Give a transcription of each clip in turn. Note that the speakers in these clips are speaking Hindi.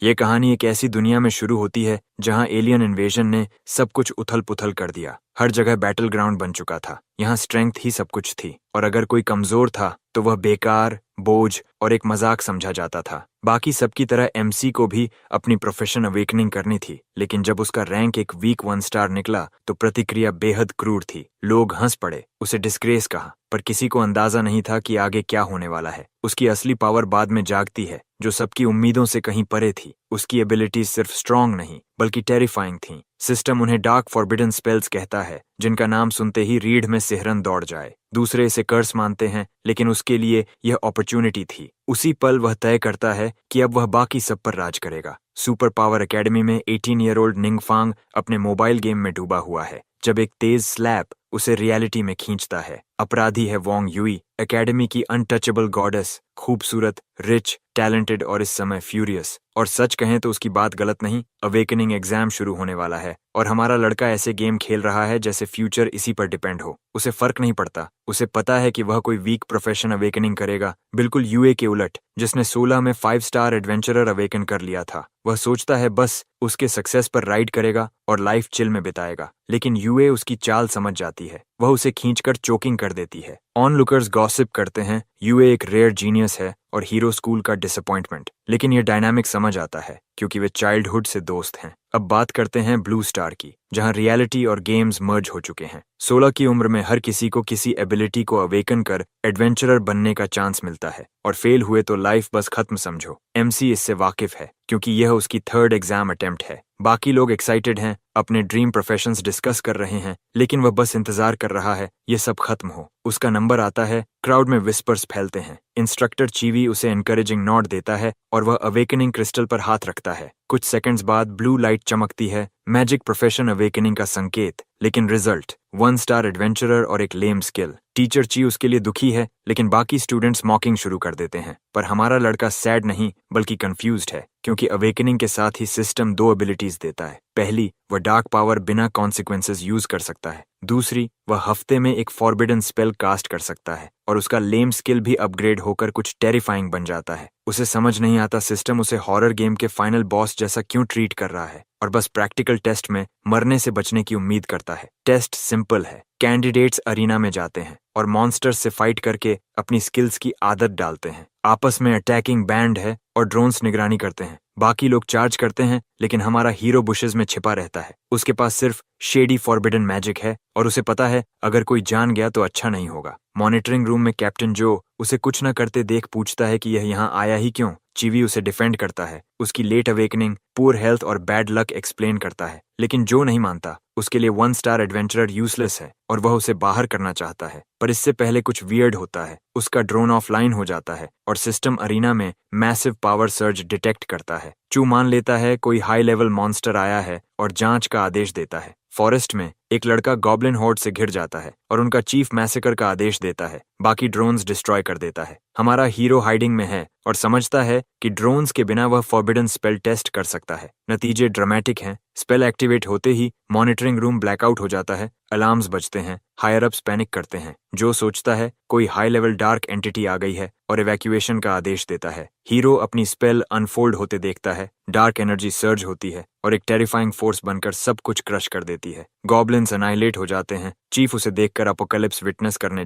ये कहानी एक ऐसी दुनिया में शुरू होती है जहां एलियन इन्वेजन ने सब कुछ उथल-पुथल कर दिया। हर जगह बैटल ग्राउंड बन चुका था। यहाँ स्ट्रेंथ ही सब कुछ थी और अगर कोई कमजोर था तो वह बेकार, बोझ और एक मजाक समझा जाता था। बाकी सबकी तरह एमसी को भी अपनी प्रोफेशन अवेकनिंग करनी थी, लेकिन जब उसका रैंक एक वीक 1 स्टार निकला तो प्रतिक्रिया बेहद क्रूर थी। लोग हंस पड़े, उसे डिस्ग्रेस कहा, पर किसी को अंदाजा नहीं था कि आगे क्या होने वाला है। उसकी असली पावर बाद में जागती है, जो सबकी उम्मीदों से कहीं परे थी। उसकी एबिलिटीज सिर्फ स्ट्रांग नहीं बल्कि टेरिफाइंग थीं। सिस्टम उन्हें डार्क फॉरबिडन स्पेल्स कहता है, जिनका नाम सुनते ही रीढ़ में सिहरन दौड़ जाए। दूसरे इसे कर्स मानते हैं, लेकिन उसके लिए यह अपॉर्चुनिटी थी। उसी पल वह तय करता है कि अब वह बाकी सब पर राज करेगा। सुपर पावर एकेडमी में 18 ईयर ओल्ड निंगफांग अपने मोबाइल गेम में डूबा हुआ है जब एक तेज स्लैप उसे रियलिटी में खींचता है। अपराधी है वोंग युई, एकेडमी की अनटचेबल गॉडेस, खूबसूरत, रिच, टैलेंटेड और इस समय फ्यूरियस। और सच कहें तो उसकी बात गलत नहीं। अवेकनिंग एग्जाम शुरू होने वाला है और हमारा लड़का ऐसे गेम खेल रहा है जैसे फ्यूचर इसी पर डिपेंड हो। उसे फर्क नहीं पड़ता। उसे पता है कि वह कोई वीक प्रोफेशन अवेकनिंग करेगा, बिल्कुल यूए के उलट, जिसने 16 में 5 स्टार एडवेंचरर अवेकन कर लिया था। वह सोचता है बस उसके सक्सेस पर राइड करेगा और लाइफ चिल में बिताएगा, लेकिन यूए उसकी चाल समझ जाती है। वह उसे खींचकर चोकिंग कर देती है। ऑनलुकर्स गॉसिप करते हैं यूए एक रेयर जीनियस है और हीरो स्कूल का डिसअपॉइंटमेंट, लेकिन यह डायनामिक समझ आता है क्योंकि वे चाइल्डहुड से दोस्त हैं। अब बात करते हैं ब्लू स्टार की, जहां रियलिटी और गेम्स मर्ज हो चुके हैं। 16 की उम्र में हर किसी को किसी एबिलिटी को अवेकन कर एडवेंचरर बनने का चांस मिलता है, और फेल हुए तो लाइफ बस खत्म समझो। एमसी इससे वाकिफ है क्योंकि यह उसकी 3rd एग्जाम अटेम्प्ट है। बाकी लोग एक्साइटेड हैं, अपने ड्रीम प्रोफेशंस डिस्कस कर रहे हैं, लेकिन वह बस इंतजार कर रहा है ये सब खत्म हो। उसका नंबर आता है, क्राउड में विस्पर्स फैलते हैं। इंस्ट्रक्टर चीवी उसे एनकरेजिंग नोट देता है और वह अवेकनिंग क्रिस्टल पर हाथ रखता है। कुछ सेकंड्स बाद ब्लू लाइट चमकती है, मैजिक प्रोफेशन अवेकनिंग का संकेत, लेकिन रिजल्ट 1 स्टार एडवेंचरर और एक लेम स्किल। टीचर ची उसके लिए दुखी है, लेकिन बाकी स्टूडेंट्स मॉकिंग शुरू कर देते हैं। पर हमारा लड़का सैड नहीं बल्कि कंफ्यूज्ड है, क्योंकि अवेकनिंग के साथ ही सिस्टम 2 एबिलिटीज देता है। पहली, वह डार्क पावर बिना कॉन्सिक्वेंसेस यूज कर सकता है। दूसरी, वह हफ्ते में एक फॉरबिडन स्पेल कास्ट कर सकता है और उसका लेम स्किल भी अपग्रेड होकर कुछ टेरिफाइंग बन जाता है। उसे समझ नहीं आता सिस्टम उसे हॉरर गेम के फाइनल बॉस जैसा क्यों ट्रीट कर रहा है, और बस प्रैक्टिकल टेस्ट में मरने से बचने की उम्मीद करता है। टेस्ट सिंपल है, कैंडिडेट्स अरीना में जाते हैं और मॉन्स्टर्स से फाइट करके अपनी स्किल्स की आदत डालते हैं। आपस में अटैकिंग बैंड है और ड्रोन्स निगरानी करते हैं। बाकी लोग चार्ज करते हैं, लेकिन हमारा हीरो बुशेस में छिपा रहता है। उसके पास सिर्फ शेडी फॉरबिडन मैजिक है और उसे पता है अगर कोई जान गया तो अच्छा नहीं होगा। मॉनिटरिंग रूम में कैप्टन जो उसे कुछ न करते देख पूछता है कि यह यहाँ आया ही क्यों। चीवी उसे डिफेंड करता है, उसकी लेट अवेकनिंग, पुअर हेल्थ और बैड लक एक्सप्लेन करता है, लेकिन जो नहीं मानता। उसके लिए 1 स्टार एडवेंचरर यूजलेस है और वह उसे बाहर करना चाहता है। पर इससे पहले कुछ वियर्ड होता है। उसका ड्रोन ऑफलाइन हो जाता है और सिस्टम अरीना में मैसिव पावर सर्ज डिटेक्ट करता है। चू मान लेता है कोई हाई लेवल मॉन्स्टर आया है और जांच का आदेश देता है। फॉरेस्ट में एक लड़का गॉब्लिन हॉर्ड से घिर जाता है और उनका चीफ मैसेकर का आदेश देता है। बाकी ड्रोन्स डिस्ट्रॉय कर देता है। हमारा हीरो हाइडिंग में है और समझता है कि ड्रोन्स के बिना वह फॉरबिडन स्पेल टेस्ट कर सकता है। नतीजे ड्रामेटिक हैं। स्पेल एक्टिवेट होते ही मॉनिटरिंग रूम ब्लैकआउट हो जाता है, अलार्म्स बजते हैं, हायर अप्स पैनिक करते हैं। जो सोचता है कोई हाई लेवल डार्क एंटिटी आ गई है और इवैक्यूएशन का आदेश देता है। हीरो अपनी स्पेल अनफोल्ड होते देखता है, डार्क एनर्जी सर्ज होती है और एक टेरिफाइंग फोर्स बनकर सब कुछ क्रश कर देती है। गॉब्लिन्स अनाइलेट हो जाते हैं। चीफ उसे देखकर अपोकलिप्स विटनेस करने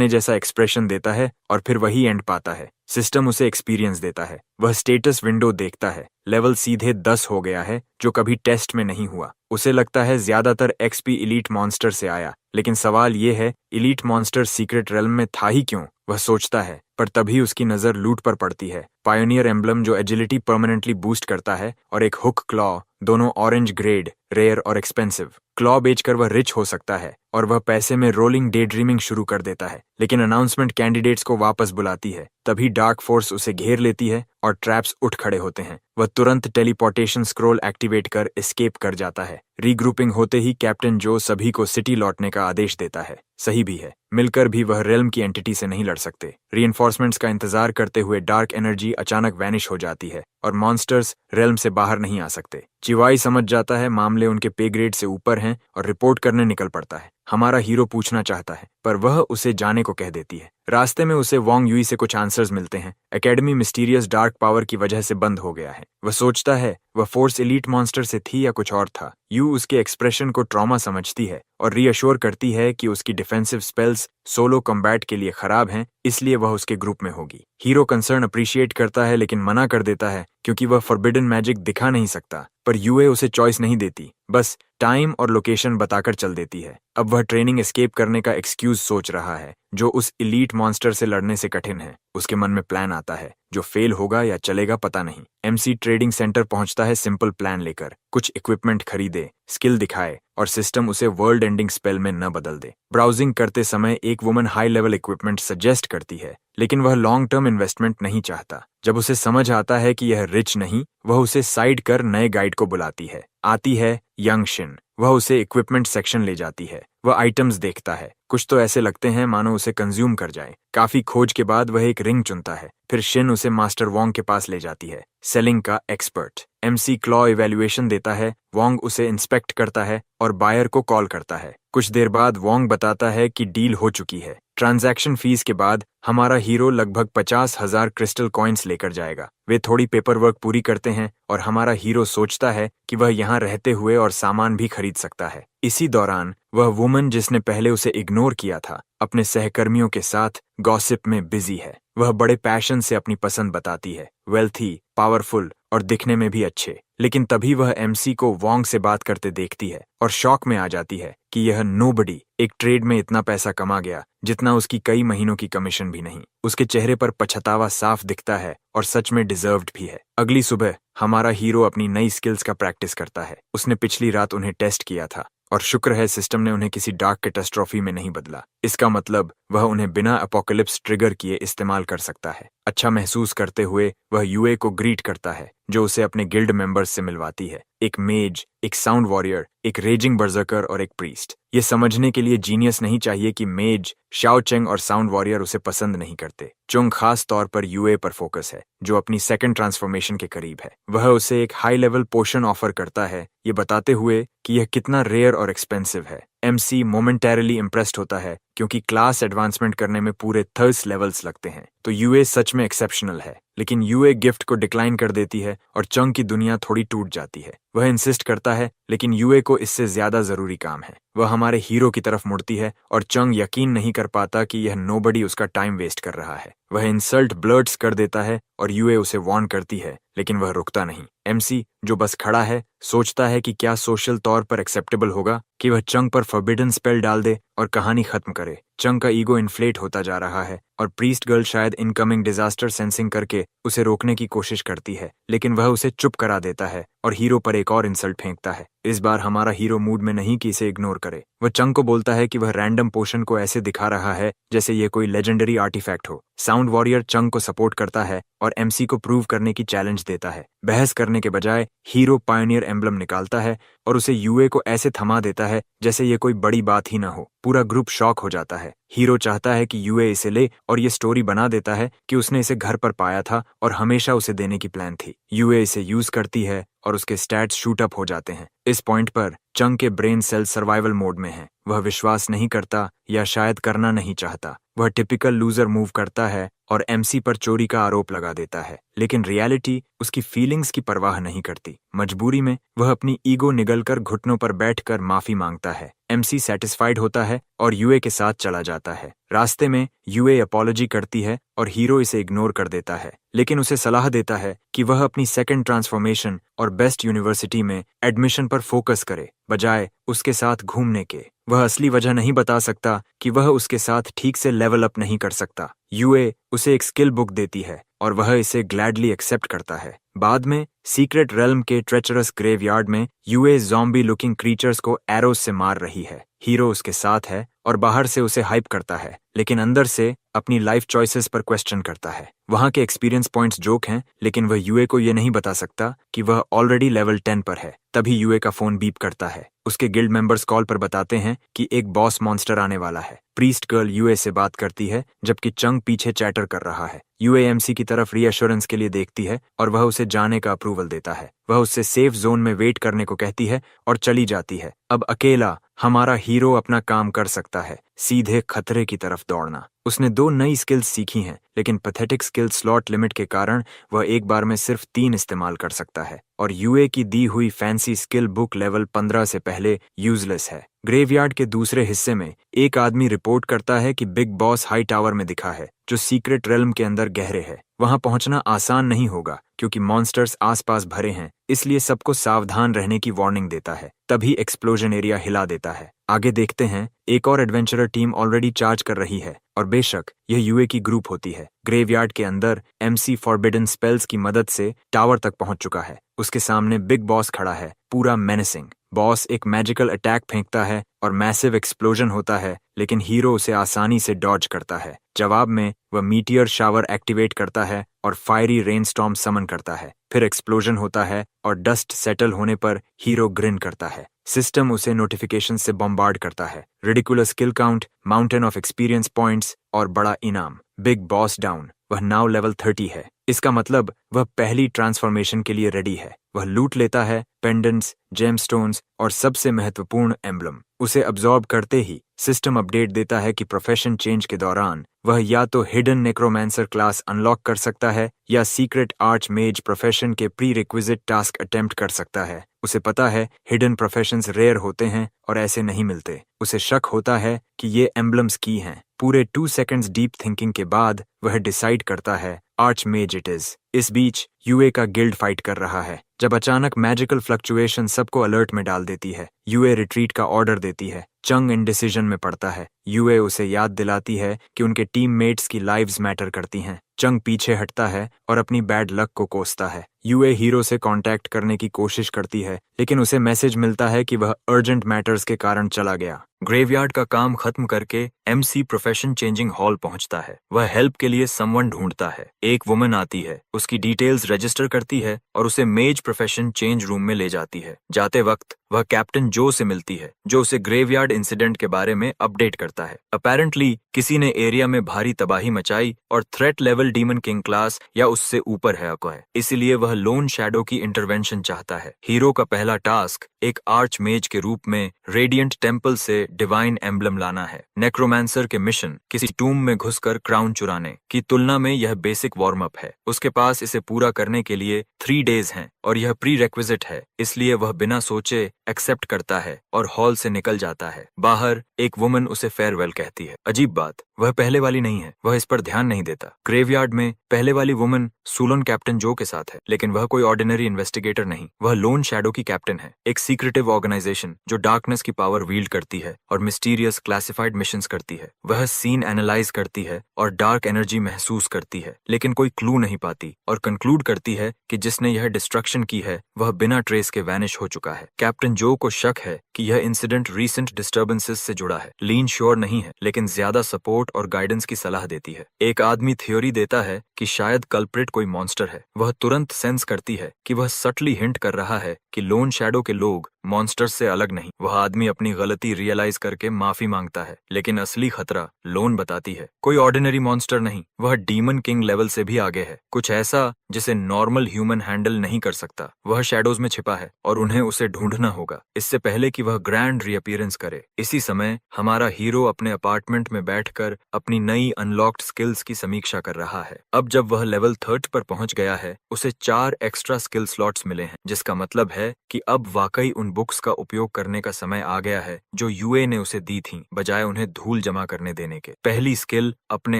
जैसा एक्सप्रेशन देता है और फिर वही एंड पाता है। सिस्टम उसे एक्सपीरियंस देता है। वह स्टेटस विंडो देखता है, लेवल सीधे 10 हो गया है, जो कभी टेस्ट में नहीं हुआ। उसे लगता है ज्यादातर एक्सपी इलीट मॉन्स्टर से आया, लेकिन सवाल ये है इलीट मॉन्स्टर सीक्रेट रेल्म में था ही क्यों। वह सोचता है, पर तभी उसकी नजर लूट पर पड़ती है। पायोनियर एम्बलम जो एजिलिटी परमानेंटली बूस्ट करता है और एक हुक क्लॉ, दोनों ऑरेंज ग्रेड, रेयर और एक्सपेंसिव। क्लॉ बेचकर वह रिच हो सकता है और वह पैसे में रोलिंग डे ड्रीमिंग शुरू कर देता है, लेकिन अनाउंसमेंट कैंडिडेट्स को वापस बुलाती है। तभी डार्क फोर्स उसे घेर लेती है और ट्रैप्स उठ खड़े होते हैं। वह तुरंत टेलीपोर्टेशन स्क्रोल एक्टिवेट कर एस्केप कर जाता है। रीग्रुपिंग होते ही कैप्टन जो सभी को सिटी लौटने का आदेश देता है। सही भी है, मिलकर भी वह रेल्म की एंटिटी से नहीं लड़ सकते। रीइंफोर्समेंट्स का इंतजार करते हुए डार्क एनर्जी अचानक वैनिश हो जाती है और मॉन्स्टर्स रेल्म से बाहर नहीं आ सकते। चिवाई समझ जाता है मामले उनके पे ग्रेड से ऊपर हैं और रिपोर्ट करने निकल पड़ता है। हमारा हीरो पूछना चाहता है, पर वह उसे जाने को कह देती है। रास्ते में उसे वोंग यूई से कुछ आंसर्स मिलते हैं। एकेडमी मिस्टीरियस डार्क पावर की वजह से बंद हो गया है। वह सोचता है वह फोर्स एलीट मॉन्स्टर से थी या कुछ और था। यू उसके एक्सप्रेशन को ट्रॉमा समझती है और रीअश्योर करती है कि उसकी डिफेंसिव स्पेल्स सोलो कॉम्बैट के लिए खराब हैं, इसलिए वह उसके ग्रुप में होगी। हीरो कंसर्न अप्रिशिएट करता है लेकिन मना कर देता है क्योंकि वह फॉरबिडन मैजिक दिखा नहीं सकता, पर यूए उसे चॉइस नहीं देती, बस टाइम और लोकेशन बताकर चल देती है। अब वह ट्रेनिंग एस्केप करने का एक्सक्यूज सोच रहा है जो उस इलीट मॉन्स्टर से लड़ने से कठिन है। उसके मन में प्लान आता है जो फेल होगा या चलेगा पता नहीं। एमसी ट्रेडिंग सेंटर पहुंचता है सिंपल प्लान लेकर, कुछ इक्विपमेंट खरीदे, स्किल दिखाए और सिस्टम उसे वर्ल्ड एंडिंग स्पेल में न बदल दे। ब्राउजिंग करते समय एक woman high level equipment suggest करती है, लेकिन वह लॉन्ग टर्म इन्वेस्टमेंट नहीं चाहता। जब उसे समझ आता है कि यह रिच नहीं, वह उसे साइड कर नए गाइड को बुलाती है। आती है यंग शिन, वह उसे इक्विपमेंट सेक्शन ले जाती है। वह आइटम्स देखता है, कुछ तो ऐसे लगते हैं मानो उसे कंज्यूम कर जाए। काफी खोज के बाद वह एक रिंग चुनता है। फिर शिन उसे मास्टर वोंग के पास ले जाती है, सेलिंग का एक्सपर्ट। एमसी क्लॉ इवैल्यूएशन देता है, वोंग उसे इंस्पेक्ट करता है और बायर को कॉल करता है। कुछ देर बाद वोंग बताता है कि डील हो चुकी है। ट्रांजैक्शन फीस के बाद हमारा हीरो लगभग 50,000 क्रिस्टल कॉइन्स लेकर जाएगा। वे थोड़ी पेपर वर्क पूरी करते हैं और हमारा हीरो सोचता है कि वह यहाँ रहते हुए और सामान भी खरीद सकता है। इसी दौरान वह वुमन जिसने पहले उसे इग्नोर किया था, अपने सहकर्मियों के साथ गॉसिप में बिजी है। वह बड़े पैशन से अपनी पसंद बताती है, वेल्थी, पावरफुल और दिखने में भी अच्छे। लेकिन तभी वह एमसी को वोंग से बात करते देखती है और शॉक में आ जाती है कि यह नोबडी एक ट्रेड में इतना पैसा कमा गया जितना उसकी कई महीनों की कमीशन भी नहीं। उसके चेहरे पर पछतावा साफ दिखता है और सच में डिजर्व्ड भी है। अगली सुबह हमारा हीरो अपनी नई स्किल्स का प्रैक्टिस करता है। उसने पिछली रात उन्हें टेस्ट किया था और शुक्र है सिस्टम ने उन्हें किसी डार्क कैटास्ट्रोफी में नहीं बदला। इसका मतलब वह उन्हें बिना अपोकलिप्स ट्रिगर किए इस्तेमाल कर सकता है। अच्छा महसूस करते हुए वह यूए को ग्रीट करता है जो उसे अपने गिल्ड मेंबर्स से मिलवाती है, एक मेज, एक साउंड वॉरियर, एक रेजिंग बर्जर्कर और एक प्रीस्ट। ये समझने के लिए जीनियस नहीं चाहिए कि मेज, शाओ चेंग और साउंड वॉरियर उसे पसंद नहीं करते। चुंग खास तौर पर यूए पर फोकस है जो अपनी सेकंड ट्रांसफॉर्मेशन के करीब है। वह उसे एक हाई लेवल पोशन ऑफर करता है, ये बताते हुए कि यह कितना रेयर और एक्सपेंसिव है। एमसी मोमेंटरली इम्प्रेस्ड होता है क्योंकि क्लास एडवांसमेंट करने में पूरे 30 लेवल्स लगते हैं, तो यूए सच में एक्सेप्शनल है। लेकिन यूए गिफ्ट को डिक्लाइन कर देती है और चंग की दुनिया थोड़ी टूट जाती है। वह इंसिस्ट करता है लेकिन यूए को इससे ज्यादा जरूरी काम है। वह हमारे हीरो की तरफ मुड़ती है और चंग यकीन नहीं कर पाता कि यह नोबडी उसका टाइम वेस्ट कर रहा है। वह इंसल्ट ब्लर्ट्स कर देता है और यूए उसे वार्न करती है, लेकिन वह रुकता नहीं। एमसी जो बस खड़ा है सोचता है कि क्या सोशल तौर पर एक्सेप्टेबल होगा कि वह चंग पर फॉरबिडन स्पेल डाल दे और कहानी खत्म करे। चंग का ईगो इन्फ्लेट होता जा रहा है और प्रीस्ट गर्ल शायद इनकमिंग डिजास्टर सेंसिंग करके उसे रोकने की कोशिश करती है, लेकिन वह उसे चुप करा देता है और हीरो पर एक और इंसल्ट फेंकता है। इस बार हमारा हीरो मूड में नहीं कि इसे इग्नोर करे। वह चंग को बोलता है कि वह रैंडम पोशन को ऐसे दिखा रहा है जैसे ये कोई लेजेंडरी आर्टिफैक्ट हो। साउंड वॉरियर चंग को सपोर्ट करता है और एमसी को प्रूव करने की चैलेंज देता है। बहस करने के बजाय हीरो पायोनियर एम्बलम निकालता है और उसे यूए को ऐसे थमा देता है जैसे ये कोई बड़ी बात ही ना हो। पूरा ग्रुप शॉक हो जाता है। हीरो चाहता है कि यूए इसे ले और ये स्टोरी बना देता है कि उसने इसे घर पर पाया था और हमेशा उसे देने की प्लान थी। यूए इसे यूज करती है और उसके स्टैट्स शूट अप हो जाते हैं। इस पॉइंट पर चंग के ब्रेन सेल सर्वाइवल मोड में है। वह विश्वास नहीं करता या शायद करना नहीं चाहता। वह टिपिकल लूजर मूव करता है और एमसी पर चोरी का आरोप लगा देता है, लेकिन रियलिटी उसकी फीलिंग्स की परवाह नहीं करती। मजबूरी में वह अपनी ईगो निगलकर घुटनों पर बैठकर माफी मांगता है। एमसी सेटिस्फाइड होता है और यूए के साथ चला जाता है। रास्ते में यूए अपॉलॉजी करती है और हीरो इसे इग्नोर कर देता है, लेकिन उसे सलाह देता है कि वह अपनी सेकंड ट्रांसफॉर्मेशन और बेस्ट यूनिवर्सिटी में एडमिशन पर फोकस करे बजाय उसके साथ घूमने के। वह असली वजह नहीं बता सकता कि वह उसके साथ ठीक से लेवल अप नहीं कर सकता। यूए उसे एक स्किल बुक देती है और वह इसे ग्लैडली एक्सेप्ट करता है। बाद में सीक्रेट रेल्म के ट्रेचरस ग्रेवयार्ड में यूए ज़ॉम्बी लुकिंग क्रीचर्स को एरोस से मार रही है। हीरो उसके साथ है और बाहर से उसे हाइप करता है, लेकिन अंदर से अपनी लाइफ चॉइसेस पर क्वेश्चन करता है। वहाँ के एक्सपीरियंस पॉइंट्स जोक हैं, लेकिन वह यूए को ये नहीं बता सकता कि वह ऑलरेडी लेवल 10 पर है। तभी यूए का फोन बीप करता है। उसके गिल्ड मेंबर्स कॉल पर बताते हैं कि एक बॉस मॉन्स्टर आने वाला है। प्रीस्ट गर्ल यूए से बात करती है, जबकि चंग पीछे चैटर कर रहा है। यूए एमसी की तरफ रीअश्योरेंस के लिए देखती है और वह उसे जाने का अप्रूवल देता है। वह उससे सेफ जोन में वेट करने को कहती है और चली जाती है। अब अकेला हमारा हीरो अपना काम कर सकता है, सीधे खतरे की तरफ दौड़ना। उसने 2 नई स्किल्स सीखी हैं, लेकिन पैथेटिक स्किल स्लॉट लिमिट के कारण वह एक बार में सिर्फ 3 इस्तेमाल कर सकता है और यूए की दी हुई फैंसी स्किल बुक लेवल 15 से पहले यूजलेस है। ग्रेवयार्ड के दूसरे हिस्से में एक आदमी रिपोर्ट करता है कि बिग बॉस हाई टावर में दिखा है, जो सीक्रेट रेल्म के अंदर गहरे है। वहां पहुंचना आसान नहीं होगा क्योंकि मॉन्स्टर्स आसपास भरे हैं, इसलिए सबको सावधान रहने की वार्निंग देता है। तभी एक्सप्लोजन एरिया हिला देता है। आगे देखते हैं, एक और एडवेंचरर टीम ऑलरेडी चार्ज कर रही है और बेशक यह यूए की ग्रुप होती है। ग्रेवयार्ड के अंदर एमसी फॉरबिडन स्पेल्स की मदद से टावर तक पहुंच चुका है। उसके सामने बिग बॉस खड़ा है, पूरा मेनेसिंग। बॉस एक मैजिकल अटैक फेंकता है और मैसिव एक्सप्लोजन होता है, लेकिन हीरो उसे आसानी से डॉज करता है। जवाब में वह मीटियर शावर एक्टिवेट करता है और फायरी रेनस्टॉर्म समन करता है। फिर एक्सप्लोजन होता है और डस्ट सेटल होने पर हीरो ग्रिन करता है। सिस्टम उसे नोटिफिकेशन से बॉम्बार्ड करता है। Ridiculous skill count, mountain of experience points और बड़ा इनाम। Big boss down. वह नाउ लेवल 30 है। इसका मतलब वह पहली ट्रांसफॉर्मेशन के लिए रेडी है। वह लूट लेता है पेंडेंट्स, जेमस्टोन्स और सबसे महत्वपूर्ण एम्बलम। उसे अब्सॉर्ब करते ही सिस्टम अपडेट देता है कि प्रोफेशन चेंज के दौरान वह या तो हिडन नेक्रोमैंसर क्लास अनलॉक कर सकता है या सीक्रेट आर्च मेज प्रोफेशन के प्री रिक्विजिट टास्क अटेम्प्ट कर सकता है। उसे पता है हिडन प्रोफेशंस रेयर होते हैं और ऐसे नहीं मिलते। उसे शक होता है कि ये एम्बलम्स की हैं। पूरे 2 सेकंड्स डीप थिंकिंग के बाद वह डिसाइड करता है आर्च मेज इट इज। इस बीच यूए का गिल्ड फाइट कर रहा है, जब अचानक मैजिकल फ्लक्चुएशन सबको अलर्ट में डाल देती है। यूए रिट्रीट का ऑर्डर देती है। चंग इंडिसीजन में पड़ता है। यूए उसे याद दिलाती है कि उनके टीममेट्स की लाइव्स मैटर करती हैं। चंग पीछे हटता है और अपनी बैड लक को कोसता है। यूए हीरो से कांटेक्ट करने की कोशिश करती है, लेकिन उसे मैसेज मिलता है कि वह अर्जेंट मैटर्स के कारण चला गया। ग्रेवयार्ड का काम खत्म करके एमसी प्रोफेशन चेंजिंग हॉल पहुंचता है। वह हेल्प के लिए समवन ढूंढता है। एक वुमन आती है, उसकी डिटेल्स रजिस्टर करती है और उसे मेज प्रोफेशन चेंज रूम में ले जाती है। जाते वक्त वह कैप्टन जो से मिलती है, जो उसे ग्रेवयार्ड इंसिडेंट के बारे में अपडेट करता है। अपेरेंटली किसी ने एरिया में भारी तबाही मचाई और threat level demon king class या उससे ऊपर है, इसलिए वह लोन शैडो की इंटरवेंशन चाहता है। हीरो का पहला टास्क एक आर्च मेज के रूप में रेडिएंट टेम्पल से डिवाइन एम्बलम लाना है। नेक्रोमैंसर के मिशन किसी टूम में घुसकर क्राउन चुराने की तुलना में यह बेसिक वार्म अप है। उसके पास इसे पूरा करने के लिए 3 डेज हैं और यह प्री रेक्विजिट है, इसलिए वह बिना सोचे एक्सेप्ट करता है और हॉल से निकल जाता है। बाहर एक वुमन उसे फेयरवेल कहती है। अजीब बात, वह पहले वाली नहीं है। वह इस पर ध्यान नहीं देता। ग्रेवयार्ड में पहले वाली वुमन सूलन कैप्टन जो के साथ है, लेकिन वह कोई ऑर्डिनरी इन्वेस्टिगेटर नहीं। वह लोन शैडो की कैप्टन है, एक सीक्रेटिव ऑर्गेनाइजेशन जो डार्कनेस की पावर वील्ड करती है और मिस्टीरियस क्लासिफाइड मिशंस करती है। वह सीन एनालाइज करती है और डार्क एनर्जी महसूस करती है, लेकिन कोई क्लू नहीं पाती और कंक्लूड करती है कि जिसने यह डिस्ट्रक्शन की है वह बिना ट्रेस के वैनिश हो चुका है। कैप्टन जो को शक है कि यह इंसिडेंट रीसेंट डिस्टर्बेंसेस से जुड़ा है। लीन श्योर नहीं है, लेकिन ज्यादा सपोर्ट और गाइडेंस की सलाह देती है। एक आदमी थ्योरी देता है कि शायद कल्प्रिट कोई मॉन्स्टर है। वह तुरंत सेंस करती है कि वह सटली हिंट कर रहा है कि लोन शैडो के लोग मॉन्स्टर से अलग नहीं। वह आदमी अपनी गलती रियलाइज करके माफी मांगता है, लेकिन असली खतरा लोन बताती है कोई ऑर्डिनरी मॉन्स्टर नहीं, वह डीमन किंग लेवल से भी आगे है। कुछ ऐसा जिसे नॉर्मल ह्यूमन हैंडल नहीं कर सकता। वह शैडोज में छिपा है और उन्हें उसे ढूंढना होगा इससे पहले कि वह ग्रैंड रीअपीयरेंस करे। इसी समय हमारा हीरो अपने अपार्टमेंट में बैठकर अपनी नई अनलॉक्ड स्किल्स की समीक्षा कर रहा है। अब जब वह लेवल 30 पर पहुंच गया है, उसे 4 एक्स्ट्रा स्किल स्लॉट्स मिले हैं, जिसका मतलब है कि अब वाकई उन बुक्स का उपयोग करने का समय आ गया है जो यूए ने उसे दी थी, बजाय उन्हें धूल जमा करने देने के। पहली स्किल अपने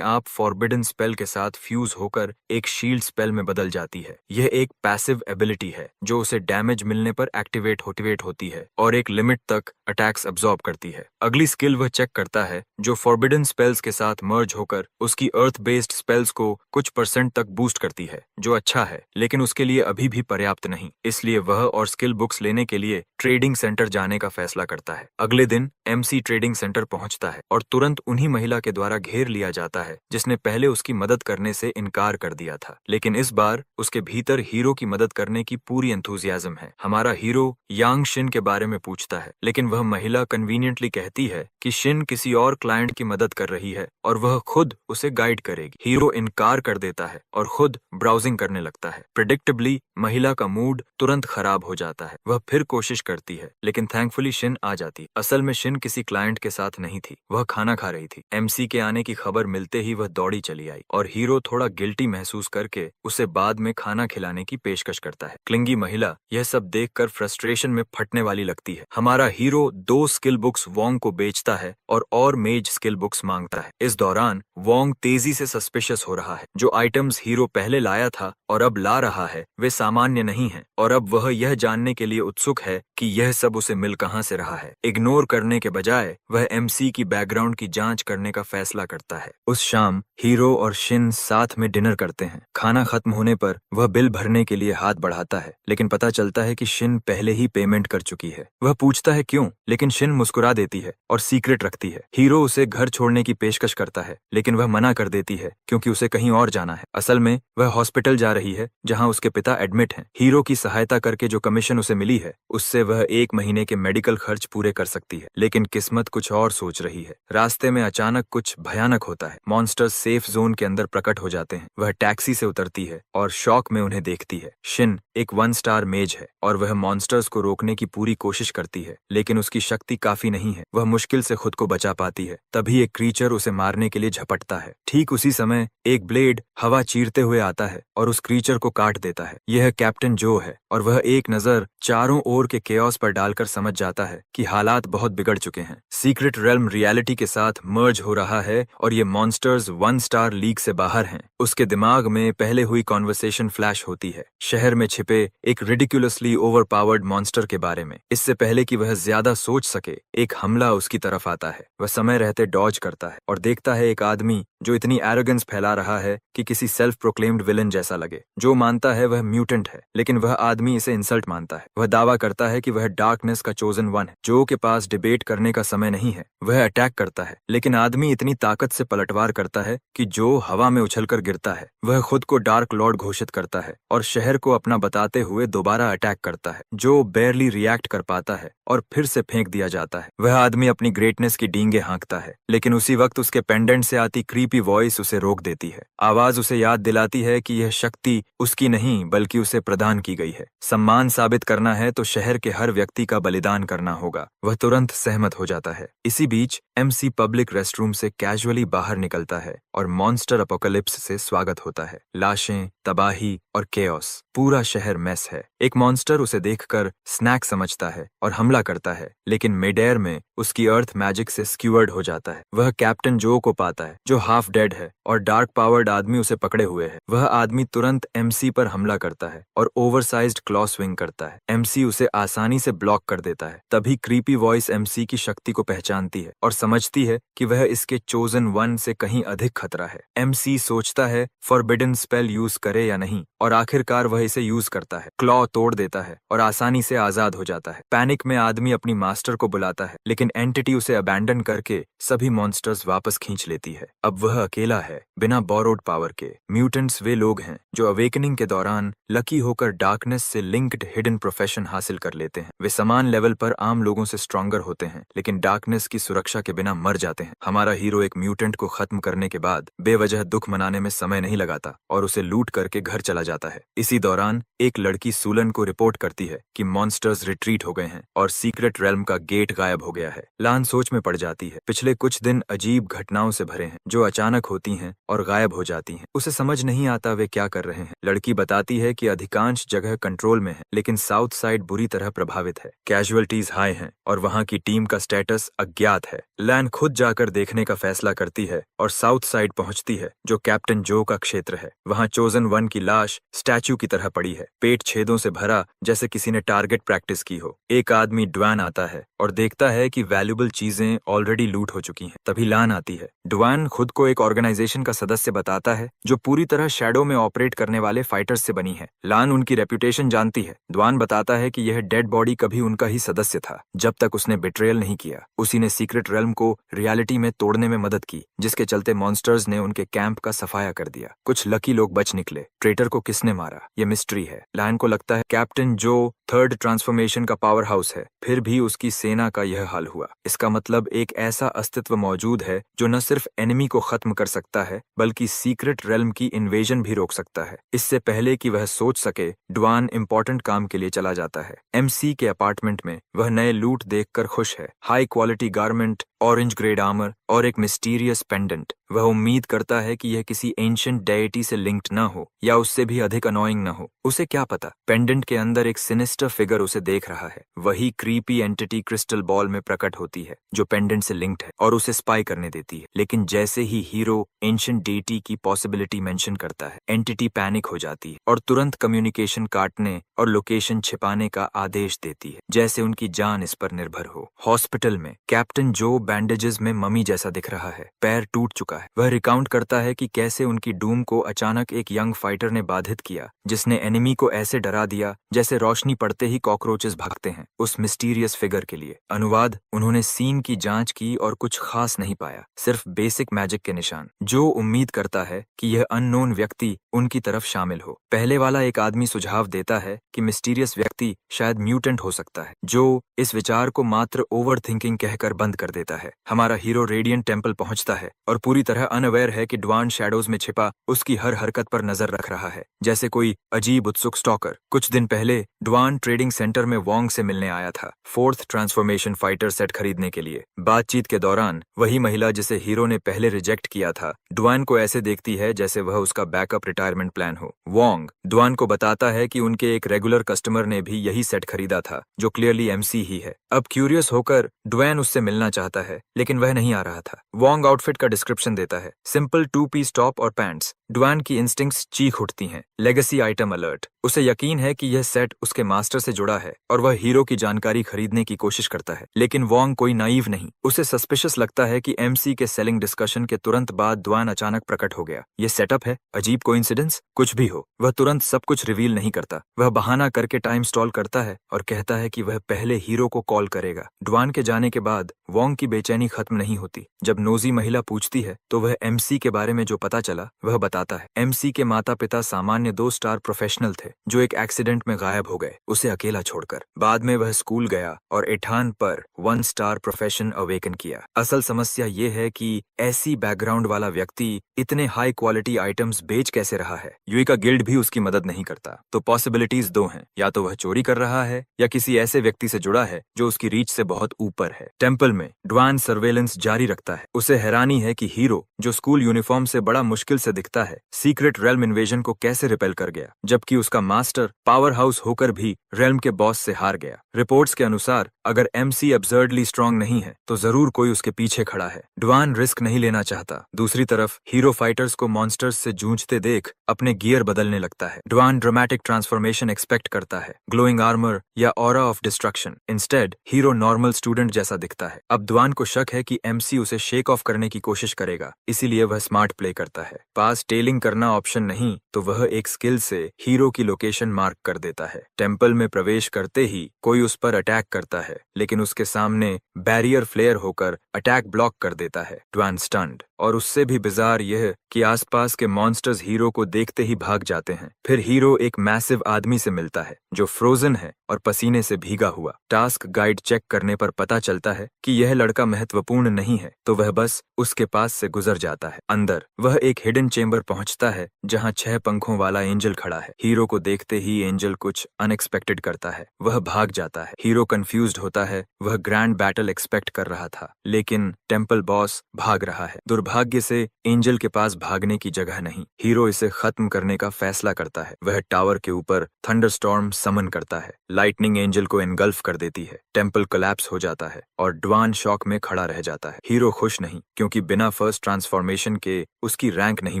आप फॉरबिडन स्पेल के साथ फ्यूज होकर एक शील्ड स्पेल में बदल जाती है। यह एक पैसिव एबिलिटी है जो उसे डैमेज मिलने पर एक्टिवेट होती है और एक लिमिट तक अटैक्स अब्सॉर्ब करती है। अगली स्किल वह चेक करता है जो फॉरबिडन स्पेल्स के साथ मर्ज होकर उसकी अर्थ बेस्ड स्पेल्स को कुछ % तक बूस्ट करती है, जो अच्छा है, लेकिन उसके लिए अभी भी पर्याप्त नहीं। इसलिए वह और स्किल बुक्स लेने के लिए ट्रेडिंग सेंटर जाने का फैसला करता है। अगले दिन एमसी ट्रेडिंग सेंटर पहुंचता है और तुरंत उन्हीं महिला के द्वारा घेर लिया जाता है जिसने पहले उसकी मदद करने से इनकार कर दिया था। लेकिन इस बार उसके भीतर हीरो की मदद करने की पूरी एंथुजियाज्म है। हमारा हीरो यांग शिन के बारे में पूछता है, लेकिन वह महिला कन्वीनियंटली कहती है कि शिन किसी और क्लाइंट की मदद कर रही है और वह खुद उसे गाइड करेगी। हीरो इनकार कर देता है और खुद ब्राउजिंग करने लगता है। प्रेडिक्टेबली महिला का मूड तुरंत खराब हो जाता है। वह फिर कोशिश करती है, लेकिन थैंकफुली शिन आ जाती। असल में शिन किसी क्लाइंट के साथ नहीं थी, वह खाना खा रही थी। एमसी के आने की खबर मिलते ही वह दौड़ी चली आई और हीरो थोड़ा गिल्टी महसूस करके उसे बाद में खाना खिलाने की पेशकश करता है। क्लिंगी महिला यह सब देखकर फ्रस्ट्रेशन में फटने वाली लगती है। हमारा हीरो 2 स्किल बुक्स वोंग को बेचता है और मेज स्किल बुक्स मांगता है। इस दौरान वोंग तेजी से सस्पिशियस हो रहा है। जो आइटम्स हीरो पहले लाया था और अब ला रहा है वे सामान्य नहीं हैं और अब वह यह जानने के लिए उत्सुक है कि यह सब उसे मिल कहां से रहा है। इग्नोर करने के बजाय वह एमसी की बैकग्राउंड की जांच करने का फैसला करता है। उस शाम हीरो और शिन साथ में डिनर करते हैं। खाना खत्म होने पर वह बिल भरने के लिए हाथ बढ़ाता है, लेकिन पता चलता है कि शिन पहले ही पेमेंट कर चुकी है। वह पूछता है क्यों, लेकिन शिन मुस्कुरा देती है और सीक्रेट रखती है। हीरो उसे घर छोड़ने की पेशकश करता है, लेकिन वह मना कर देती है क्योंकि उसे कहीं और जाना है। असल में वह हॉस्पिटल जा रही है जहां उसके पिता एडमिट हैं। हीरो की सहायता करके जो कमीशन उसे मिली है उससे वह 1 महीने के मेडिकल खर्च पूरे कर सकती है, लेकिन किस्मत कुछ और सोच रही है। रास्ते में अचानक कुछ भयानक होता है। मॉन्स्टर्स सेफ जोन के अंदर प्रकट हो जाते हैं। वह टैक्सी से उतरती है और शॉक में उन्हें देखती है। शिन एक 1 स्टार मेज है और वह मॉन्स्टर्स को रोकने की पूरी कोशिश करती है, लेकिन उसकी शक्ति काफी नहीं है। वह मुश्किल से खुद को बचा पाती है। तभी एक क्रीचर उसे मारने के लिए झपटता है। ठीक उसी समय एक ब्लेड हवा चीरते हुए आता है और उस क्रीचर को काट देता है। यह कैप्टन जो है और वह एक नजर चारों ओर के केओस पर डालकर समझ जाता है कि हालात बहुत बिगड़ चुके हैं। सीक्रेट रेल्म रियलिटी के साथ मर्ज हो रहा है और ये मॉन्स्टर्स 1 स्टार लीग से बाहर हैं। उसके दिमाग में पहले हुई कॉन्वर्सेशन फ्लैश होती है, शहर में छिपे एक रिडिकुलसली ओवरपावर्ड मॉन्स्टर के बारे में। इससे पहले कि वह ज्यादा सोच सके, एक हमला उसकी तरफ आता है। वह समय रहते डॉज करता है और देखता है एक आदमी जो इतनी एरोगेंस फैला रहा है कि किसी सेल्फ प्रोक्लेम्ड विलन जैसा लगे। जो मानता है वह म्यूटेंट है, लेकिन वह आदमी इसे इंसल्ट मानता है। वह दावा करता है कि वह डार्कनेस का चोजन वन है। जो के पास डिबेट करने का समय नहीं है। वह अटैक करता है, लेकिन आदमी इतनी ताकत से पलटवार करता है कि जो हवा में उछलकर गिरता है। वह खुद को डार्क लॉर्ड घोषित करता है और शहर को अपना बताते हुए दोबारा अटैक करता है। जो बेयरली रिएक्ट कर पाता है और फिर से फेंक दिया जाता है। वह आदमी अपनी ग्रेटनेस की डींगे हाँकता है, लेकिन उसी वक्त उसके पेंडेंट से आती क्रीपी वॉइस उसे रोक देती है। आवाज उसे याद दिलाती है कि यह शक्ति उसकी नहीं बल्कि उसे प्रदान की गई है। सम्मान साबित करना है तो शहर के हर व्यक्ति का बलिदान करना होगा। वह तुरंत सहमत हो जाता है। इसी बीच एमसी पब्लिक रेस्टरूम से कैजुअली बाहर निकलता है और मॉन्स्टर अपोकलिप्स से स्वागत होता है। लाशें, तबाही और केओस, पूरा शहर मेस है। एक मॉन्स्टर उसे देखकर स्नैक समझता है और हमला करता है, लेकिन मिड एयर में उसकी अर्थ मैजिक से स्क्यूअर्ड हो जाता है। वह कैप्टन जो को पाता है जो हाफ डेड है और डार्क पावर्ड आदमी उसे पकड़े हुए है। वह आदमी तुरंत एमसी पर हमला करता है और ओवरसाइज्ड क्लॉ स्विंग करता है। एमसी उसे आसानी से ब्लॉक कर देता है। तभी क्रीपी वॉइस एमसी की शक्ति को पहचानती है और समझती है कि वह इसके चोजन वन से कहीं अधिक खतरा है। एमसी सोचता है फॉरबिडन स्पेल यूज करे या नहीं, और आखिरकार वह इसे यूज करता है। क्लॉ तोड़ देता है और आसानी से आजाद हो जाता है। पैनिक में आदमी अपनी मास्टर को बुलाता है, लेकिन एंटिटी उसे अबैंडन करके सभी मॉन्स्टर्स वापस खींच लेती है। अब वह अकेला है, बिना बोरोड पावर के। म्यूटेंट्स वे लोग हैं जो अवेकनिंग के दौरान लकी होकर डार्कनेस से लिंक्ड हिडन प्रोफेशन हासिल कर लेते हैं। वे समान लेवल पर आम लोगों से स्ट्रॉन्गर होते हैं, लेकिन डार्कनेस की सुरक्षा के बिना मर जाते हैं। हमारा हीरो एक म्यूटेंट को खत्म करने के बाद बेवजह दुख मनाने में समय नहीं लगाता और उसे लूट करके घर चला जाता है। इसी दौरान एक लड़की सूलन को रिपोर्ट करती है कि मॉन्स्टर्स रिट्रीट हो गए हैं और सीक्रेट रेल्म का गेट गायब हो गया है। लान सोच में पड़ जाती है। पिछले कुछ दिन अजीब घटनाओं से भरे हैं जो अचानक होती हैं और गायब हो जाती हैं। उसे समझ नहीं आता वे क्या कर रहे हैं। लड़की बताती है कि अधिकांश जगह कंट्रोल में है, लेकिन साउथ साइड बुरी तरह प्रभावित है। कैजुअलिटीज हाई हैं और वहाँ की टीम का स्टेटस अज्ञात है। लैन खुद जाकर देखने का फैसला करती है और साउथ साइड पहुंचती है, जो कैप्टन जो का क्षेत्र है। वहाँ चोजन वन की लाश स्टैचू की तरह पड़ी है, पेट छेदों से भरा, जैसे किसी ने टारगेट प्रैक्टिस की हो। एक आदमी ड्वान आता है और देखता है कि वैल्यूबल चीजें ऑलरेडी लूट हो चुकी हैं। तभी लान आती है। ड्वान खुद को एक ऑर्गेनाइजेशन का सदस्य बताता है जो पूरी तरह शैडो में ऑपरेट करने वाले फाइटर्स से बनी है। लान उनकी रेपुटेशन जानती है। ड्वान बताता है कि यह डेड बॉडी कभी उनका ही सदस्य था, जब तक उसने बिट्रेयल नहीं किया। उसी ने सीक्रेट रेल्म को रियलिटी में तोड़ने में मदद की, जिसके चलते मॉन्स्टर्स ने उनके कैंप का सफाया कर दिया। कुछ लकी लोग बच निकले। ट्रेटर को किसने मारा, यह मिस्ट्री है। लायन को लगता है कैप्टन जो थर्ड ट्रांसफॉर्मेशन का पावर हाउस है, फिर भी उसकी सेना का यह हाल हुआ। इसका मतलब एक ऐसा अस्तित्व मौजूद है जो न सिर्फ एनिमी को खत्म कर सकता है, बल्कि सीक्रेट रेल्म की इन्वेजन भी रोक सकता है। इससे पहले कि वह सोच सके, ड्वान इंपॉर्टेंट काम के लिए चला जाता है। MC के अपार्टमेंट में वह नए लूट देखकर खुश है। High quality garment, orange grade armour और एक मिस्टीरियस पेंडेंट। वह उम्मीद करता है कि यह किसी एंशिएंट डेइटी से लिंक्ड न हो या उससे भी अधिक अनोइंग न हो। उसे क्या पता, पेंडेंट के अंदर एक सिनिस्टर फिगर उसे देख रहा है। वही क्रीपी एंटिटी क्रिस्टल बॉल में प्रकट होती है जो पेंडेंट से लिंक्ड है और उसे स्पाई करने देती है। लेकिन जैसे ही हीरो एंशिएंट डेइटी की पॉसिबिलिटी मेंशन करता है, एंटिटी पैनिक हो जाती है और तुरंत कम्युनिकेशन काटने और लोकेशन छिपाने का आदेश देती है, जैसे उनकी जान इस पर निर्भर हो। हॉस्पिटल में कैप्टन जो बैंडेजेस में मम्मी जैसा दिख रहा है, पैर टूट चुका है। वह रिकाउंट करता है कि कैसे उनकी डूम को अचानक एक यंग फाइटर ने बाधित किया, जिसने एनिमी को ऐसे डरा दिया जैसे रोशनी पड़ते ही कॉकरोचेस भागते हैं। उस मिस्टीरियस फिगर के लिए अनुवाद, उन्होंने सीन की जांच की और कुछ खास नहीं पाया, सिर्फ बेसिक मैजिक के निशान। जो उम्मीद करता है कि यह अननोन व्यक्ति उनकी तरफ शामिल हो। पहले वाला एक आदमी सुझाव देता है कि मिस्टीरियस व्यक्ति शायद म्यूटेंट हो सकता है, जो इस विचार को मात्र ओवर थिंकिंग कहकर बंद कर देता है। हमारा हीरो रेडियंट टेम्पल पहुंचता है और पूरी तरह अनअवेयर है कि ड्वान शैडोज में छिपा उसकी हर हरकत पर नजर रख रहा है, जैसे कोई अजीब उत्सुक स्टॉकर। कुछ दिन पहले ड्वान ट्रेडिंग सेंटर में वोंग से मिलने आया था, 4th ट्रांसफॉर्मेशन फाइटर सेट खरीदने के लिए। बातचीत के दौरान वही महिला जिसे हीरो ने पहले रिजेक्ट किया था, ड्वान को ऐसे देखती है जैसे वह उसका बैकअप रिटायरमेंट प्लान हो। वोंग ड्वान को बताता है कि उनके एक रेगुलर कस्टमर ने भी यही सेट खरीदा था, जो क्लियरली MC ही है। अब क्यूरियस होकर ड्वेन उससे मिलना चाहता है, लेकिन वह नहीं आ रहा था। वोंग आउटफिट का डिस्क्रिप्शन देता है, सिंपल 2-piece टॉप और पैंट्स। ड्वान की इंस्टिंक्ट्स चीख उठती हैं, लेगेसी आइटम अलर्ट। उसे यकीन है कि यह सेट उसके मास्टर से जुड़ा है और वह हीरो की जानकारी खरीदने की कोशिश करता है। लेकिन वोंग कोई नाइव नहीं। उसे सस्पिशियस लगता है कि MC के सेलिंग डिस्कशन के तुरंत बाद ड्वान अचानक प्रकट हो गया। यह सेटअप है, अजीब कोइंसिडेंस, कुछ भी हो। वह तुरंत सब कुछ रिवील नहीं करता। वह बहाना करके टाइम स्टॉल करता है और कहता है कि वह पहले हीरो को कॉल करेगा। ड्वान के जाने के बाद वोंग की बेचैनी खत्म नहीं होती। जब नोजी महिला पूछती है तो वह MC के बारे में जो पता चला वह बताता है। MC के माता पिता सामान्य 2-स्टार प्रोफेशनल थे जो एक एक्सीडेंट में गायब हो गए, उसे अकेला छोड़कर। बाद में वह स्कूल गया और एठान पर 1-स्टार प्रोफेशन अवेकन किया। असल समस्या ये है कि ऐसी बैकग्राउंड वाला व्यक्ति इतने हाई क्वालिटी आइटम्स बेच कैसे रहा है। यूइका गिल्ड भी उसकी मदद नहीं करता। तो पॉसिबिलिटीज दो हैं, या तो वह चोरी कर रहा है या किसी ऐसे व्यक्ति से जुड़ा है जो उसकी रीच से बहुत ऊपर है। टेम्पल में ड्वान सर्वेलेंस जारी रखता है। उसे हैरानी है कि हीरो, जो स्कूल यूनिफॉर्म से बड़ा मुश्किल से दिखता है, सीक्रेट रेल्म इन्वेजन को कैसे रिपेल कर गया, जबकि उसका मास्टर पावर हाउस होकर भी रेल्म के बॉस से हार गया। रिपोर्ट्स के अनुसार अगर MC अब्सर्डली स्ट्रांग नहीं है तो जरूर कोई उसके पीछे खड़ा है। ड्वान रिस्क नहीं लेना चाहता। दूसरी तरफ हीरो फाइटर्स को मॉन्स्टर्स से जूझते देख अपने गियर बदलने लगता है। ड्वान ड्रामेटिक ट्रांसफॉर्मेशन एक्सपेक्ट करता है, ग्लोइंग आर्मर या aura of destruction. Instead hero normal student जैसा दिखता है। अब ड्वान को शक है कि MC उसे शेक ऑफ करने की कोशिश करेगा, इसीलिए वह स्मार्ट प्ले करता है। पास टेलिंग करना ऑप्शन नहीं तो वह एक स्किल से हीरो की लोकेशन मार्क कर देता है। टेम्पल में प्रवेश करते ही कोई उस पर अटैक करता है, लेकिन उसके सामने बैरियर फ्लेयर होकर अटैक ब्लॉक कर देता है। ड्वान स्टन्ड। और उससे भी बिजार यह कि आसपास के मॉन्स्टर्स हीरो को देखते ही भाग जाते हैं। फिर हीरो एक मैसिव आदमी से मिलता है जो फ्रोजन है और पसीने से भीगा हुआ। टास्क गाइड चेक करने पर पता चलता है कि यह लड़का महत्वपूर्ण नहीं है, तो वह बस उसके पास से गुजर जाता है। अंदर वह एक हिडन चेंबर पहुंचता है जहां 6 पंखों वाला एंजल खड़ा है। हीरो को देखते ही एंजल कुछ अनएक्सपेक्टेड करता है, वह भाग जाता है। हीरो कंफ्यूज्ड होता है, वह ग्रैंड बैटल एक्सपेक्ट कर रहा था, लेकिन टेम्पल बॉस भाग रहा है। दुर्भाग्य से एंजल के पास भागने की जगह नहीं। हीरो इसे खत्म करने का फैसला करता है। वह टावर के ऊपर थंडरस्टॉर्म समन करता है। लाइटनिंग एंजल को एनगल्फ कर देती है। टेम्पल कोलैप्स हो जाता है और ड्वान शॉक में खड़ा रह जाता है। हीरो खुश नहीं, क्योंकि बिना फर्स्ट ट्रांसफॉर्मेशन के उसकी रैंक नहीं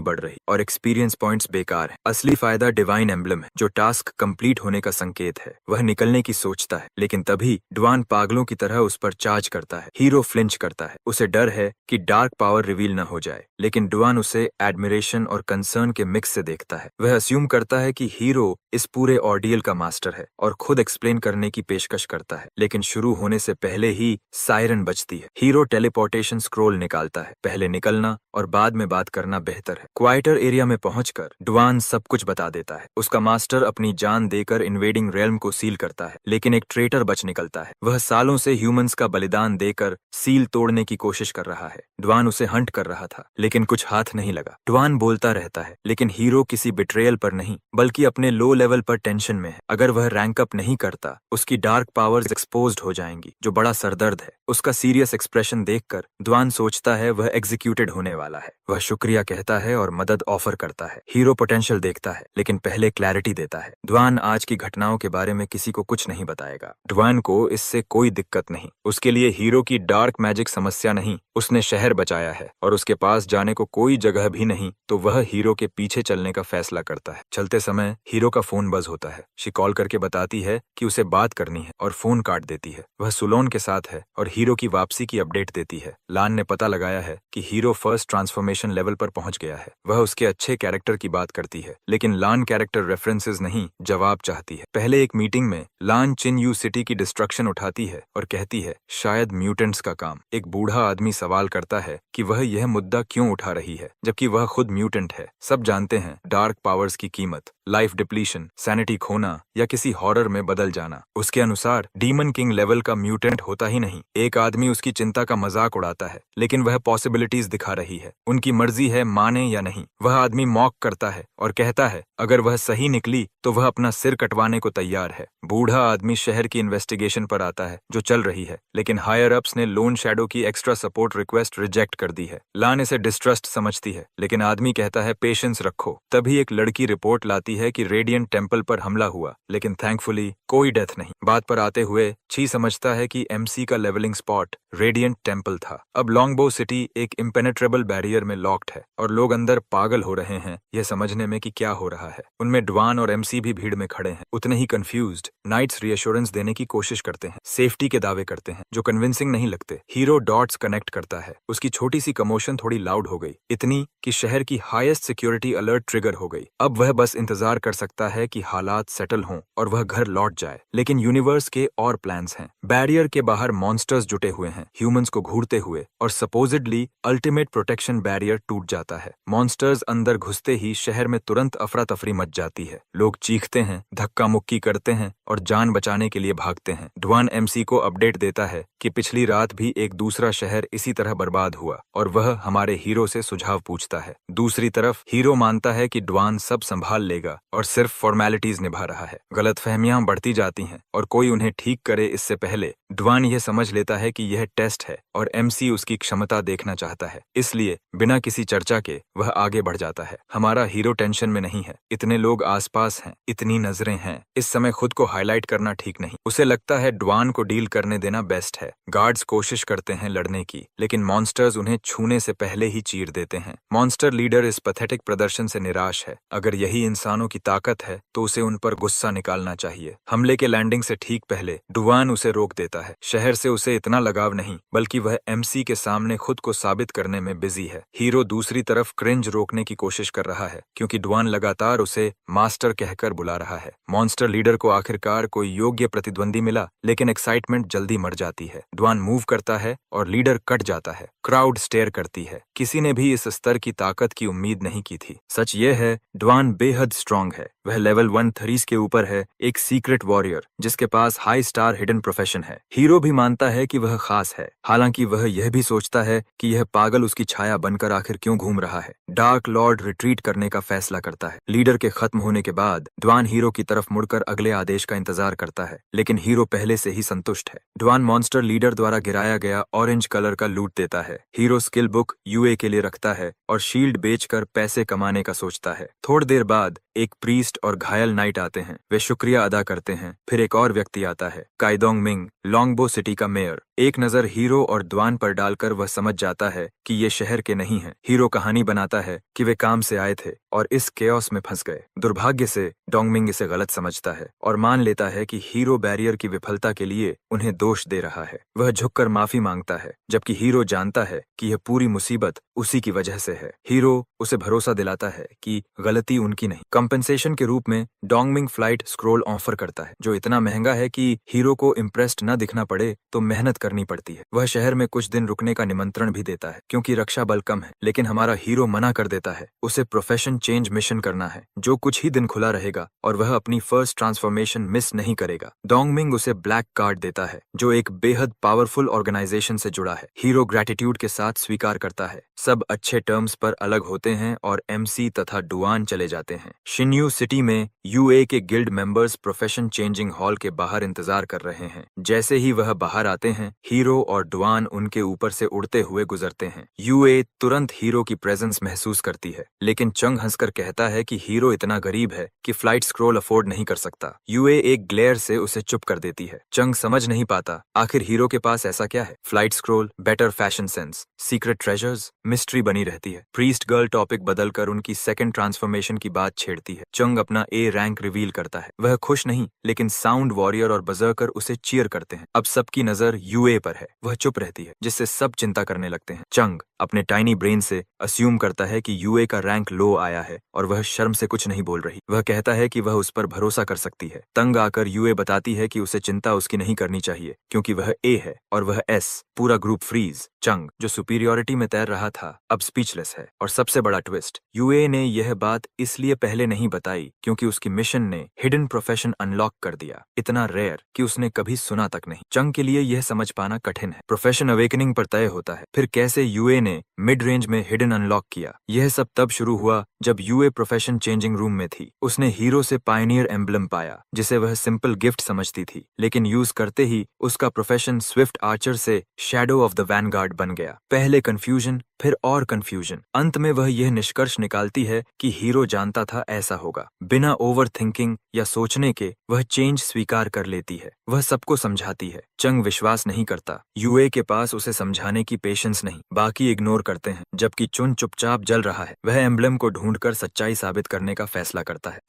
बढ़ रही और एक्सपीरियंस पॉइंट्स बेकार है। असली फायदा डिवाइन एम्बलम है, जो टास्क कंप्लीट होने का संकेत है। वह निकलने की सोचता है, लेकिन तभी ड्वान पागलों की तरह उस पर चार्ज करता है। हीरो फ्लिंच करता है। उसे डर है कि डार्क पावर रिवील न हो जाए, लेकिन ड्वान उसे एडमिरेशन और कंसर्न के मिक्स से देखता है। वह अस्यूम करता है कि हीरो इस पूरे ऑर्डियल का मास्टर है और खुद एक्सप्लेन करने की पेशकश करता है, लेकिन शुरू होने से पहले ही सायरन बजती है। हीरो टेलीपोर्टेशन स्क्रोल निकालता है। पहले निकलना और बाद में बात करना बेहतर है। क्वाइटर एरिया में पहुंचकर ड्वान सब कुछ बता देता है। उसका मास्टर अपनी जान देकर इन्वेडिंग रेल्म को सील करता है, लेकिन एक ट्रेटर बच निकलता है। वह सालों से ह्यूमंस का बलिदान देकर सील तोड़ने की कोशिश कर रहा है। ड्वान उसे हंट कर रहा था, लेकिन कुछ हाथ नहीं लगा। ड्वान बोलता रहता है, लेकिन हीरो किसी बिट्रेयल पर नहीं, बल्कि अपने लो लेवल पर टेंशन में है। अगर वह रैंक अप नहीं करता, उसकी डार्क पावर्स एक्सपोज्ड हो जाएंगी, जो बड़ा सरदर्द है। उसका सीरियस एक्सप्रेशन देखकर ड्वान सोचता है वह एग्जीक्यूटेड होने वाला है। वह शुक्रिया कहता है और मदद ऑफर करता है। हीरो पोटेंशियल देखता है, लेकिन पहले क्लैरिटी देता है। ड्वान आज की घटनाओं के बारे में किसी को कुछ नहीं बताएगा। ड्वान को इससे कोई दिक्कत नहीं। उसके लिए हीरो की डार्क मैजिक समस्या नहीं, उसने शहर बचाया है और उसके पास जाने को कोई जगह भी नहीं, तो वह हीरो के पीछे चलने का फैसला करता है। चलते समय हीरो का फोन बज होता है। शी कॉल करके बताती है कि उसे बात करनी है और फोन काट देती है। वह सुलोन के साथ है और हीरो की वापसी की अपडेट देती है। लान ने पता लगाया है कि हीरो फर्स्ट ट्रांसफॉर्मेशन लेवल पर पहुंच गया है। वह उसके अच्छे कैरेक्टर की बात करती है, लेकिन लान कैरेक्टर रेफरेंसेस नहीं, जवाब चाहती है। पहले एक मीटिंग में लान चिन यू सिटी की डिस्ट्रक्शन उठाती है और कहती है शायद म्यूटेंट्स का काम। एक बूढ़ा आदमी सवाल करता है कि वह यह मुद्दा क्यों उठा रही है, जबकि वह खुद म्यूटेंट है। सब जानते हैं डार्क पावर्स की कीमत, लाइफ डिप्लीशन, सैनिटी खोना या किसी हॉरर में बदल जाना। उसके अनुसार डीमन किंग लेवल का म्यूटेंट होता ही नहीं। एक आदमी उसकी चिंता का मजाक उड़ाता है, लेकिन वह पॉसिबिलिटीज दिखा रही है। उनकी मर्जी है माने या नहीं। वह आदमी मॉक करता है और कहता है अगर वह सही निकली तो वह अपना सिर कटवाने को तैयार है। बूढ़ा आदमी शहर की इन्वेस्टिगेशन पर आता है जो चल रही है, लेकिन हायर अप्स ने लोन शैडो की एक्स्ट्रा सपोर्ट रिक्वेस्ट रिजेक्ट कर दी है। लान इसे डिस्ट्रस्ट समझती है, लेकिन आदमी कहता है पेशेंस रखो। तभी एक लड़की रिपोर्ट लाती है कि रेडियंट टेम्पल पर हमला हुआ, लेकिन थैंकफुली कोई डेथ नहीं। बात पर आते हुए ची समझता है कि एमसी का लेवलिंग स्पॉट रेडियंट टेम्पल था। अब लॉन्गबो सिटी एक इम्पेनेट्रेबल बैरियर में लॉक्ड है और लोग अंदर पागल हो रहे हैं यह समझने में कि क्या हो रहा है। उनमें ड्वान और एमसी भी भीड़ में खड़े हैं, उतने ही कंफ्यूज्ड। नाइट्स रीअश्योरेंस देने की कोशिश करते हैं, सेफ्टी के दावे करते हैं जो कन्विंसिंग नहीं लगते। हीरो डॉट्स कनेक्ट करता है। उसकी छोटी सी कमोशन थोड़ी लाउड हो गई, इतनी कि शहर की हाईएस्ट सिक्योरिटी अलर्ट ट्रिगर हो गई। अब वह बस इंतजार कर सकता है कि हालात सेटल हों और वह घर लौट जाए, लेकिन यूनिवर्स के और प्लान्स हैं। बैरियर के बाहर मॉन्स्टर्स जुटे हुए हैं, ह्यूमंस को घूरते हुए, और सपोजिडली अल्टीमेट प्रोटेक्शन बैरियर टूट जाता है। मॉन्स्टर्स अंदर घुसते ही शहर में तुरंत अफरा तफरी मच जाती है। लोग चीखते हैं, धक्का मुक्की करते हैं और जान बचाने के लिए भागते हैं। ड्वान एमसी को अपडेट देता है कि पिछली रात भी एक दूसरा शहर इसी तरह बर्बाद हुआ और वह हमारे हीरो से सुझाव पूछता है। दूसरी तरफ हीरो मानता है कि ड्वान सब संभाल लेगा और सिर्फ फॉर्मेलिटीज निभा रहा है। गलतफहमियां बढ़ती जाती हैं और कोई उन्हें ठीक करे इससे पहले ड्वान यह समझ लेता है कि यह टेस्ट है और एमसी उसकी क्षमता देखना चाहता है। इसलिए बिना किसी चर्चा के वह आगे बढ़ जाता है। हमारा हीरो टेंशन में नहीं है, इतने लोग आसपास हैं, इतनी नजरें हैं। इस समय खुद को हाईलाइट करना ठीक नहीं। उसे लगता है ड्वान को डील करने देना बेस्ट है। गार्ड्स कोशिश करते हैं लड़ने की, लेकिन मॉन्स्टर्स उन्हें छूने से पहले ही चीर देते हैं। मॉन्स्टर लीडर इस पैथेटिक प्रदर्शन से निराश है। अगर यही इंसानों की ताकत है तो उसे उन पर गुस्सा निकालना चाहिए। हमले के लैंडिंग से ठीक पहले ड्वान उसे रोक देता है। शहर से उसे इतना लगाव नहीं, बल्कि वह एमसी के सामने खुद को साबित करने में बिजी है। हीरो दूसरी तरफ क्रिंज रोकने की कोशिश कर रहा है, क्योंकि ड्वान लगातार उसे मास्टर कहकर बुला रहा है। मॉन्स्टर लीडर को आखिरकार कोई योग्य प्रतिद्वंदी मिला, लेकिन एक्साइटमेंट जल्दी मर जाती है। ड्वान मूव करता है और लीडर कट जाता है। क्राउड स्टेयर करती है। किसी ने भी इस स्तर की ताकत की उम्मीद नहीं की थी। सच ये है, ड्वान बेहद स्ट्रांग है। वह लेवल 130 के ऊपर है, एक सीक्रेट वॉरियर जिसके पास हाई स्टार हिडन प्रोफेशन है। हीरो भी मानता है कि वह खास है, हालांकि वह यह भी सोचता है कि यह पागल उसकी छाया बनकर आखिर क्यों घूम रहा है। डार्क लॉर्ड रिट्रीट करने का फैसला करता है। लीडर के खत्म होने के बाद ड्वान हीरो की तरफ मुड़कर अगले आदेश का इंतजार करता है, लेकिन हीरो पहले से ही संतुष्ट है। ड्वान मॉन्स्टर लीडर द्वारा गिराया गया ऑरेंज कलर का लूट देता है। हीरो स्किल बुक यूए के लिए रखता है और शील्ड बेचकर पैसे कमाने का सोचता है। थोड़ी देर बाद एक प्रीस्ट और घायल नाइट आते हैं। वे शुक्रिया अदा करते हैं। फिर एक और व्यक्ति आता है, काइदोंग मिंग, लॉन्गबो सिटी का मेयर। एक नजर हीरो और द्वान पर डालकर वह समझ जाता है कि ये शहर के नहीं हैं। हीरो कहानी बनाता है कि वे काम से आए थे और इस केओस में फंस गए। दुर्भाग्य से डोंगमिंग इसे गलत समझता है और मान लेता है कि हीरो बैरियर की विफलता के लिए उन्हें दोष दे रहा है। वह झुककर माफी मांगता है, जबकि हीरो जानता है कि यह पूरी मुसीबत उसी की वजह से है। हीरो उसे भरोसा दिलाता है कि गलती उनकी नहीं। कंपेंसेशन के रूप में डोंगमिंग फ्लाइट स्क्रोल ऑफर करता है, जो इतना महंगा है कि हीरो को इम्प्रेस्ड न दिखना पड़े तो मेहनत करनी पड़ती है। वह शहर में कुछ दिन रुकने का निमंत्रण भी देता है क्योंकि रक्षा बल कम है, लेकिन हमारा हीरो मना कर देता है। उसे प्रोफेशन चेंज मिशन करना है जो कुछ ही दिन खुला रहेगा और वह अपनी फर्स्ट ट्रांसफॉर्मेशन मिस नहीं करेगा। डोंगमिंग उसे ब्लैक कार्ड देता है जो एक बेहद पावरफुल ऑर्गेनाइजेशन से जुड़ा है। हीरो ग्रेटिट्यूड के साथ स्वीकार करता है। सब अच्छे टर्म्स पर अलग होते हैं और एमसी तथा डुआन चले जाते हैं। शिन्यू सिटी में यूए के guild members profession changing hall के बाहर इंतजार कर रहे हैं। जैसे ही वह बाहर आते हैं, हीरो और डुआन उनके ऊपर से उड़ते हुए गुजरते हैं। यूए तुरंत हीरो की प्रेजेंस महसूस करती है, लेकिन चंग हंसकर कहता है कि हीरो इतना गरीब है कि फ्लाइट स्क्रोल अफोर्ड नहीं कर सकता। यूए एक ग्लेयर से उसे चुप कर देती है। चंग समझ नहीं पाता आखिर हीरो के पास ऐसा क्या है। Flight scroll, better fashion sense, secret treasures, mystery बनी रहती है। प्रीस्ट गर्ल टॉपिक बदलकर उनकी सेकंड ट्रांसफॉर्मेशन की बात छेड़ती है। चंग अपना ए रैंक रिवील करता है। वह खुश नहीं, लेकिन साउंड वॉरियर और बजर्कर उसे चीयर करते हैं। अब सबकी नजर यूए पर है। वह चुप रहती है, जिससे सब चिंता करने लगते हैं। चंग अपने टाइनी ब्रेन से अस्यूम करता है कि यूए का रैंक लो आया है और वह शर्म से कुछ नहीं बोल रही। वह कहता है कि वह उस पर भरोसा कर सकती है। तंग आकर यूए बताती है कि उसे चिंता उसकी नहीं करनी चाहिए क्योंकि वह ए है और वह एस। पूरा ग्रुप फ्रीज। चंग, जो सुपीरियोरिटी में तैर रहा था, अब स्पीचलेस है। और सबसे बड़ा ट्विस्ट, यूए ने यह बात इसलिए पहले नहीं बताई क्योंकि उसकी मिशन ने हिडन प्रोफेशन अनलॉक कर दिया, इतना रेयर कि उसने कभी सुना तक नहीं। चंग के लिए यह समझ पाना कठिन है। प्रोफेशन अवेकनिंग पर तय होता है, फिर कैसे यूए ने मिड रेंज में हिडन अनलॉक किया। यह सब तब शुरू हुआ जब यूए प्रोफेशन चेंजिंग रूम में थी। उसने हीरो से पायनियर एम्बलम पाया, जिसे वह सिंपल गिफ्ट समझती थी, लेकिन यूज करते ही उसका प्रोफेशन स्विफ्ट आर्चर से शैडो ऑफ द वैनगार्ड बन गया। पहले कंफ्यूजन, फिर और कंफ्यूजन। अंत में वह यह निष्कर्ष निकालती है कि हीरो जानता था ऐसा होगा। बिना ओवर थिंकिंग या सोचने के वह चेंज स्वीकार कर लेती है। वह सबको समझाती है। चंग विश्वास नहीं करता। यूए के पास उसे समझाने की पेशेंस नहीं। बाकी इग्नोर करते हैं, जबकि चुन चुपचाप जल रहा है। वह एम्बलम को ढूंढकर सच्चाई साबित करने का फैसला करता है।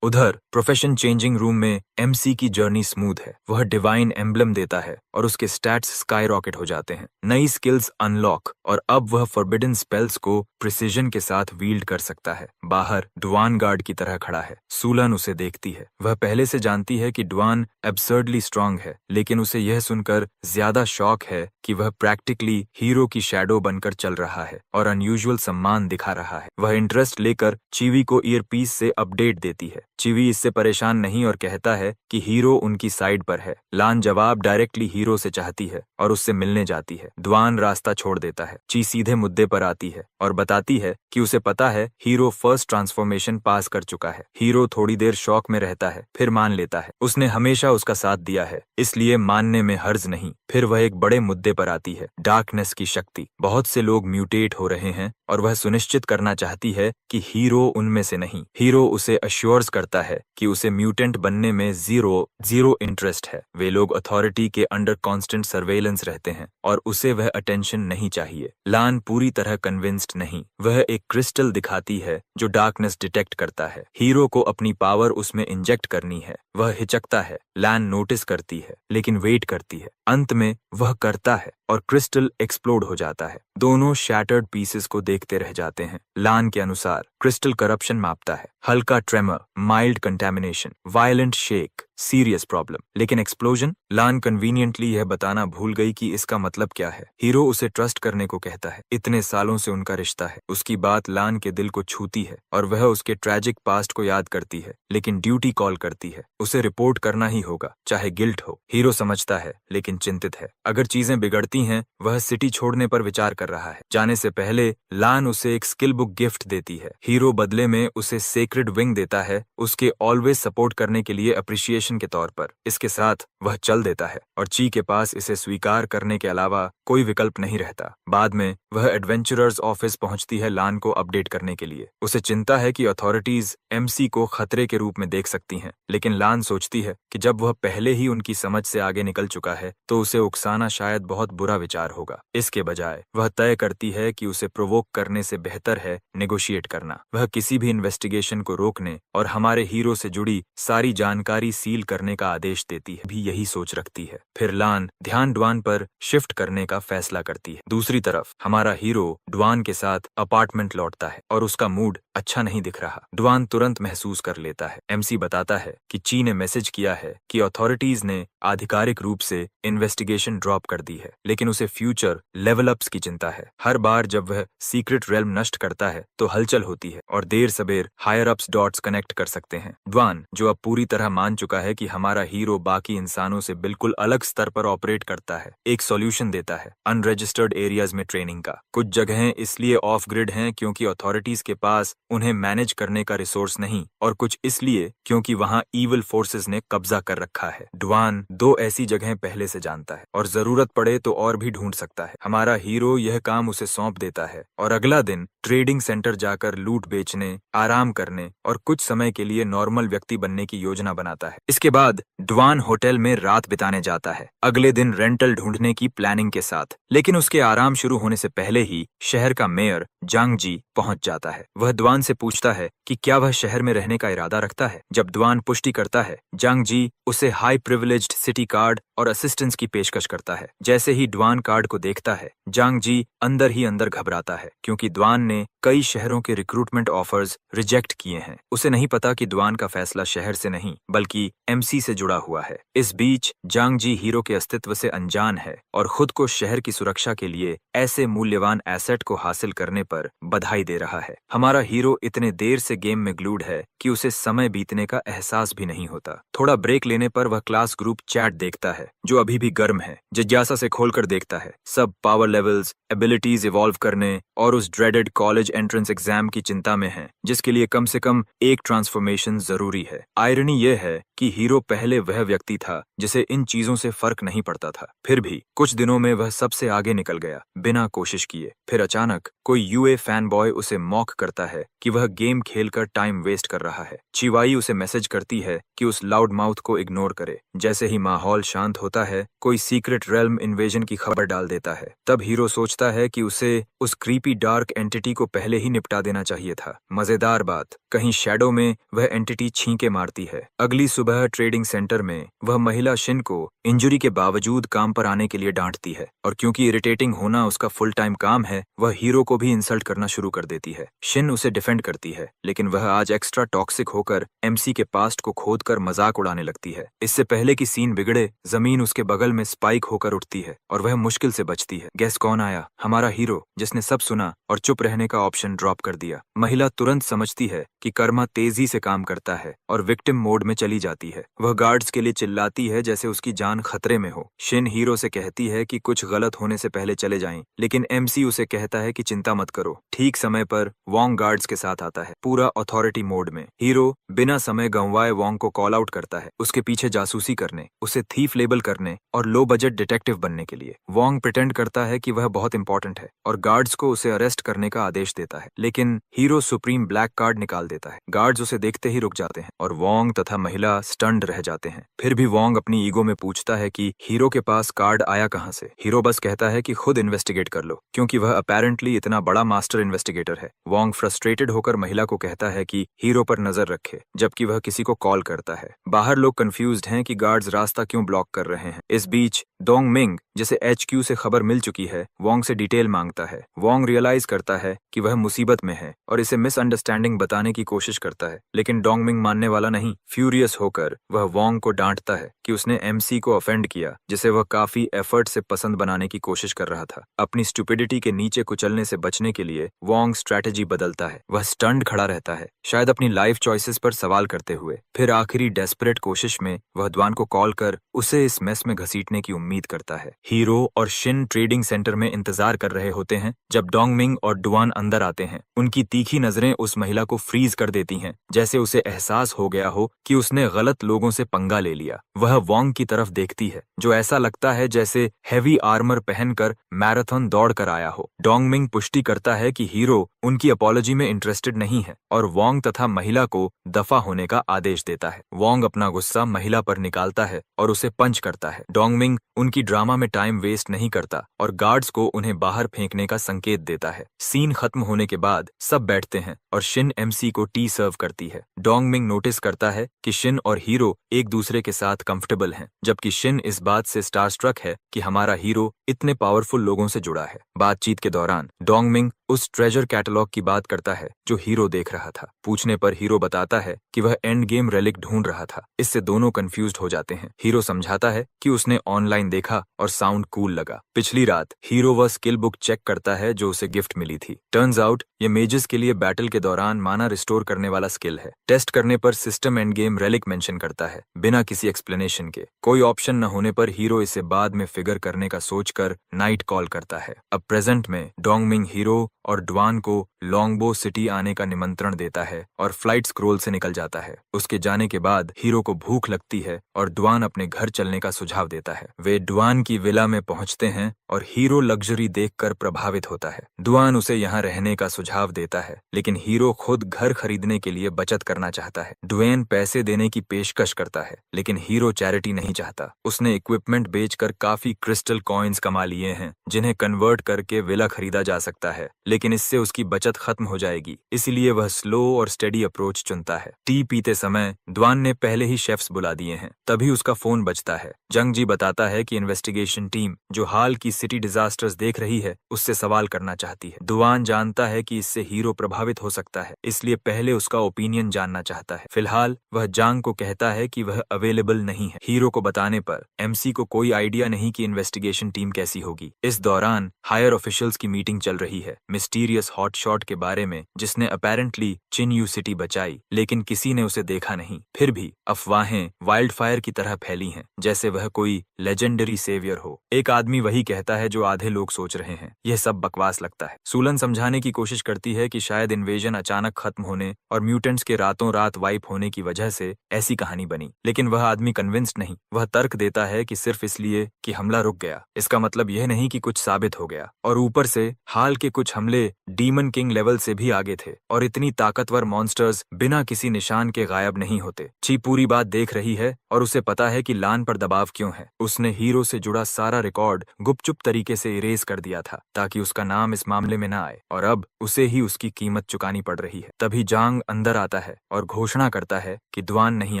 उधर प्रोफेशन चेंजिंग रूम में एमसी की जर्नी स्मूथ है। वह डिवाइन एम्बलम देता है और उसके स्टैट्स स्काई रॉकेट हो जाते हैं। नई स्किल्स अनलॉक और अब वह फॉरबिडन स्पेल्स को प्रिसीजन के साथ वील्ड कर सकता है। बाहर डुआन गार्ड की तरह खड़ा है। सूलन उसे देखती है। वह पहले से जानती है कि डुआन एब्सर्डली स्ट्रांग है, लेकिन उसे यह सुनकर ज्यादा शॉक है कि वह प्रैक्टिकली हीरो की शैडो बनकर चल रहा है और अनयूजुअल सम्मान दिखा रहा है। वह इंटरेस्ट लेकर चीवी को ईयरपीस से अपडेट देती है। चीवी इससे परेशान नहीं और कहता है कि हीरो उनकी साइड पर है। लान जवाब डायरेक्टली हीरो से चाहती है और उससे मिलने जाती है। द्वान रास्ता छोड़ देता है। ची सीधे मुद्दे पर आती है और बताती है कि उसे पता है हीरो फर्स्ट ट्रांसफॉर्मेशन पास कर चुका है। हीरो थोड़ी देर शॉक में रहता है, फिर मान लेता है। उसने हमेशा उसका साथ दिया है, इसलिए मानने में हर्ज नहीं। फिर वह एक बड़े मुद्दे पर आती है, डार्कनेस की शक्ति। बहुत से लोग म्यूटेट हो रहे हैं और वह सुनिश्चित करना चाहती है कि हीरो उनमें से नहीं। हीरो उसे अश्योर्स करता है कि उसे म्यूटेंट बनने में जीरो इंटरेस्ट है। वे लोग अथॉरिटी के अंडर कांस्टेंट सर्वेलेंस रहते हैं और उसे वह अटेंशन नहीं चाहिए। लान पूरी तरह कन्विंस्ड नहीं। वह एक क्रिस्टल दिखाती है जो डार्कनेस डिटेक्ट करता है। हीरो को अपनी पावर उसमें इंजेक्ट करनी है। वह हिचकता है। लान नोटिस करती है, लेकिन वेट करती है। अंत में वह करता है और क्रिस्टल एक्सप्लोड हो जाता है। दोनों शैटर्ड पीसेस को देखते रह जाते हैं। लान के अनुसार क्रिस्टल करप्शन मापता है। हल्का tremor, mild contamination, violent shake, serious problem. लेकिन एक्सप्लोजन? लान कन्वीनियंटली यह बताना भूल गई कि इसका मतलब क्या है। हीरो उसे ट्रस्ट करने को कहता है। इतने सालों से उनका रिश्ता है। उसकी बात लान के दिल को छूती है और वह उसके ट्रैजिक पास्ट को याद करती है, लेकिन ड्यूटी कॉल करती है। उसे रिपोर्ट करना ही होगा, चाहे गिल्ट हो। हीरो समझता है, लेकिन चिंतित है। अगर चीजें बिगड़ती हैं, वह सिटी छोड़ने पर विचार कर रहा है। जाने से पहले लान उसे एक स्किल बुक गिफ्ट देती है। हीरो बदले में उसे सेक्रेड विंग देता है, उसके ऑलवेज सपोर्ट करने के लिए अप्रिशिएशन मोटिवेशन के तौर पर। इसके साथ वह चल देता है और ची के पास इसे स्वीकार करने के अलावा कोई विकल्प नहीं रहता। बाद में वह एडवेंचरर्स ऑफिस पहुंचती है लान को अपडेट करने के लिए। उसे चिंता है कि अथॉरिटीज एमसी को खतरे के रूप में देख सकती हैं, लेकिन लान सोचती है कि जब वह पहले ही उनकी समझ से आगे निकल चुका है तो उसे उकसाना शायद बहुत बुरा विचार होगा। इसके बजाय वह तय करती है कि उसे प्रोवोक करने से बेहतर है नेगोशिएट करना। वह किसी भी इन्वेस्टिगेशन को रोकने और हमारे हीरो से जुड़ी सारी जानकारी सील करने का आदेश देती है। भी यही सोच रखती है। फिर लान ध्यान ड्वान पर शिफ्ट करने का फैसला करती है। दूसरी तरफ हमारा हीरो ड्वान के साथ अपार्टमेंट लौटता है और उसका मूड अच्छा नहीं दिख रहा। ड्वान तुरंत महसूस कर लेता है। एमसी बताता है कि ची ने मैसेज किया है कि अथॉरिटीज ने आधिकारिक रूप से इन्वेस्टिगेशन ड्रॉप कर दी है, लेकिन उसे फ्यूचर लेवल अप्स की चिंता है। हर बार जब वह सीक्रेट रेल्म नष्ट करता है तो हलचल होती है और देर सबेर हायर अप्स डॉट्स कनेक्ट कर सकते हैं। ड्वान, जो अब पूरी तरह मान चुका है कि हमारा हीरो बाकी इंसानों से बिल्कुल अलग स्तर पर ऑपरेट करता है, एक सॉल्यूशन देता है अनरजिस्टर्ड एरियाज में ट्रेनिंग का। कुछ जगहें इसलिए ऑफ ग्रिड हैं क्योंकि अथॉरिटीज के पास उन्हें मैनेज करने का रिसोर्स नहीं, और कुछ इसलिए क्योंकि वहां ईविल फोर्सेस ने कब्जा कर रखा है। ड्वान 2 ऐसी जगहें पहले से जानता है और जरूरत पड़े तो और भी ढूंढ सकता है। हमारा हीरो यह काम उसे सौंप देता है और अगला दिन ट्रेडिंग सेंटर जाकर लूट बेचने, आराम करने और कुछ समय के लिए नॉर्मल व्यक्ति बनने की योजना बनाता है। इसके बाद ड्वान होटल में रात बिताने जाता है, अगले दिन रेंटल ढूंढने की प्लानिंग के साथ। लेकिन उसके आराम शुरू होने से पहले ही शहर का मेयर जांग जी पहुंच जाता है। वह ड्वान से पूछता है कि क्या वह शहर में रहने का इरादा रखता है। जब ड्वान पुष्टि करता है, जांग जी उसे हाई प्रिविलेज्ड सिटी कार्ड और असिस्टेंस की पेशकश करता है। जैसे ही ड्वान कार्ड को देखता है, जांग जी अंदर ही अंदर घबराता है क्योंकि ड्वान ने कई शहरों के रिक्रूटमेंट ऑफर्स रिजेक्ट किए हैं। उसे नहीं पता कि ड्वान का फैसला शहर से नहीं बल्कि एमसी से जुड़ा हुआ है। इस बीच जांग जी हीरो के अस्तित्व से अनजान है और खुद को शहर की सुरक्षा के लिए ऐसे मूल्यवान एसेट को हासिल करने पर बधाई दे रहा है। हमारा हीरो इतने देर से गेम में ग्लूड है कि उसे समय बीतने का एहसास भी नहीं होता। थोड़ा ब्रेक लेने पर वह क्लास ग्रुप चैट देखता है जो अभी भी गर्म है। जिज्ञासा से खोलकर देखता है। सब पावर लेवल्स, एबिलिटीज इवॉल्व करने और उस ड्रेडेड कॉलेज एंट्रेंस एग्जाम की चिंता में है जिसके लिए कम से कम एक ट्रांसफॉर्मेशन जरूरी है। आयरनी यह है कि हीरो पहले वह व्यक्ति था जिसे इन चीजों से फर्क नहीं पड़ता था। फिर भी कुछ दिनों में वह सबसे आगे निकल गया बिना कोशिश किए। फिर अचानक कोई यूए फैन बॉय उसे मॉक करता है कि वह गेम खेलकर टाइम वेस्ट कर रहा है। चिवाई उसे मैसेज करती है कि उस लाउड माउथ को इग्नोर करे। जैसे ही माहौल शांत होता है, कोई सीक्रेट रेल्म इन्वेजन की खबर डाल देता है। तब हीरो सोचता है कि उसे उस क्रीपी डार्क एंटिटी को पहले ही निपटा देना चाहिए था। मजेदार बात, कहीं शैडो में वह एंटिटी छींके मारती है। अगली सुबह ट्रेडिंग सेंटर में वह महिला शिन को इंजरी के बावजूद काम पर आने के लिए डांटती है और क्योंकि इरिटेटिंग होना उसका फुल टाइम काम है, वह हीरो को भी इंसल्ट करना शुरू कर देती है। शिन उसे डिफेंड करती है, लेकिन वह आज एक्स्ट्रा टॉक्सिक होकर एमसी के पास्ट को खोदकर मजाक उड़ाने लगती है। इससे पहले कि सीन बिगड़े, जमीन उसके बगल में स्पाइक होकर उठती है और वह मुश्किल से बचती है। गेस कौन आया? हमारा हीरो, जिसने सब सुना और चुप रहने का ऑप्शन ड्रॉप कर दिया। महिला तुरंत समझती है कि कर्मा तेजी से काम करता है और विक्टिम मोड में चली जाती है। वह गार्ड्स के लिए चिल्लाती है जैसे उसकी जान खतरे में हो। शिन हीरो से कहती है कि कुछ गलत होने से पहले चले जाएं, लेकिन एमसी उसे कहता है कि चिंता मत करो। ठीक समय पर वोंग गार्ड्स के साथ आता है, पूरा अथॉरिटी मोड में। हीरो बिना समय गंवाए वोंग को कॉल आउट करता है, उसके पीछे जासूसी करने, उसे थीफ लेबल करने और लो बजट डिटेक्टिव बनने के लिए। वोंग प्रिटेंड करता है कि वह बहुत इंपॉर्टेंट है और गार्ड्स को उसे अरेस्ट करने का आदेश देता है, लेकिन हीरो सुप्रीम ब्लैक कार्ड निकाल देता है। गार्ड्स उसे देखते ही रुक जाते हैं और वोंग तथा महिला स्टन्ड रह जाते हैं। फिर भी वोंग अपनी ईगो में पूछता है कि हीरो के पास कार्ड आया कहां से। हीरो बस कहता है कि खुद इन्वेस्टिगेट कर लो, क्योंकि वह अपेरेंटली इतना बड़ा मास्टर इन्वेस्टिगेटर है। वोंग फ्रस्ट्रेटेड होकर महिला को कहता है कि हीरो पर नजर रखे, जबकि वह किसी को कॉल करता है। बाहर लोग कंफ्यूज्ड हैं कि गार्ड्स रास्ता क्यों ब्लॉक कर रहे हैं। इस बीच डोंग मिंग, जिसे HQ से खबर मिल चुकी है, वोंग से डिटेल मांगता है। वोंग रियलाइज करता है कि वह मुसीबत में है और इसे मिसअंडरस्टैंडिंग बताने की कोशिश करता है, लेकिन डोंग मिंग मानने वाला नहीं। फ्यूरियस होकर वह वोंग को डांटता है कि उसने MC को ऑफेंड किया, जिसे वह काफी एफर्ट से पसंद बनाने की कोशिश कर रहा था। अपनी स्टुपिडिटी के नीचे कुचलने से बचने के लिए वोंग स्ट्रैटेजी बदलता है। वह स्टंड खड़ा रहता है, शायद अपनी लाइफ चॉइसेस पर सवाल करते हुए। फिर आखिरी डेस्परेट कोशिश में वह ड्वान को कॉल कर उसे इस मेस में घसीटने की उम्मीद उम्मीद करता है। हीरो और शिन ट्रेडिंग सेंटर में इंतजार कर रहे होते हैं जब डोंगमिंग और डुआन अंदर आते हैं। उनकी तीखी नजरें उस महिला को फ्रीज कर देती हैं, जैसे उसे एहसास हो गया हो कि उसने गलत लोगों से पंगा ले लिया। वह वोंग की तरफ देखती है, जो ऐसा लगता है जैसे हैवी आर्मर पहनकर मैराथन दौड़ कर आया हो। डोंगमिंग पुष्टि करता है कि हीरो उनकी अपॉलॉजी में इंटरेस्टेड नहीं है और वोंग तथा महिला को दफा होने का आदेश देता है। वोंग अपना गुस्सा महिला पर निकालता है और उसे पंच करता है। डोंगमिंग उनकी ड्रामा में टाइम वेस्ट नहीं करता और गार्ड्स को उन्हें बाहर फेंकने का संकेत देता है। सीन खत्म होने के बाद सब बैठते हैं और शिन एमसी को टी सर्व करती है। डोंगमिंग नोटिस करता है कि शिन और हीरो एक दूसरे के साथ कंफर्टेबल हैं, जबकि शिन इस बात से स्टारस्ट्रक है कि हमारा हीरो इतने पावरफुल लोगों से जुड़ा है। बातचीत के दौरान डोंगमिंग उस ट्रेजर कैटलॉग की बात करता है जो हीरो देख रहा था। पूछने पर हीरो बताता है कि वह एंड गेम रेलिक ढूंढ रहा था। इससे दोनों कंफ्यूज्ड हो जाते हैं। हीरो समझाता है कि उसने ऑनलाइन देखा और साउंड कूल लगा। पिछली रात हीरो वह स्किल बुक चेक करता है जो उसे गिफ्ट मिली थी। टर्न्स आउट ये मेजेस के लिए बैटल के दौरान माना रिस्टोर करने वाला स्किल है। टेस्ट करने पर system end game relic mention करता है, बिना किसी एक्सप्लेनेशन के। कोई ऑप्शन न होने पर हीरो इसे बाद में फिगर करने का सोचकर नाइट कॉल करता है। अब प्रेजेंट में डोंगमिंग हीरो और डुआन को लॉन्गबो सिटी आने का निमंत्रण देता है और फ्लाइट स्क्रोल से निकल जाता है। उसके जाने के बाद हीरो को भूख लगती है और डुआन अपने घर चलने का सुझाव देता है। वे डुआन की विला में पहुंचते हैं और हीरो लग्जरी देखकर प्रभावित होता है। डुआन उसे यहाँ रहने का सुझाव देता है, लेकिन हीरो खुद घर खरीदने के लिए बचत करना चाहता है। डुएन पैसे देने की पेशकश करता है, लेकिन हीरो चैरिटी नहीं चाहता। उसने इक्विपमेंट बेचकर काफी क्रिस्टल कॉइन्स कमा लिए हैं, जिन्हें कन्वर्ट करके विला खरीदा जा सकता है, लेकिन इससे उसकी बचत खत्म हो जाएगी। इसलिए वह स्लो और स्टेडी अप्रोच चुनता है। टी पीते समय डुआन ने पहले ही शेफ्स बुला दिए हैं। तभी उसका फोन बजता है। जंग जी बताता है कि इन्वेस्टिगेशन टीम जो हाल की सिटी डिजास्टर्स देख रही है उससे सवाल करना चाहती है। डुआन जानता है कि इससे हीरो प्रभावित हो सकता है, इसलिए पहले उसका ओपिनियन जानना चाहता है। फिलहाल वह जांग को कहता है कि वह अवेलेबल नहीं है। हीरो को बताने पर एमसी को कोई आइडिया नहीं कि इन्वेस्टिगेशन टीम कैसी होगी। इस दौरान हायर ऑफिशियल्स की मीटिंग चल रही है, मिस्टीरियस हॉटशॉट के बारे में, जिसने अपेरेंटली चिनयू सिटी बचाई, लेकिन किसी ने उसे देखा नहीं। फिर भी अफवाहें वाइल्ड फायर की तरह फैली हैं, जैसे वह कोई लेजेंडरी सेवियर हो। एक आदमी वही कहता है जो आधे लोग सोच रहे हैं। यह सब बकवास लगता है। सूलन समझाने की कोशिश करती है कि शायद इन्वेजन अचानक खत्म होने और म्यूटेंट्स के रातों रात वाइप होने की वजह से ऐसी कहानी बनी, लेकिन वह आदमी कन्विंस्ड नहीं। वह तर्क देता है कि सिर्फ इसलिए कि हमला रुक गया, इसका मतलब यह नहीं कि कुछ साबित हो गया। और ऊपर से हाल के कुछ हमले डीमन किंग लेवल से भी आगे थे और इतनी ताकतवर मॉन्स्टर्स बिना किसी निशान के गायब नहीं होते। ची पूरी बात देख रही है और उसे पता है कि लान पर दबाव क्यों है। उसने हीरो से जुड़ा सारा रिकॉर्ड गुपचुप तरीके से इरेज कर दिया था ताकि उसका नाम इस मामले में न आए, और अब उसे ही उसकी कीमत चुकानी पड़ रही है। तभी जांग अंदर आता है और घोषणा करता है कि डुआन नहीं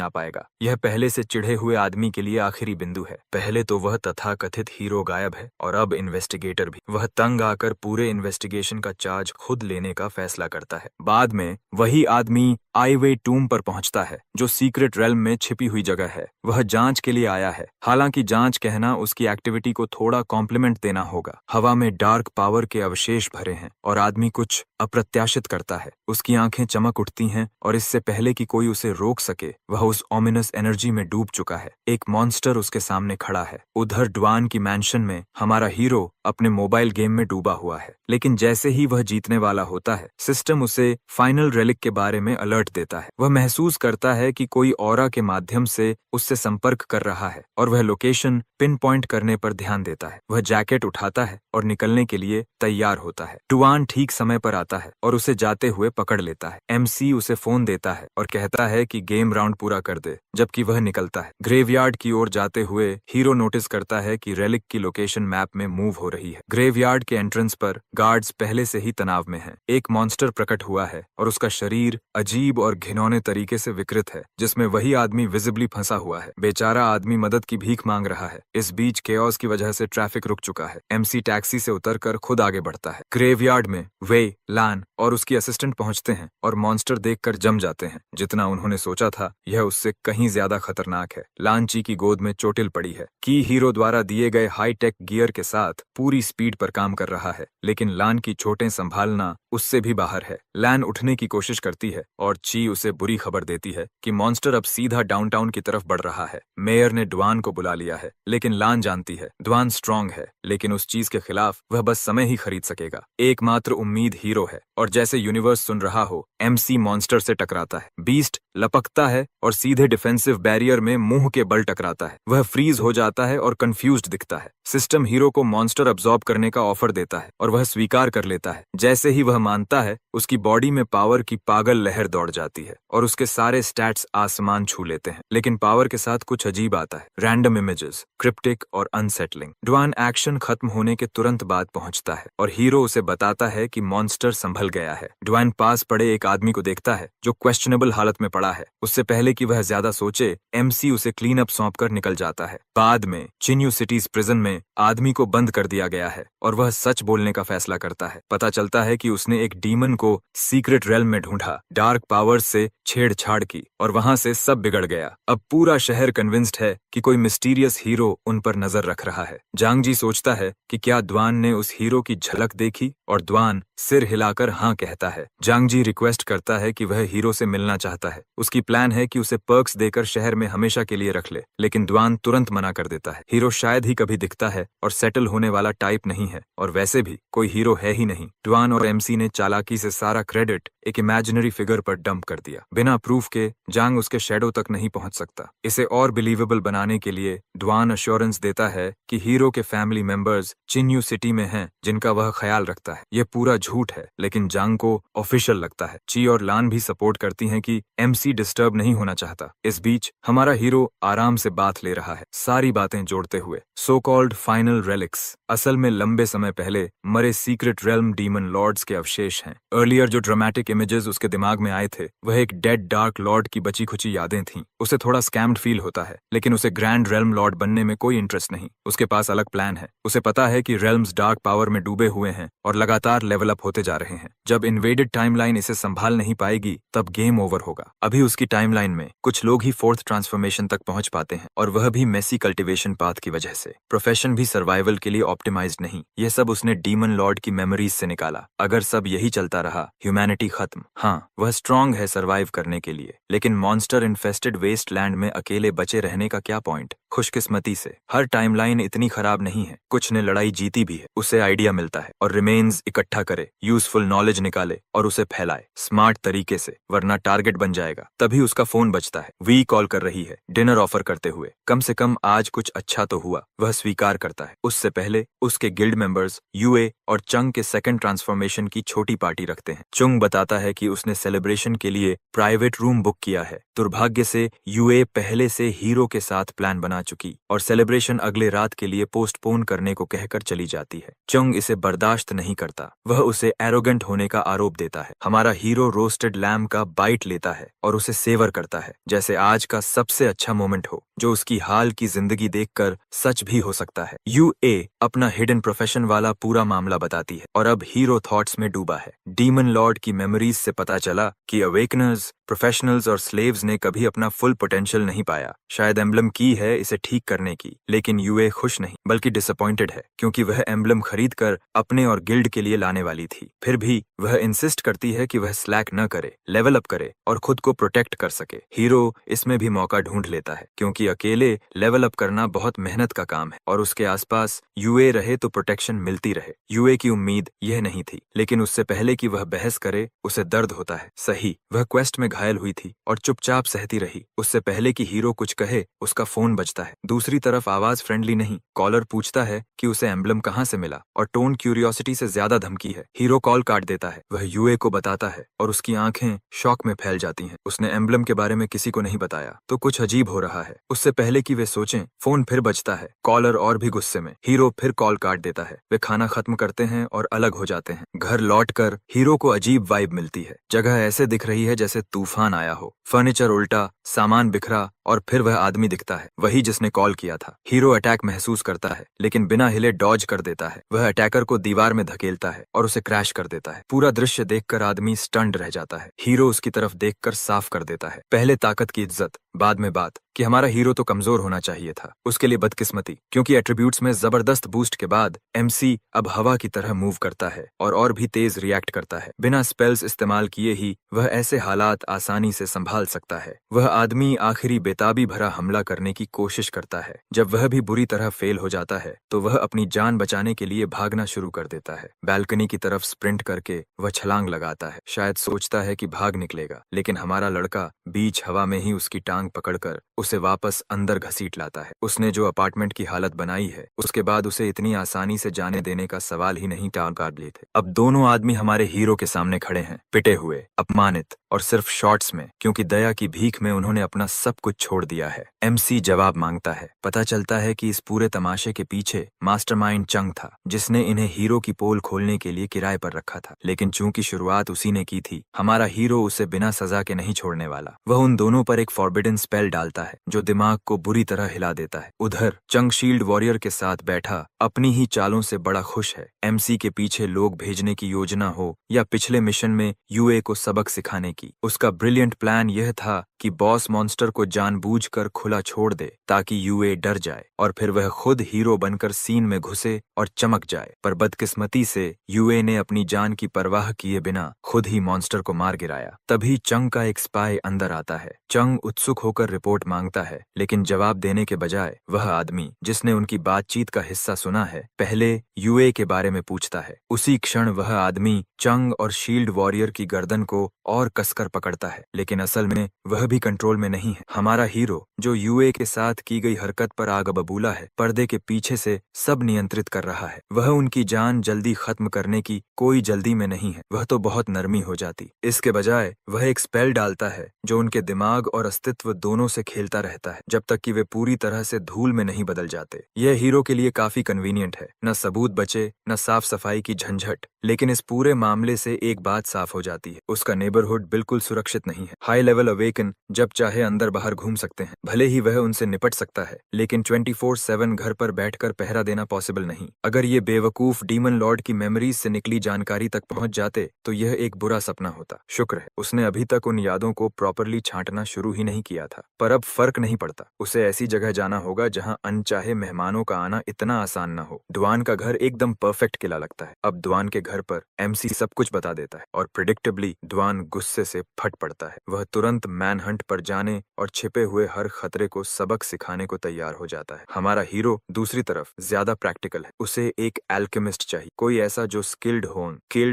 आ पाएगा। यह पहले से चिढ़े हुए आदमी के लिए आखिरी बिंदु है। पहले तो वह तथाकथित हीरो गायब है और अब इन्वेस्टिगेटर भी। वह तंग आकर पूरे इन्वेस्टिगेशन का चार्ज खुद लेने का फैसला करता है। बाद में वही आदमी आईवे टूम पर पहुंचता है, जो सीक्रेट रेल्म में छिपी हुई जगह है। वह जांच के लिए आया है। हालांकि जांच कहना उसकी एक्टिविटी को थोड़ा कॉम्प्लीमेंट देना होगा। हवा में डार्क पावर के अवशेष भरे हैं और आदमी कुछ अप्रत्याशित करता है। उसकी आंखें चमक उठती हैं और इससे पहले कि कोई उसे रोक सके वह उस ओमिनस एनर्जी में डूब चुका है। एक मॉन्स्टर उसके सामने खड़ा है। उधर डुआन की मैंशन में हमारा हीरो अपने मोबाइल गेम में डूबा हुआ है, लेकिन जैसे ही वह जीतने वाला होता है, सिस्टम उसे फाइनल रेलिक के बारे में अलर्ट देता है। वह महसूस करता है कि कोई ऑरा के माध्यम से उससे संपर्क कर रहा है और वह लोकेशन पिन पॉइंट करने पर ध्यान देता है। वह जैकेट उठाता है और निकलने के लिए तैयार होता है। डुआन ठीक समय पर आता है और उसे जाते हुए पकड़ लेता है। एमसी उसे फोन देता है और कहता है कि गेम राउंड पूरा कर दे, जबकि वह निकलता है। ग्रेवयार्ड की ओर जाते हुए हीरो नोटिस करता है कि रेलिक की लोकेशन मैप में मूव हो रही है। ग्रेवयार्ड के एंट्रेंस पर गार्ड्स पहले से ही तनाव में हैं। एक मॉन्स्टर प्रकट हुआ है और उसका शरीर अजीब और घिनौने तरीके से विकृत है, जिसमें वही आदमी विजिबली फंसा हुआ है। बेचारा आदमी मदद की भीख मांग रहा है। इस बीच केओस की वजह से ट्रैफिक रुक चुका है। एमसी टैक्सी से उतरकर खुद आगे बढ़ता है। ग्रेवयार्ड में वे, लान और उसकी असिस्टेंट पहुंचते हैं और मॉन्स्टर देखकर जम जाते हैं। जितना उन्होंने सोचा था यह उससे कहीं ज्यादा खतरनाक है। लान ची की गोद में चोटिल पड़ी है। की हीरो द्वारा दिए गए हाई टेक गियर के साथ पूरी स्पीड पर काम कर रहा है, लेकिन लान की चोटें संभालना उससे भी बाहर है। लैन उठने की कोशिश करती है और ची उसे बुरी खबर देती है कि मॉन्स्टर अब सीधा डाउनटाउन की तरफ बढ़ रहा है। मेयर ने ड्वान को बुला लिया है, लेकिन लान जानती है ड्वान स्ट्रांग है, लेकिन उस चीज के खिलाफ वह बस समय ही खरीद सकेगा। एकमात्र उम्मीद हीरो है, और जैसे यूनिवर्स सुन रहा हो, MC मॉन्स्टर से टकराता है। बीस्ट लपकता है और सीधे डिफेंसिव बैरियर में मुंह के बल टकराता है। वह फ्रीज हो जाता है और कंफ्यूज्ड दिखता है। सिस्टम हीरो को मॉन्स्टर अब्सॉर्ब करने का ऑफर देता है और वह स्वीकार कर लेता है। जैसे ही वह मानता है, उसकी बॉडी में पावर की पागल लहर दौड़ जाती है और उसके सारे स्टैट्स आसमान छू लेते हैं। लेकिन पावर के साथ कुछ अजीब आता है, रैंडम इमेजेस, क्रिप्टिक और अनसेटलिंग। ड्वान एक्शन खत्म होने के तुरंत बाद पहुंचता है और हीरो उसे बताता है कि मॉन्स्टर संभल गया है। ड्वान पास पड़े एक आदमी को देखता है जो क्वेश्चनेबल हालत में पड़ा है। उससे पहले कि वह ज्यादा सोचे, MC उसे क्लीन अप सौंप कर निकल जाता है। बाद में चिन्यू सिटीज प्रिजन में आदमी को बंद कर दिया गया है और वह सच बोलने का फैसला करता है। पता चलता है कि उसने एक डीमन को सीक्रेट रेल्म में ढूंढा, डार्क पावर्स से छेड़छाड़ की और वहां से सब बिगड़ गया। अब पूरा शहर कन्विंस्ड है कि कोई मिस्टीरियस हीरो उन पर नजर रख रहा है। जांग जी सोचता है कि क्या ड्वान ने उस हीरो की झलक देखी, और ड्वान सिर हिलाकर हाँ कहता है। जांग जी रिक्वेस्ट करता है कि वह हीरो से मिलना चाहता है। उसकी प्लान है कि उसे पर्क्स देकर शहर में हमेशा के लिए रख ले, लेकिन ड्वान तुरंत मना कर देता है। हीरो शायद ही कभी दिखता है और सेटल होने वाला टाइप नहीं है, और वैसे भी कोई हीरो है ही नहीं। ड्वान और MC ने चालाकी से सारा क्रेडिट एक इमेजिनरी फिगर पर डंप कर दिया। बिना प्रूफ के जांग उसके शैडो तक नहीं पहुंच सकता। इसे और बिलीवेबल बनाने के लिए ड्वान अश्योरेंस देता है कि हीरो के फैमिली मेंबर्स चिन्यू सिटी में हैं, जिनका वह ख्याल रखता है। ये पूरा झूठ है, लेकिन जांग को ऑफिशियल लगता है। ची और लान भी सपोर्ट करती हैं कि MC डिस्टर्ब नहीं होना चाहता। इस बीच हमारा हीरो आराम से बात ले रहा है, सारी बातें जोड़ते हुए। सो कॉल्ड फाइनल रेलिक्स असल में लंबे समय पहले मरे सीक्रेट रेल्म डीमन लॉर्ड्स के अवशेष हैं। अर्लियर जो ड्रामेटिक इमेजेस उसके दिमाग में आए थे, वह एक डेड डार्क लॉर्ड की बची खुची यादें थीं। उसे थोड़ा स्कैम्ड फील होता है, लेकिन उसे ग्रैंड रेल्म लॉर्ड बनने में कोई इंटरेस्ट नहीं। उसके पास अलग प्लान है। उसे पता है कि रेल्म्स डार्क पावर में डूबे हुए हैं और लगातार लेवल अप होते जा रहे हैं। जब इन्वेडेड टाइमलाइन इसे संभाल नहीं पाएगी, तब गेम ओवर होगा। अभी उसकी टाइमलाइन में कुछ लोग ही 4th ट्रांसफॉर्मेशन तक पहुंच पाते हैं, और वह भी मेसी कल्टीवेशन पाथ की वजह से। प्रोफेशन भी सर्वाइवल के लिए ऑप्टिमाइज्ड नहीं। यह सब उसने डीमन लॉर्ड की मेमोरीज से निकाला। अगर सब यही चलता रहा, ह्यूमैनिटी खत्म। हाँ, वह स्ट्रांग है सर्वाइव करने के लिए, लेकिन मॉन्स्टर इन्फेस्टेड वेस्टलैंड में अकेले बचे रहने का क्या पॉइंट। खुशकिस्मती से हर टाइमलाइन इतनी खराब नहीं है। कुछ ने लड़ाई जीती भी है। उसे आइडिया मिलता है और रिमेन्स इकट्ठा करे, यूजफुल नॉलेज निकाले और उसे फैलाए स्मार्ट तरीके से, वरना टारगेट बन जाएगा। तभी उसका फोन बजता है। वी कॉल कर रही है, डिनर ऑफर करते हुए। कम से कम आज कुछ अच्छा तो हुआ, वह स्वीकार करता है। उससे पहले उसके गिल्ड मेंबर्स यूए और चंग के सेकंड ट्रांसफॉर्मेशन की छोटी पार्टी रखते हैं। चुंग बताता है कि उसने सेलिब्रेशन के लिए प्राइवेट रूम बुक किया है। दुर्भाग्य से यूए पहले से हीरो के साथ प्लान बना चुकी और सेलिब्रेशन अगले रात के लिए पोस्टपोन करने को कहकर चली जाती है। चंग इसे बर्दाश्त नहीं करता। वह उसे एरोगेंट होने का आरोप देता है। हमारा हीरो रोस्टेड लैम का बाइट लेता है और उसे सेवर करता है, जैसे आज का सबसे अच्छा मोमेंट हो, जो उसकी हाल की जिंदगी देखकर सच भी हो सकता है। यूए अपना हिडन प्रोफेशन वाला पूरा मामला बताती है और अब हीरो थॉट्स में डूबा है। डीमन लॉर्ड की मेमोरीज से पता चला कि अवेकनर्स, प्रोफेशनल्स और स्लेव्स ने कभी अपना फुल पोटेंशियल नहीं पाया। शायद एम्बलम की है इसे ठीक करने की, लेकिन यूए खुश नहीं बल्कि डिसअपॉइंटेड है, क्योंकि वह एम्बलम खरीद कर अपने और गिल्ड के लिए लाने वाली थी। फिर भी वह इंसिस्ट करती है कि वह स्लैक न करे, लेवल अप करे और खुद को प्रोटेक्ट कर सके। हीरो इसमें भी मौका ढूंढ लेता है, क्योंकि अकेले लेवल अप करना बहुत मेहनत का काम है और उसके आसपास यूए रहे तो प्रोटेक्शन मिलती रहे। यूए की उम्मीद यह नहीं थी, लेकिन उससे पहले कि वह बहस करे, उसे दर्द होता है। सही, वह क्वेस्ट में घायल हुई थी और चुपचाप सहती रही। उससे पहले कि हीरो कुछ कहे, उसका फोन बजता है। दूसरी तरफ आवाज फ्रेंडली नहीं। कॉलर पूछता है कि उसे एम्बलम कहाँ से मिला, और टोन क्यूरियोसिटी से ज्यादा धमकी है। हीरो कॉल काट देता है। वह यूए को बताता है और उसकी आंखें शॉक में फैल जाती हैं। उसने एम्बलम के बारे में किसी को नहीं बताया, तो कुछ अजीब हो रहा है। उससे पहले कि वे सोचें, फोन फिर बजता है। कॉलर और भी गुस्से में। हीरो फिर कॉल काट देता है। वे खाना खत्म करते हैं और अलग हो जाते हैं। घर लौटकर हीरो को अजीब वाइब मिलती है। जगह ऐसे दिख रही है जैसे तूफान आया हो। फर्नीचर उल्टा, सामान बिखरा, और फिर वह आदमी दिखता है, वही जिसने कॉल किया था। हीरो अटैक महसूस करता है, लेकिन बिना हिले डॉज कर देता है। वह अटैकर को दीवार में धकेलता है और उसे क्रैश कर देता है। पूरा दृश्य देखकर आदमी स्टन्ड रह जाता है। हीरो उसकी तरफ देखकर साफ कर देता है, पहले ताकत की इज्जत, बाद में बात कि हमारा हीरो तो कमजोर होना चाहिए था, उसके लिए बदकिस्मती, क्योंकि एट्रीब्यूट्स में जबरदस्त बूस्ट के बाद एमसी अब हवा की तरह मूव करता है और भी तेज रिएक्ट करता है। बिना स्पेल्स इस्तेमाल किए ही वह ऐसे हालात आसानी से संभाल सकता है। वह आदमी आखिरी बेताबी भरा हमला करने की कोशिश करता है। जब वह भी बुरी तरह फेल हो जाता है तो वह अपनी जान बचाने के लिए भागना शुरू कर देता है। बैल्कनी की तरफ स्प्रिंट करके वह छलांग लगाता है, शायद सोचता है कि भाग निकलेगा, लेकिन हमारा लड़का बीच हवा में ही उसकी टांग पकड़कर उसे वापस अंदर घसीट लाता है। उसने जो अपार्टमेंट की हालत बनाई है, उसके बाद उसे इतनी आसानी से जाने देने का सवाल ही नहीं टाल लिए थे। अब दोनों आदमी हमारे हीरो के सामने खड़े हैं, पिटे हुए, अपमानित और सिर्फ शॉर्ट्स में, क्योंकि दया की भीख में उन्होंने अपना सब कुछ छोड़ दिया है। एमसी जवाब मांगता है। पता चलता है कि इस पूरे तमाशे के पीछे मास्टरमाइंड चंग था, जिसने इन्हें हीरो की पोल खोलने के लिए किराए पर रखा था। लेकिन चूंकि शुरुआत उसी ने की थी, हमारा हीरो उसे बिना सजा के नहीं छोड़ने वाला। वह उन दोनों पर एक फॉरबिडन स्पेल डालता है जो दिमाग को बुरी तरह हिला देता है। उधर चंग शील्ड वॉरियर के साथ बैठा अपनी ही चालों से बड़ा खुश है। एमसी के पीछे लोग भेजने की योजना हो या पिछले मिशन में यूए को सबक सिखाने की, उसका ब्रिलियंट प्लान यह था कि बॉस मॉन्स्टर को जानबूझकर खुला छोड़ दे ताकि यूए डर जाए और फिर वह खुद हीरो बनकर सीन में घुसे और चमक जाए। पर बदकिस्मती से यूए ने अपनी जान की परवाह किए बिना खुद ही मॉन्स्टर को मार गिराया। तभी चंग का एक स्पाई अंदर आता है। चंग उत्सुक होकर रिपोर्ट मांगता है, लेकिन जवाब देने के बजाय वह आदमी जिसने उनकी बातचीत का हिस्सा सुना है, पहले यूए के बारे में पूछता है। उसी क्षण वह आदमी चंग और शील्ड वॉरियर की गर्दन को और कसकर पकड़ता है, लेकिन असल में वह भी कंट्रोल में नहीं है। हमारा हीरो, जो यूए के साथ की गई हरकत पर आग बबूला है, पर्दे के पीछे से सब नियंत्रित कर रहा है। वह उनकी जान जल्दी खत्म करने की कोई जल्दी में नहीं है, वह तो बहुत नरमी हो जाती। इसके बजाय वह एक स्पेल डालता है जो उनके दिमाग और अस्तित्व दोनों से खेलता रहता है जब तक कि वे पूरी तरह से धूल में नहीं बदल जाते। यह हीरो के लिए काफी कन्वीनियंट है, न सबूत बचे न साफ सफाई की झंझट। लेकिन इस पूरे मामले से एक बात साफ हो जाती है, उसका नेबरहुड बिल्कुल सुरक्षित नहीं है। हाई लेवल अवेकन जब चाहे अंदर बाहर घूम सकते हैं, भले ही वह उनसे निपट सकता है, लेकिन 24/7 घर पर बैठकर पहरा देना पॉसिबल नहीं। अगर ये बेवकूफ डीमन लॉर्ड की मेमोरीज से निकली जानकारी तक पहुंच जाते तो यह एक बुरा सपना होता। शुक्र है उसने अभी तक उन यादों को प्रॉपरली छांटना शुरू ही नहीं किया था। पर अब फर्क नहीं पड़ता, उसे ऐसी जगह जाना होगा जहां अनचाहे मेहमानों का आना इतना आसान न हो। ड्वान का घर एकदम परफेक्ट किला लगता है। अब ड्वान के घर पर एमसी सब कुछ बता देता है और प्रिडिक्टेबली ड्वान गुस्से से फट पड़ता है। वह तुरंत मैनहंट पर जाने और छिपे हुए हर खतरे को सबक सिखाने को तैयार हो जाता है। हमारा हीरो दूसरी तरफ ज्यादा प्रैक्टिकल है। उसे एक एल्केमिस्ट चाहिए, कोई ऐसा जो स्किल्ड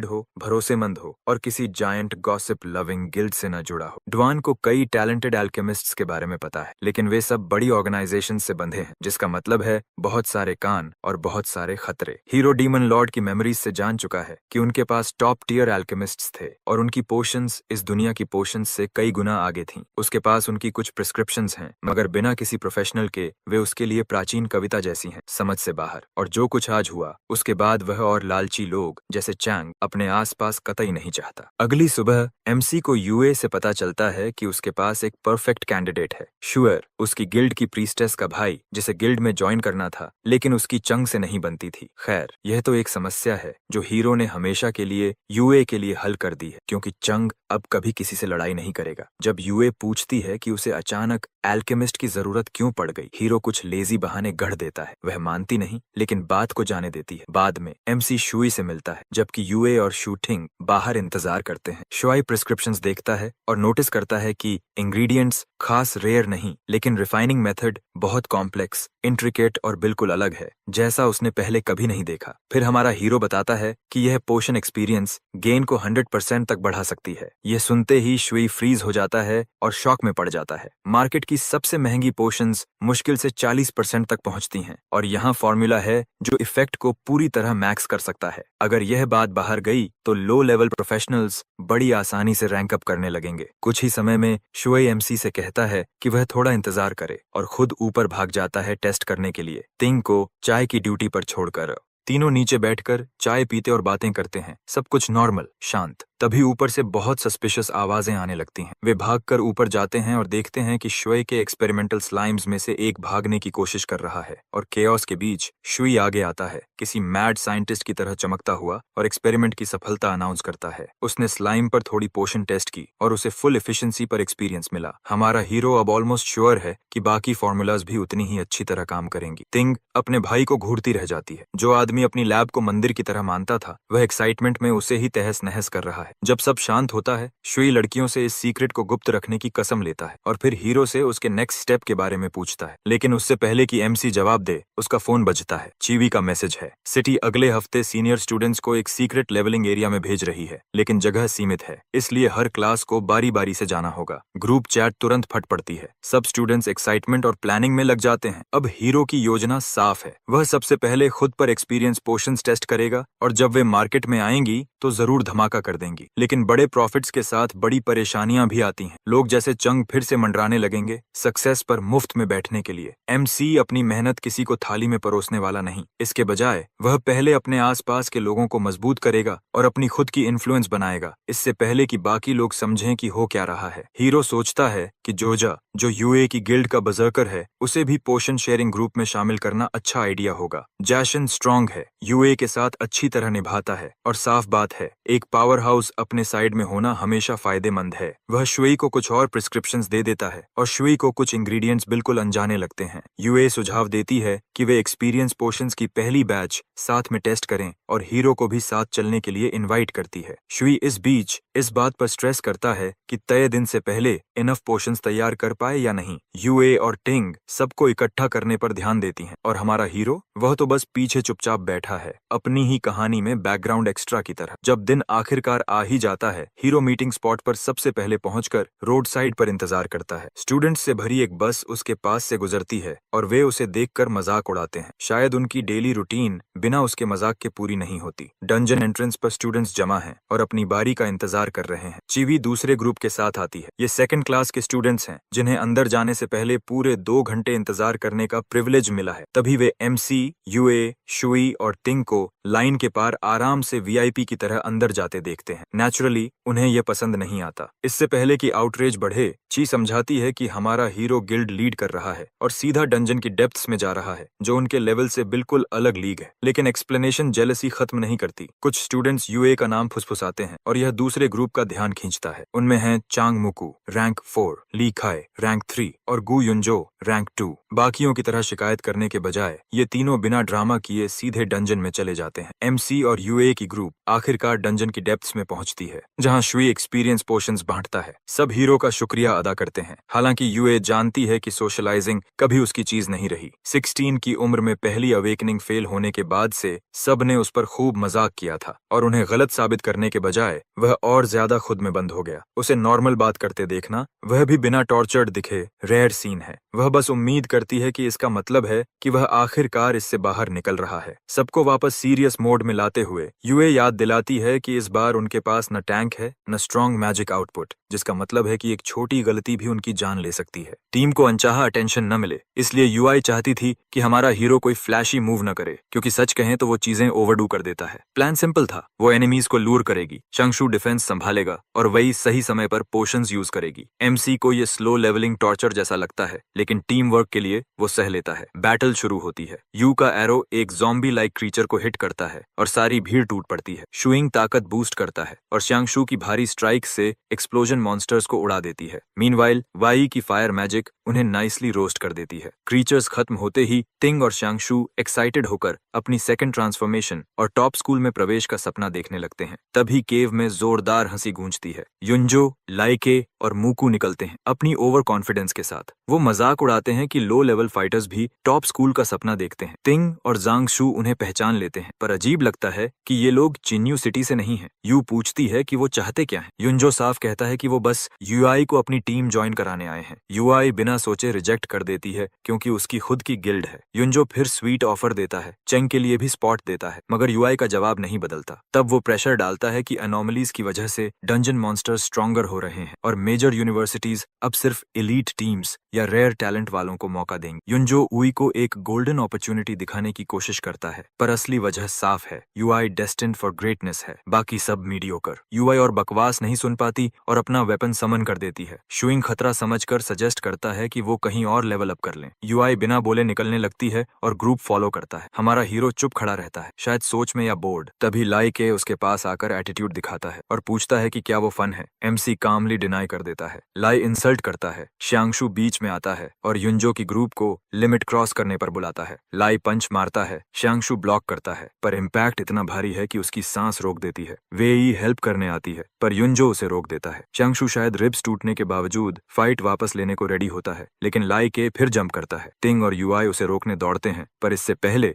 हो, भरोसेमंद हो और किसी जायंट गॉसिप लविंग गिल्ड से न जुड़ा हो। ड्वान को कई टैलेंटेड एल्केमिस्ट्स के बारे में पता है, लेकिन वे सब बड़ी ऑर्गेनाइजेशन से बंधे हैं, जिसका मतलब है बहुत सारे कान और बहुत सारे खतरे। हीरो डीमन लॉर्ड की मेमोरीज से जान चुका है कि उनके पास टॉप टियर एल्केमिस्ट्स थे और उनकी पोशंस इस दुनिया की पोशंस से कई गुना आगे थीं। उसके पास उनकी कुछ प्रिस्क्रिप्शंस हैं, मगर बिना किसी प्रोफेशनल के वे उसके लिए प्राचीन कविता जैसी हैं, समझ से बाहर। और जो कुछ आज हुआ उसके बाद वह और लालची लोग जैसे चैंग अपने आसपास कतई नहीं चाहता। अगली सुबह एमसी को यूए से पता चलता है कि उसके पास एक परफेक्ट कैंडिडेट है। शुअर उसकी गिल्ड की प्रीस्टेस का भाई, जिसे गिल्ड में ज्वाइन करना था, लेकिन उसकी चंग से नहीं बनती थी। खैर, यह तो एक समस्या है जो हीरो ने हमेशा के लिए यूए के लिए हल कर दी है, क्योंकि चंग अब कभी किसी से लड़ाई नहीं करेगा। जब यूए पूछती है कि उसे अचानक एल्केमिस्ट की जरूरत क्यों पड़ गई, हीरो कुछ लेजी बहाने गढ़ देता है। वह मानती नहीं, लेकिन बात को जाने देती है। बाद में एमसी शुई से मिलता है, जबकि यूए और शूटिंग बाहर इंतजार करते हैं। शुई प्रिस्क्रिप्शंस देखता है और नोटिस करता है कि इंग्रेडिएंट्स खास रेयर नहीं, लेकिन रिफाइनिंग मेथड बहुत कॉम्प्लेक्स, इंट्रिकेट और बिल्कुल अलग है, जैसा उसने पहले कभी नहीं देखा। फिर हमारा हीरो बताता है कि यह पोशन एक्सपीरियंस गेन को 100% तक बढ़ा सकती है। यह सुनते ही शुई फ्रीज हो जाता है और शॉक में पड़ जाता है। मार्केट की सबसे महंगी पोशंस मुश्किल से 40% तक पहुंचती हैं और यहाँ फॉर्मूला है जो इफेक्ट को पूरी तरह मैक्स कर सकता है। अगर यह बात बाहर गई तो लो लेवल प्रोफेशनल्स बड़ी आसानी से रैंक अप करने लगेंगे। कुछ ही समय में शुई एमसी से कहता है कि वह थोड़ा इंतजार करे और खुद ऊपर भाग जाता है टेस्ट करने के लिए, तिंग को चाय की ड्यूटी पर छोड़कर। तीनों नीचे बैठकर चाय पीते और बातें करते हैं। सब कुछ नॉर्मल, शांत। तभी ऊपर से बहुत सस्पिशियस आवाजें आने लगती हैं। वे भागकर ऊपर जाते हैं और देखते हैं कि शुई के एक्सपेरिमेंटल स्लाइम्स में से एक भागने की कोशिश कर रहा है और केओस के बीच शुई आगे आता है, किसी मैड साइंटिस्ट की तरह चमकता हुआ, और एक्सपेरिमेंट की सफलता अनाउंस करता है। उसने स्लाइम पर थोड़ी पोशन टेस्ट की और उसे फुल एफिशिएंसी पर एक्सपीरियंस मिला। हमारा हीरो अब ऑलमोस्ट श्योर है कि बाकी फॉर्मूलाज भी उतनी ही अच्छी तरह काम करेंगी। तिंग अपने भाई को घूरती रह जाती है। जो आदमी अपनी लैब को मंदिर की तरह मानता था, वह एक्साइटमेंट में उसे ही तहस नहस कर रहा है। जब सब शांत होता है, शुई लड़कियों से इस सीक्रेट को गुप्त रखने की कसम लेता है और फिर हीरो से उसके नेक्स्ट स्टेप के बारे में पूछता है। लेकिन उससे पहले कि एमसी जवाब दे, उसका फोन बजता है। चीवी का मैसेज है, सिटी अगले हफ्ते सीनियर स्टूडेंट्स को एक सीक्रेट लेवलिंग एरिया में भेज रही है, लेकिन जगह सीमित है, इसलिए हर क्लास को बारी बारी से जाना होगा। ग्रुप चैट तुरंत फट पड़ती है। सब स्टूडेंट्स एक्साइटमेंट और प्लानिंग में लग जाते हैं। अब हीरो की योजना साफ है। वह सबसे पहले खुद पर एक्सपीरियंस पोशंस टेस्ट करेगा और जब वे मार्केट में आएंगी तो जरूर धमाका कर देंगी। लेकिन बड़े प्रॉफिट्स के साथ बड़ी परेशानियां भी आती हैं। लोग जैसे चंग फिर से मंडराने लगेंगे सक्सेस पर मुफ्त में बैठने के लिए। एमसी अपनी मेहनत किसी को थाली में परोसने वाला नहीं। इसके बजाय वह पहले अपने आसपास के लोगों को मजबूत करेगा और अपनी खुद की इन्फ्लुएंस बनाएगा, इससे पहले कि बाकी लोग समझें कि हो क्या रहा है। हीरो सोचता है कि जोजा, जो यूए की गिल्ड का बजर्कर है, उसे भी पोशन शेयरिंग ग्रुप में शामिल करना अच्छा आइडिया होगा। जैशन स्ट्रांग है, यूए के साथ अच्छी तरह निभाता है और साफ बात है, एक पावर हाउस अपने साइड में होना हमेशा फायदेमंद है। वह शुई को कुछ और प्रिस्क्रिप्शंस दे देता है और शुई को कुछ इंग्रेडिएंट्स बिल्कुल अनजाने लगते हैं। यूए सुझाव देती है कि वे एक्सपीरियंस पोशंस की पहली बैच साथ में टेस्ट करें और हीरो को भी साथ चलने के लिए इनवाइट करती है। शुई इस बीच इस बात पर स्ट्रेस करता है कि तय दिन से पहले इनफ पोशंस तैयार कर पाए या नहीं। यूए और टिंग सबको इकट्ठा करने पर ध्यान देती हैं और हमारा हीरो, वह तो बस पीछे चुपचाप बैठा है, अपनी ही कहानी में बैकग्राउंड एक्स्ट्रा की तरह। जब दिन आखिरकार आ ही जाता है, हीरो मीटिंग स्पॉट पर सबसे पहले पहुंचकर रोड साइड पर इंतजार करता है। स्टूडेंट्स से भरी एक बस उसके पास से गुजरती है और वे उसे देखकर मजाक उड़ाते हैं। शायद उनकी डेली रूटीन बिना उसके मजाक के पूरी नहीं होती। डंजन एंट्रेंस पर स्टूडेंट्स जमा हैं और अपनी बारी का इंतजार कर रहे हैं। चीवी दूसरे ग्रुप के साथ आती है। ये सेकंड क्लास के स्टूडेंट्स हैं जिन्हें अंदर जाने से पहले पूरे 2 घंटे इंतजार करने का प्रिविलेज मिला है। तभी वे एमसी, यूए, शुई और टिंग को लाइन के पार आराम से वीआईपी की तरह अंदर जाते देखते हैं। नेचुरली उन्हें यह पसंद नहीं आता। इससे पहले कि आउटरेज बढ़े, ची समझाती है कि हमारा हीरो गिल्ड लीड कर रहा है और सीधा डंजन की डेप्थ्स में जा रहा है, जो उनके लेवल से बिल्कुल अलग लीग है। लेकिन एक्सप्लेनेशन जेलसी खत्म नहीं करती। कुछ स्टूडेंट्स यूए का नाम फुसफुसाते हैं और यह दूसरे ग्रुप का ध्यान खींचता है। उनमें हैं चांग मुकू रैंक 4, ली खाए रैंक 3 और गु युनजो रैंक 2। बाकियों की तरह शिकायत करने के बजाय ये तीनों बिना ड्रामा किए सीधे डंजन में चले जाते हैं। एमसी और यूए की ग्रुप आखिरकार डंजन की डेप्थ्स में पहुंचती है, जहां शुई एक्सपीरियंस पोशंस बांटता है। सब हीरो का शुक्रिया अदा करते हैं। हालांकि यूए जानती है कि सोशलाइजिंग कभी उसकी चीज नहीं रही। 16 की उम्र में पहली अवेकनिंग फेल होने के बाद से सब ने उस पर खूब मजाक किया था और उन्हें गलत साबित करने के बजाय वह और ज्यादा खुद में बंद हो गया। उसे नॉर्मल बात करते देखना, वह भी बिना टॉर्चर्ड दिखे, रेयर सीन है। वह बस उम्मीद करती है कि इसका मतलब है कि वह आखिरकार इससे बाहर निकल रहा है। सबको वापस सीरियस मोड में लाते हुए यूए याद दिलाती है कि इस बार उनके पास न टैंक है न स्ट्रॉन्ग मैजिक आउटपुट, जिसका मतलब है कि एक छोटी गलती भी उनकी जान ले सकती है। टीम को अनचाहा अटेंशन न मिले, इसलिए यूआई चाहती थी कि हमारा हीरो कोई फ्लैशी मूव न करे, क्योंकि सच कहें तो वो चीजें ओवरडू कर देता है। प्लान सिंपल था, वो एनिमीज को लूर करेगी, चंगशू डिफेंस संभालेगा और वही सही समय पर पोशंस यूज करेगी। एमसी को ये स्लो लेवलिंग टॉर्चर जैसा लगता है, लेकिन टीम वर्क के लिए वो सह लेता है। बैटल शुरू होती है। यू का एरो एक ज़ॉम्बी लाइक क्रीचर को हिट करता है और सारी भीड़ टूट पड़ती है। शुइंग ताकत बूस्ट करता है और श्यांगशू की भारी स्ट्राइक से एक्सप्लोजन मॉन्स्टर्स को उड़ा देती है। मीनवाइल वाई की फायर मैजिक उन्हें नाइसली रोस्ट कर देती है। क्रीचर्स खत्म होते ही टिंग और श्यांगशू एक्साइटेड होकर अपनी सेकंड ट्रांसफॉर्मेशन और टॉप स्कूल में प्रवेश का सपना देखने लगते हैं। तभी केव में जोरदार हंसी गूंजती है। युंजो, लाइके और मूकू निकलते हैं अपनी ओवर कॉन्फिडेंस के साथ। वो मजाक उड़ाते हैं कि लो लेवल फाइटर्स भी टॉप स्कूल का सपना देखते हैं। टिंग और जांगशू उन्हें पहचान लेते हैं, पर अजीब लगता है कि ये लोग चिन्यू सिटी से नहीं हैं। यू पूछती है कि वो चाहते क्या हैं। युंजो साफ कहता है कि वो बस यूआई को अपनी टीम ज्वाइन कराने आए हैं। यूआई बिना सोचे रिजेक्ट कर देती है क्योंकि उसकी खुद की गिल्ड है। युंजो फिर स्वीट ऑफर देता है, चेंग के लिए भी स्पॉट देता है, मगर यूआई का जवाब नहीं बदलता। तब वो प्रेशर डालता है कि अनोमलीज की वजह से डंजन मॉन्स्टर्स स्ट्रॉन्गर हो रहे हैं और मेजर यूनिवर्सिटीज अब सिर्फ एलीट टीम्स या रेयर टैलेंट वालों को मौका देंगे। युनजो उई को एक गोल्डन अपॉर्चुनिटी दिखाने की कोशिश करता है, पर असली वजह साफ है। यूआई डेस्टिन्ड फॉर ग्रेटनेस है, बाकी सब मीडियोकर। यूआई और बकवास नहीं सुन पाती और अपना वेपन समन कर देती है। शुइंग खतरा समझकर सजेस्ट करता है कि वो कहीं और लेवल अप कर लें। यूआई बिना बोले निकलने लगती है और ग्रुप फॉलो करता है। हमारा हीरो चुप खड़ा रहता है, शायद सोच में या बोर्ड। तभी लाई के उसके पास आकर एटीट्यूड दिखाता है और पूछता है कि क्या वो फन है। एमसी कामली डिनाई कर देता है। लाई इंसल्ट करता है। श्यांगशु बीच में आता है और युनजो की ग्रुप को लिमिट क्रॉस करने पर बुलाता है। लाई पंच मारता है, श्यांगशु ब्लॉक करता है, पर इम्पैक्ट इतना भारी है कि उसकी सांस रोक देती है। वेई हेल्प करने आती है, पर युनजो उसे रोक देता है। श्यांगशु शायद रिब्स टूटने के बावजूद फाइट वापस लेने को रेडी होता है, लेकिन लाई के फिर जंप करता है। टिंग और यूआई उसे रोकने दौड़ते हैं, पर इससे पहले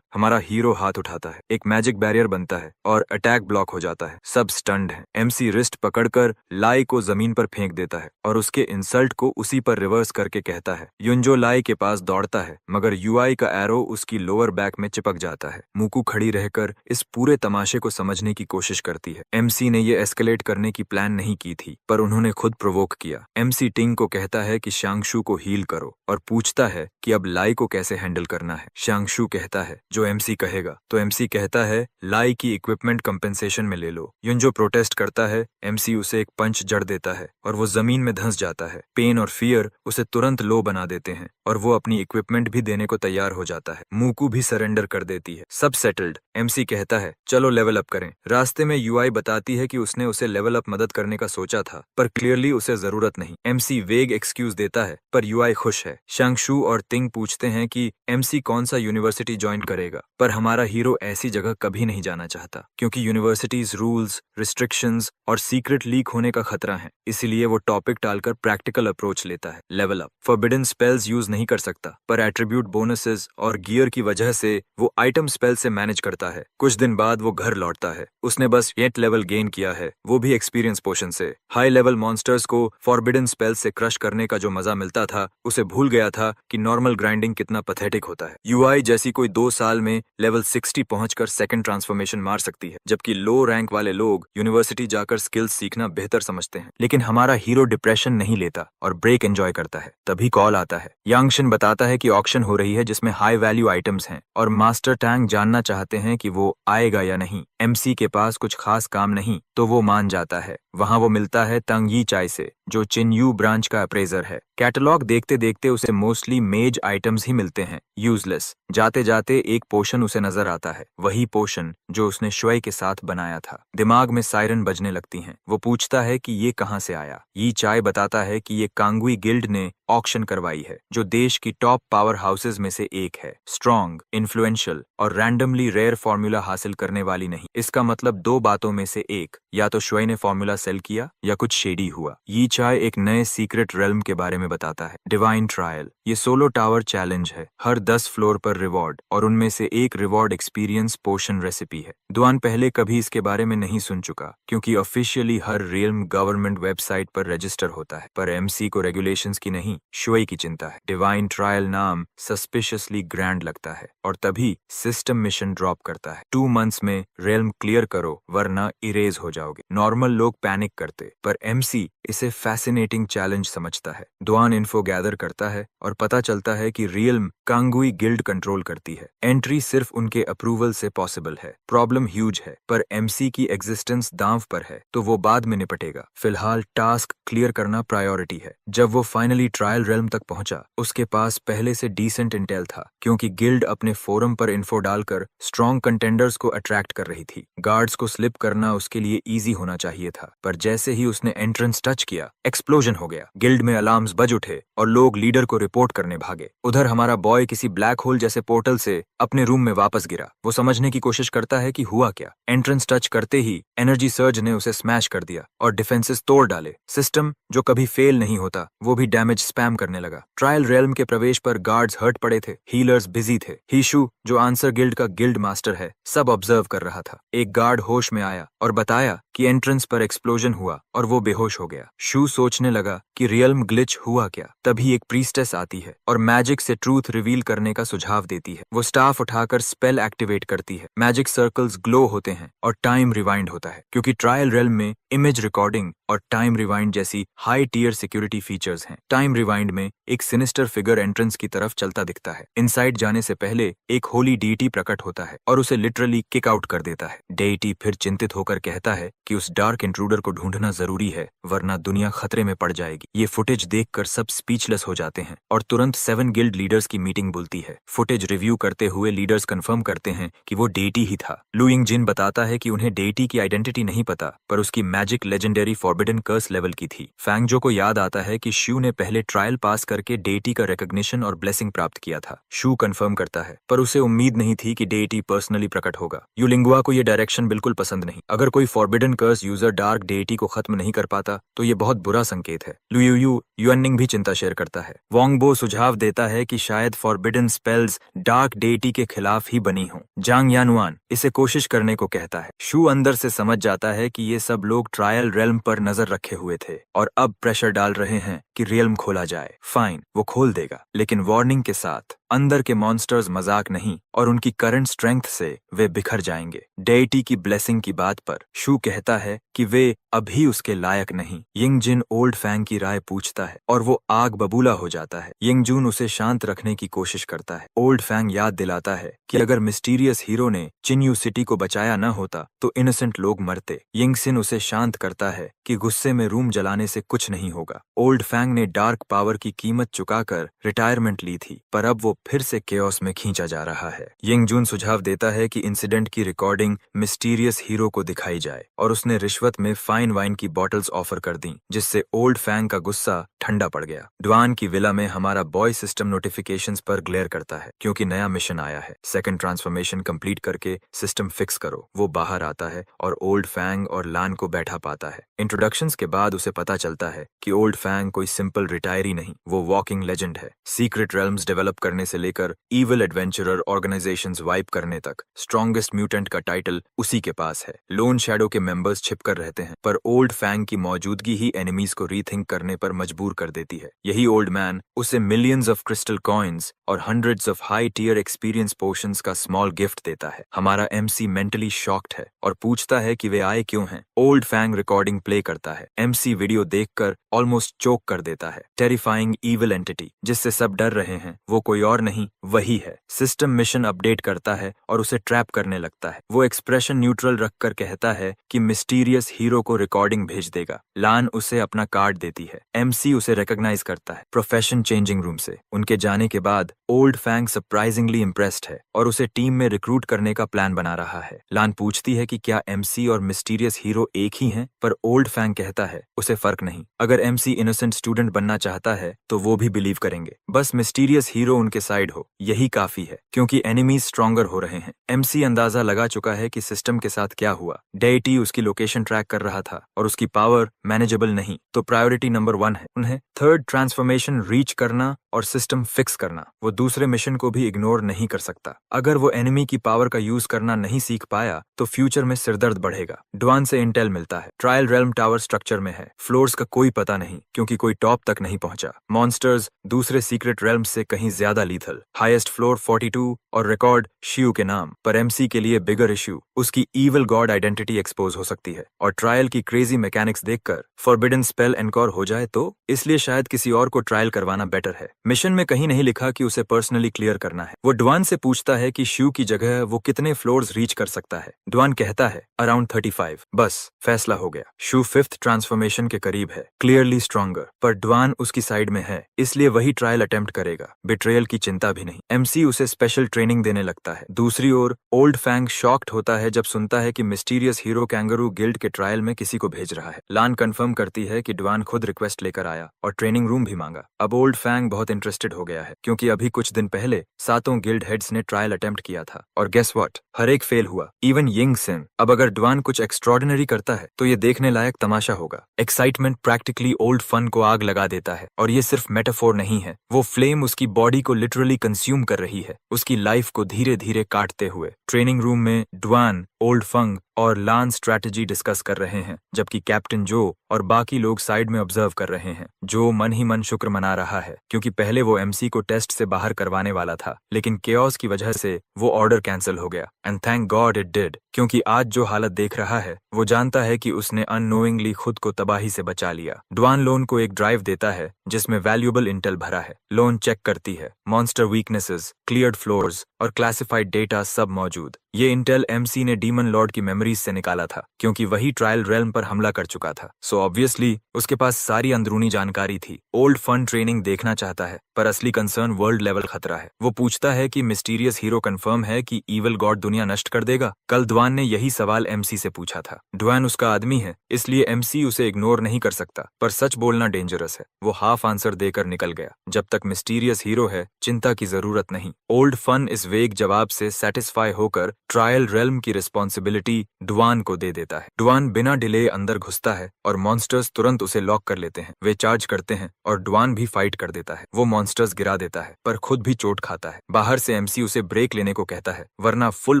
हमारा हीरो हाथ उठाता है। एक मैजिक बैरियर बनता है और अटैक ब्लॉक हो जाता है। सब स्टन्ड हैं। एमसी रिस्ट पकड़कर लाई को जमीन पर फेंक देता है और उसके इंसल्ट को उसी पर रिवर्स करके कहता है। युनजो लाई के पास दौड़ता है, मगर यूआई का एरो उसकी लोअर बैक में चिपक जाता है। मुकू खड़ी रहकर इस पूरे तमाशे को समझने की कोशिश करती है। एमसी ने ये एस्केलेट करने की प्लान नहीं की थी, पर उन्होंने खुद प्रोवोक किया। एमसी टिंग को कहता है कि श्यांगशु को हील करो और पूछता है कि अब लाई को कैसे हैंडल करना है। श्यांगशु कहता है जो एमसी कहेगा, तो एमसी कहता है लाई की इक्विपमेंट कंपेंसेशन में ले लो। युनजो प्रोटेस्ट करता है। एमसी उसे एक पंच जड़ देता है और वो जमीन में धंस जाता है। पेन और फियर उसे तुरंत लो बना देते हैं और वो अपनी इक्विपमेंट भी देने को तैयार हो जाता है। मूकू भी सरेंडर कर देती है। सब सेटल्ड। एमसी कहता है चलो लेवल अप करें। रास्ते में यूआई बताती है कि उसने उसे लेवल अप मदद करने का सोचा था, पर क्लियरली उसे जरूरत नहीं। एमसी वेग एक्सक्यूज देता है, पर यूआई खुश है। श्यांगशु और तिंग पूछते हैं कि एमसी कौन सा यूनिवर्सिटी ज्वाइन करेगा, पर हमारा हीरो ऐसी जगह कभी नहीं जाना चाहता, क्योंकि यूनिवर्सिटीज रूल्स, रिस्ट्रिक्शंस और सीक्रेट लीक होने का खतरा है। इसीलिए वो टॉपिक टालकर प्रैक्टिकल अप्रोच लेता है। Level up. Forbidden spells use नहीं कर सकता, पर एट्रीब्यूट बोनसेस और गियर की वजह से वो आइटम स्पेल से मैनेज करता है। कुछ दिन बाद वो घर लौटता है। उसने बस 8 लेवल गेन किया है, वो भी एक्सपीरियंस पोशन से। हाई लेवल मॉन्स्टर्स को फॉरबिडन स्पेल से क्रश करने का जो मजा मिलता था, उसे भूल गया था कि नॉर्मल ग्राइंडिंग कितना पैथेटिक होता है। यूआई जैसी कोई 2 साल में लेवल 60 पहुंचकर सेकंड ट्रांसफॉर्मेशन मार सकती है, जबकि लो रैंक वाले लोग यूनिवर्सिटी जाकर स्किल्स सीखना बेहतर समझते हैं। लेकिन हमारा हीरो डिप्रेशन नहीं लेता और ब्रेक एंजॉय करता है। तभी कॉल आता है। यांगशन बताता है कि ऑक्शन हो रही है जिसमें हाई वैल्यू आइटम्स हैं और मास्टर टैंक जानना चाहते हैं कि वो आएगा या नहीं। एमसी के पास कुछ खास काम नहीं, तो वो मान जाता है। वहां वो मिलता है तंग यी चाय से, जो चिनयू ब्रांच का अप्रेजर है। कैटलॉग देखते देखते उसे मोस्टली मेज आइटम्स ही मिलते हैं, यूजलेस। जाते जाते एक पोशन उसे नजर आता है, वही पोशन जो उसने श्वेई के साथ बनाया था। दिमाग में सायरन बजने लगती हैं। वो पूछता है कि ये कहाँ से आया। यी चाय बताता है कि ये कांगुई गिल्ड ने ऑक्शन करवाई है, जो देश की टॉप पावर हाउसेज में से एक है। स्ट्रॉन्ग, इन्फ्लुएंशियल और रैंडमली रेयर फॉर्मूला हासिल करने वाली नहीं। इसका मतलब 2 बातों में से एक, या तो श्वेई ने फॉर्मूला सेल किया या कुछ शेडी हुआ। यी चाय एक नए सीक्रेट रेल्म के बारे में बताता है, डिवाइन ट्रायल। ये सोलो टावर चैलेंज है, हर 10 फ्लोर पर रिवॉर्ड, और उनमें से एक रिवॉर्ड एक्सपीरियंस पोशन रेसिपी है। दुआन पहले कभी इसके बारे में नहीं सुन चुका, क्योंकि ऑफिशियली हर रियल्म गवर्नमेंट वेबसाइट पर रजिस्टर होता है, पर एमसी को रेगुलेशंस की नहीं, श्वेई की चिंता है। डिवाइन ट्रायल नाम सस्पिशियसली ग्रैंड लगता है, और तभी सिस्टम मिशन ड्रॉप करता है। 2 मंथ्स में रेल्म क्लियर करो, वरना इरेज हो जाओगे। नॉर्मल लोग पैनिक करते, पर एमसी इसे फैसिनेटिंग चैलेंज समझता है। दुआन इन्फो गैदर करता है और पता चलता है कि रियल्म कांगुई गिल्ड कंट्रोल करती है। एंट्री सिर्फ उनके अप्रूवल से पॉसिबल है। प्रॉब्लम ह्यूज है, पर एमसी की एग्जिस्टेंस दांव पर है, तो वो बाद में निपटेगा। फिलहाल टास्क क्लियर करना प्रायोरिटी है। जब वो फाइनली ट्रायल रेल्म तक पहुंचा, उसके पास पहले से डिसेंट इंटेल था, क्योंकि गिल्ड अपने फोरम पर इन्फो डालकर स्ट्रॉन्ग कंटेंडर्स को अट्रैक्ट कर रही थी। गार्ड्स को स्लिप करना उसके लिए इजी होना चाहिए था, पर जैसे ही उसने एंट्रेंस टच किया, एक्सप्लोजन हो गया। गिल्ड में अलार्म्स बज उठे और लोग लीडर को रिपोर्ट करने भागे। उधर हमारा बॉय किसी ब्लैक होल जैसे पोर्टल से अपने रूम में वापस गिरा। वो समझने की कोशिश करता है कि हुआ क्या। एंट्रेंस टच करते ही एनर्जी सर्ज ने उसे स्मैश कर दिया और डिफेंसेस तोड़ डाले। सिस्टम जो कभी फेल नहीं होता, वो भी डैमेज स्पैम करने लगा। ट्रायल रेल्म के प्रवेश पर गार्ड्स हर्ट पड़े थे, हीलर्स बिजी थे। हीशु, जो आंसर गिल्ड का गिल्ड मास्टर है, सब ऑब्जर्व कर रहा था। एक गार्ड होश में आया और बताया कि एंट्रेंस पर एक्सप्लोजन हुआ और वो बेहोश हो गया। शू सोचने लगा कि रियल्म ग्लिच हुआ क्या। तभी एक प्रीस्टेस आती है और मैजिक से ट्रूथ रिवील करने का सुझाव देती है। वो स्टाफ उठाकर स्पेल एक्टिवेट करती है। मैजिक सर्कल्स ग्लो होते हैं और टाइम रिवाइंड होता है, क्योंकि ट्रायल रेल्म में इमेज रिकॉर्डिंग और टाइम रिवाइंड जैसी हाई टीयर सिक्योरिटी फीचर्स हैं। टाइम रिवाइंड में एक सिनिस्टर फिगर एंट्रेंस की तरफ चलता दिखता है। इनसाइड जाने से पहले एक होली डीटी प्रकट होता है और उसे लिटरली किक आउट कर देता है। डेटी फिर चिंतित होकर कहता है कि उस डार्क इंट्रूडर को ढूंढना जरूरी है, वरना दुनिया खतरे में पड़ जाएगी। ये फुटेज देखकर सब स्पीचलेस हो जाते हैं और तुरंत 7 गिल्ड लीडर्स की मीटिंग बुलती है। फुटेज रिव्यू करते हुए लीडर्स कंफर्म करते हैं कि वो डेटी ही था। लू यिंग जिन बताता है कि उन्हें डेटी की आइडेंटिटी नहीं पता, पर उसकी मैजिक लेजेंडरी फॉरबिडन कर्स लेवल की थी। फैंगजो को याद आता है कि शू ने पहले ट्रायल पास करके डेटी का रिकॉग्निशन और ब्लेसिंग प्राप्त किया था। शू कंफर्म करता है, पर उसे उम्मीद नहीं थी कि डेटी पर्सनली प्रकट होगा। युलिंगुआ को ये डायरेक्शन बिल्कुल पसंद नहीं। अगर कोई फॉरबिडन कर्स यूजर डार्क डेटी को खत्म नहीं कर पाता तो ये बहुत बुरा संकेत है। लुयू युएनिंग भी चिंता शेयर करता है। वोंगबो सुझाव देता है कि शायद फॉरबिडन स्पेल्स डार्क डेटी के खिलाफ ही बनी हों। जांग यानुआन इसे कोशिश करने को कहता है। शू अंदर से समझ जाता है कि ये सब लोग ट्रायल रेल्म पर नजर रखे हुए थे और अब प्रेशर डाल रहे हैं कि रियल्म खोला जाए। फाइन, वो खोल देगा, लेकिन वार्निंग के साथ अंदर के मॉन्स्टर्स मजाक नहीं और उनकी करंट स्ट्रेंथ से वे बिखर जाएंगे। डेटी की ब्लेसिंग की बात पर शू कहता है कि वे अभी उसके लायक नहीं। यिंग जिन ओल्ड फैंग की राय पूछता है और वो आग बबूला हो जाता है। यिंग जून उसे शांत रखने की कोशिश करता है। ओल्ड फैंग याद दिलाता है कि अगर मिस्टीरियस हीरो ने चिन्यू सिटी को बचाया न होता तो इनोसेंट लोग मरते। यिंग सिन उसे शांत करता है कि गुस्से में रूम जलाने से कुछ नहीं होगा। ओल्ड फैंग ने डार्क पावर की कीमत चुकाकर रिटायरमेंट ली थी, पर अब वो फिर से केओस में खींचा जा रहा है। यिंग जून सुझाव देता है कि इंसिडेंट की रिकॉर्डिंग मिस्टीरियस हीरो को दिखाई जाए और उसने रिश्वत में फाइन वाइन की बॉटल्स ऑफर कर दी, जिससे ओल्ड फैंग का गुस्सा ठंडा पड़ गया। ड्वान की विला में हमारा बॉय सिस्टम नोटिफिकेशंस पर ग्लेयर करता है क्योंकि नया मिशन आया है। सेकंड ट्रांसफॉर्मेशन कंप्लीट करके सिस्टम फिक्स करो। वो बाहर आता है और ओल्ड फैंग और लान को बैठा पाता है। इंट्रोडक्शंस के बाद उसे पता चलता है कि ओल्ड फैंग कोई सिंपल रिटायरी नहीं, वो वॉकिंग लेजेंड है। सीक्रेट रेल्म्स डेवलप करने से लेकर इविल एडवेंचरर ऑर्गेनाइजेशंस वाइप करने तक स्ट्रॉन्गेस्ट म्यूटेंट का टाइटल उसी के पास है। लोन शैडो के मेंबर्स छिपकर रहते हैं, पर ओल्ड फैंग की मौजूदगी ही एनिमीज को रीथिंक करने पर मजबूर कर देती है। यही ओल्ड मैन उसे मिलियंस ऑफ क्रिस्टल कॉइन्स और hundreds of high tier experience potions का स्मॉल गिफ्ट देता है। हमारा एमसी मेंटली शॉक्ड है और पूछता है कि वे आए क्यों हैं। ओल्ड फैंग रिकॉर्डिंग प्ले करता है। एमसी वीडियो देखकर ऑलमोस्ट चोक कर देता है। टेरिफाइंग इविल एंटिटी जिससे सब डर रहे हैं वो कोई और नहीं, वही है। सिस्टम मिशन अपडेट करता है और उसे ट्रैप करने लगता है। वो एक्सप्रेशन न्यूट्रल रखकर कहता है कि मिस्टीरियस हीरो को रिकॉर्डिंग भेज देगा। लान उसे अपना कार्ड देती है। एमसी उसे रिकॉग्नाइज करता है प्रोफेशन चेंजिंग रूम से। उनके जाने के बाद ओल्ड फैंग सरप्राइजिंगली इम्प्रेस्ड है और उसे टीम में रिक्रूट करने का प्लान बना रहा है। लान पूछती है कि क्या एमसी और मिस्टीरियस हीरो एक ही हैं, पर ओल्ड फैंग कहता है उसे फर्क नहीं। अगर एमसी इनोसेंट स्टूडेंट बनना चाहता है तो वो भी बिलीव करेंगे, बस मिस्टीरियस हीरो उनके साइड हो, यही काफी है क्योंकि एनिमीज स्ट्रॉन्गर हो रहे हैं। एमसी अंदाजा लगा चुका है कि सिस्टम के साथ क्या हुआ। डेटी उसकी लोकेशन ट्रैक कर रहा था और उसकी पावर मैनेजेबल नहीं, तो प्रायोरिटी नंबर 1 है उन्हें थर्ड ट्रांसफॉर्मेशन रीच करना और सिस्टम फिक्स करना। वो दूसरे मिशन को भी इग्नोर नहीं कर सकता। अगर वो एनिमी की पावर का यूज करना नहीं सीख पाया तो फ्यूचर में सिरदर्द बढ़ेगा। ड्वान से इंटेल मिलता है। ट्रायल रेल्म टावर स्ट्रक्चर में है। फ्लोर्स का कोई पता नहीं क्योंकि कोई टॉप तक नहीं पहुंचा। मॉन्स्टर्स दूसरे सीक्रेट रेल्म से कहीं ज्यादा लीथल। हाईएस्ट फ्लोर 42 और रिकॉर्ड शियू के नाम पर। एमसी के लिए बिगर इश्यू उसकी ईविल गॉड आइडेंटिटी एक्सपोज हो सकती है और ट्रायल की क्रेजी मैकेनिक्स देखकर फॉरबिडन स्पेल एनकोर हो जाए तो, इसलिए शायद किसी और को ट्रायल करवाना बेटर है। मिशन में कहीं नहीं लिखा कि उसे पर्सनली क्लियर करना है। वो ड्वान से पूछता है कि शियू की जगह वो कितने फ्लोर्स रीच कर सकता है। ड्वान कहता है अराउंड 35। बस फैसला हो गया। शियू 5th ट्रांसफॉर्मेशन के करीब है, क्लियरली स्ट्रॉन्गर, पर ड्वान उसकी साइड में है, इसलिए वही ट्रायल अटेम्प्ट करेगा। बिट्रेयल की चिंता भी नहीं। एमसी उसे स्पेशल ट्रेनिंग देने लगता है। दूसरी ओर ओल्ड फैंग शॉक्ड होता है जब सुनता है कि मिस्टीरियस हीरो कैंगरू गिल्ड के ट्रायल में किसी को भेज रहा है। लान कंफर्म करती है कि ड्वान खुद रिक्वेस्ट लेकर आया और ट्रेनिंग रूम भी मांगा। अब ओल्ड फैंग बहुत इंटरेस्टेड हो गया है क्योंकि अभी कुछ दिन पहले 7 गिल्ड हेड्स ने ट्रायल अटेम्प्ट किया था और गेस व्हाट, हर एक फेल हुआ, इवन यिंग सिन। अब अगर ड्वान कुछ एक्स्ट्रॉर्डिनरी करता है तो ये देखने लायक तमाशा होगा। एक्साइटमेंट प्रैक्टिकली ओल्ड फन को आग लगा देता है और ये सिर्फ मेटाफोर नहीं है, वो फ्लेम उसकी बॉडी को लिटरली कंज्यूम कर रही है, उसकी लाइफ को धीरे धीरे काटते हुए। ट्रेनिंग रूम में ड्वान ओल्ड फंग और लान स्ट्रैटेजी डिस्कस कर रहे हैं, जबकि कैप्टन जो और बाकी लोग साइड में ऑब्जर्व कर रहे हैं। जो मन ही मन शुक्र मना रहा है, क्योंकि पहले वो एमसी को टेस्ट से बाहर करवाने वाला था, लेकिन केओस की वजह से वो ऑर्डर कैंसिल हो गया। And thank God it did, क्योंकि आज जो हालत देख रहा है वो जानता है कि उसने अननोइंगली खुद को तबाही से बचा लिया। ड्वान लोन को एक ड्राइव देता है जिसमें वैल्यूएबल इंटेल भरा है। लोन चेक करती है, मॉन्स्टर वीकनेसेस, क्लियर्ड फ्लोर्स और क्लासिफाइड डेटा सब मौजूद। ये इंटेल एमसी ने डीमन लॉर्ड की मेमोरीज से निकाला था, क्योंकि वही ट्रायल रेल्म पर हमला कर चुका था। सो ऑब्वियसली उसके पास सारी अंदरूनी जानकारी थी। ओल्ड फन ट्रेनिंग देखना चाहता है, पर असली कंसर्न वर्ल्ड लेवल खतरा है। वो पूछता है कि मिस्टीरियस हीरो कंफर्म है कि ईविल गॉड दुनिया नष्ट कर देगा। कल ड्वान ने यही सवाल एमसी से पूछा था। ड्वान उसका आदमी है, इसलिए एमसी उसे इग्नोर नहीं कर सकता, पर सच बोलना डेंजरस है। वो हाफ आंसर देकर निकल गया। जब तक मिस्टीरियस हीरो है, चिंता की जरूरत नहीं। ओल्ड फन इस वेग जवाब से सेटिस्फाई होकर ट्रायल रेल्म की रिस्पॉन्सिबिलिटी ड्वान को दे देता है। ड्वान बिना डिले अंदर घुसता है और मॉन्स्टर्स तुरंत उसे लॉक कर लेते हैं। वे चार्ज करते हैं और ड्वान भी फाइट कर देता है। वो मॉन्स्टर्स गिरा देता है, पर खुद भी चोट खाता है। बाहर से एमसी उसे ब्रेक लेने को कहता है, वरना फुल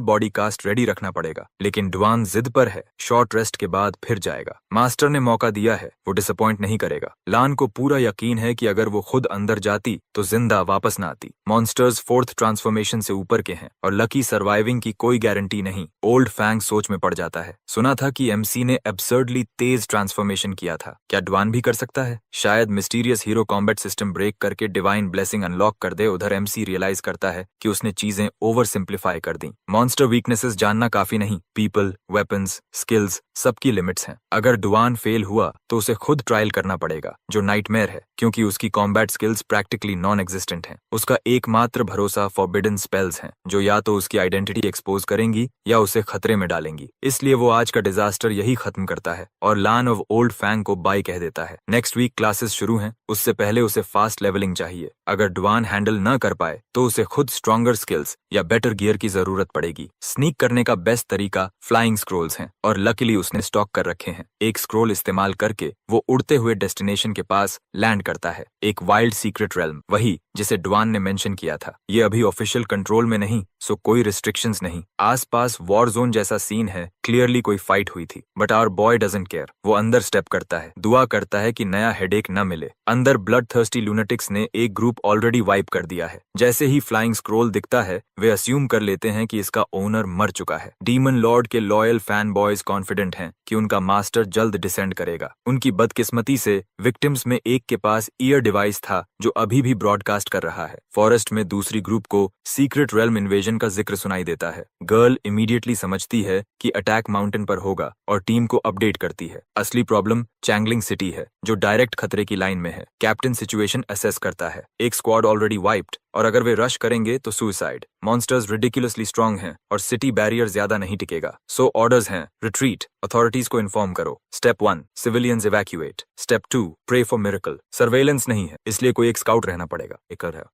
बॉडी कास्ट रेडी रखना पड़ेगा, लेकिन ड्वान जिद पर है। शॉर्ट रेस्ट के बाद फिर जाएगा। मास्टर ने मौका दिया है, वो डिसअपॉइंट नहीं करेगा। लान को पूरा यकीन है कि अगर वो खुद अंदर जाती तो जिंदा वापस न आती। मॉन्स्टर्स फोर्थ ट्रांसफॉर्मेशन से ऊपर के हैं और लकी सर्वाइविंग की कोई गारंटी नहीं। ओल्ड फैंग सोच में पड़ जाता है। सुना था कि एमसी ने एब्सर्डली तेज ट्रांसफॉर्मेशन किया था। क्या ड्वान भी कर सकता है? शायद mysterious hero combat system break करके डिवाइन ब्लेसिंग अनलॉक कर दे। उधर एमसी रियलाइज करता है कि उसने चीजें ओवर सिंप्लीफाई कर दी। मॉन्स्टर वीकनेसेस जानना काफी नहीं, पीपल, वेपन्स, स्किल्स सबकी लिमिट्स हैं। अगर ड्वान फेल हुआ तो उसे खुद ट्रायल करना पड़ेगा, जो नाइटमेयर है, क्योंकि उसकी combat skills practically non existent हैं। उसका एकमात्र भरोसा फॉरबिडन स्पेल्स हैं, जो या तो उसकी आइडेंटिटी एक्सपोज करेंगी या उसे खतरे में डालेंगी। इसलिए वो आज का डिजास्टर यही खत्म करता है और लान ऑफ ओल्ड फैंग को बाय कह देता है। नेक्स्ट वीक क्लासेस शुरू हैं, उससे पहले उसे फास्ट लेवलिंग चाहिए। अगर ड्वान हैंडल न कर पाए तो उसे खुद स्ट्रॉन्गर स्किल्स या बेटर गियर की जरूरत पड़ेगी। स्नीक करने का बेस्ट तरीका फ्लाइंग स्क्रोल्स हैं, और लकीली उसने स्टॉक कर रखे हैं। एक स्क्रोल इस्तेमाल करके वो उड़ते हुए डेस्टिनेशन के पास लैंड करता है, एक वाइल्ड सीक्रेट रेल्म, वही जिसे ड्वान ने मेंशन किया था। ये अभी ऑफिशियल कंट्रोल में नहीं, सो कोई रिस्ट्रिक्शंस नहीं। आसपास वॉर जोन जैसा सीन है, क्लियरली कोई फाइट हुई थी, but our boy doesn't care. वो अंदर स्टेप करता है, दुआ करता है कि नया हेडेक न मिले। अंदर ब्लड थर्स्टी लूनेटिक्स ने एक ग्रुप ऑलरेडी वाइप कर दिया है। जैसे ही फ्लाइंग स्क्रोल दिखता है, वे अस्यूम कर लेते हैं कि इसका ओनर मर चुका है। डीमन लॉर्ड के लॉयल फैन बॉयज कॉन्फिडेंट हैं कि उनका मास्टर जल्द डिसेंड करेगा। उनकी बदकिस्मती से विक्टिम्स में एक के पास ईयर डिवाइस था जो अभी भी ब्रॉडकास्ट कर रहा है। फॉरेस्ट में दूसरी ग्रुप को सीक्रेट रेल्म इन्वेजन का जिक्र सुनाई देता है। गर्ल इमीडिएटली समझती है कि अटैक माउंटेन पर होगा और टीम को अपडेट करती है। असली प्रॉब्लम चैंगलिंग सिटी है, जो डायरेक्ट खतरे की लाइन में है। कैप्टन सिचुएशन असेस करता है। एक स्क्वाड ऑलरेडी वाइप्ड, और अगर वे रश करेंगे तो सुसाइड। मॉन्स्टर्स रिडिकुलसली स्ट्रांग हैं और सिटी बैरियर ज्यादा नहीं टिकेगा। सो ऑर्डर्स हैं, रिट्रीट, अथॉरिटीज को इन्फॉर्म करो। Step 1 civilians evacuate. Step 2 pray for miracle. Surveillance नहीं है, इसलिए कोई एक स्काउट रहना पड़ेगा।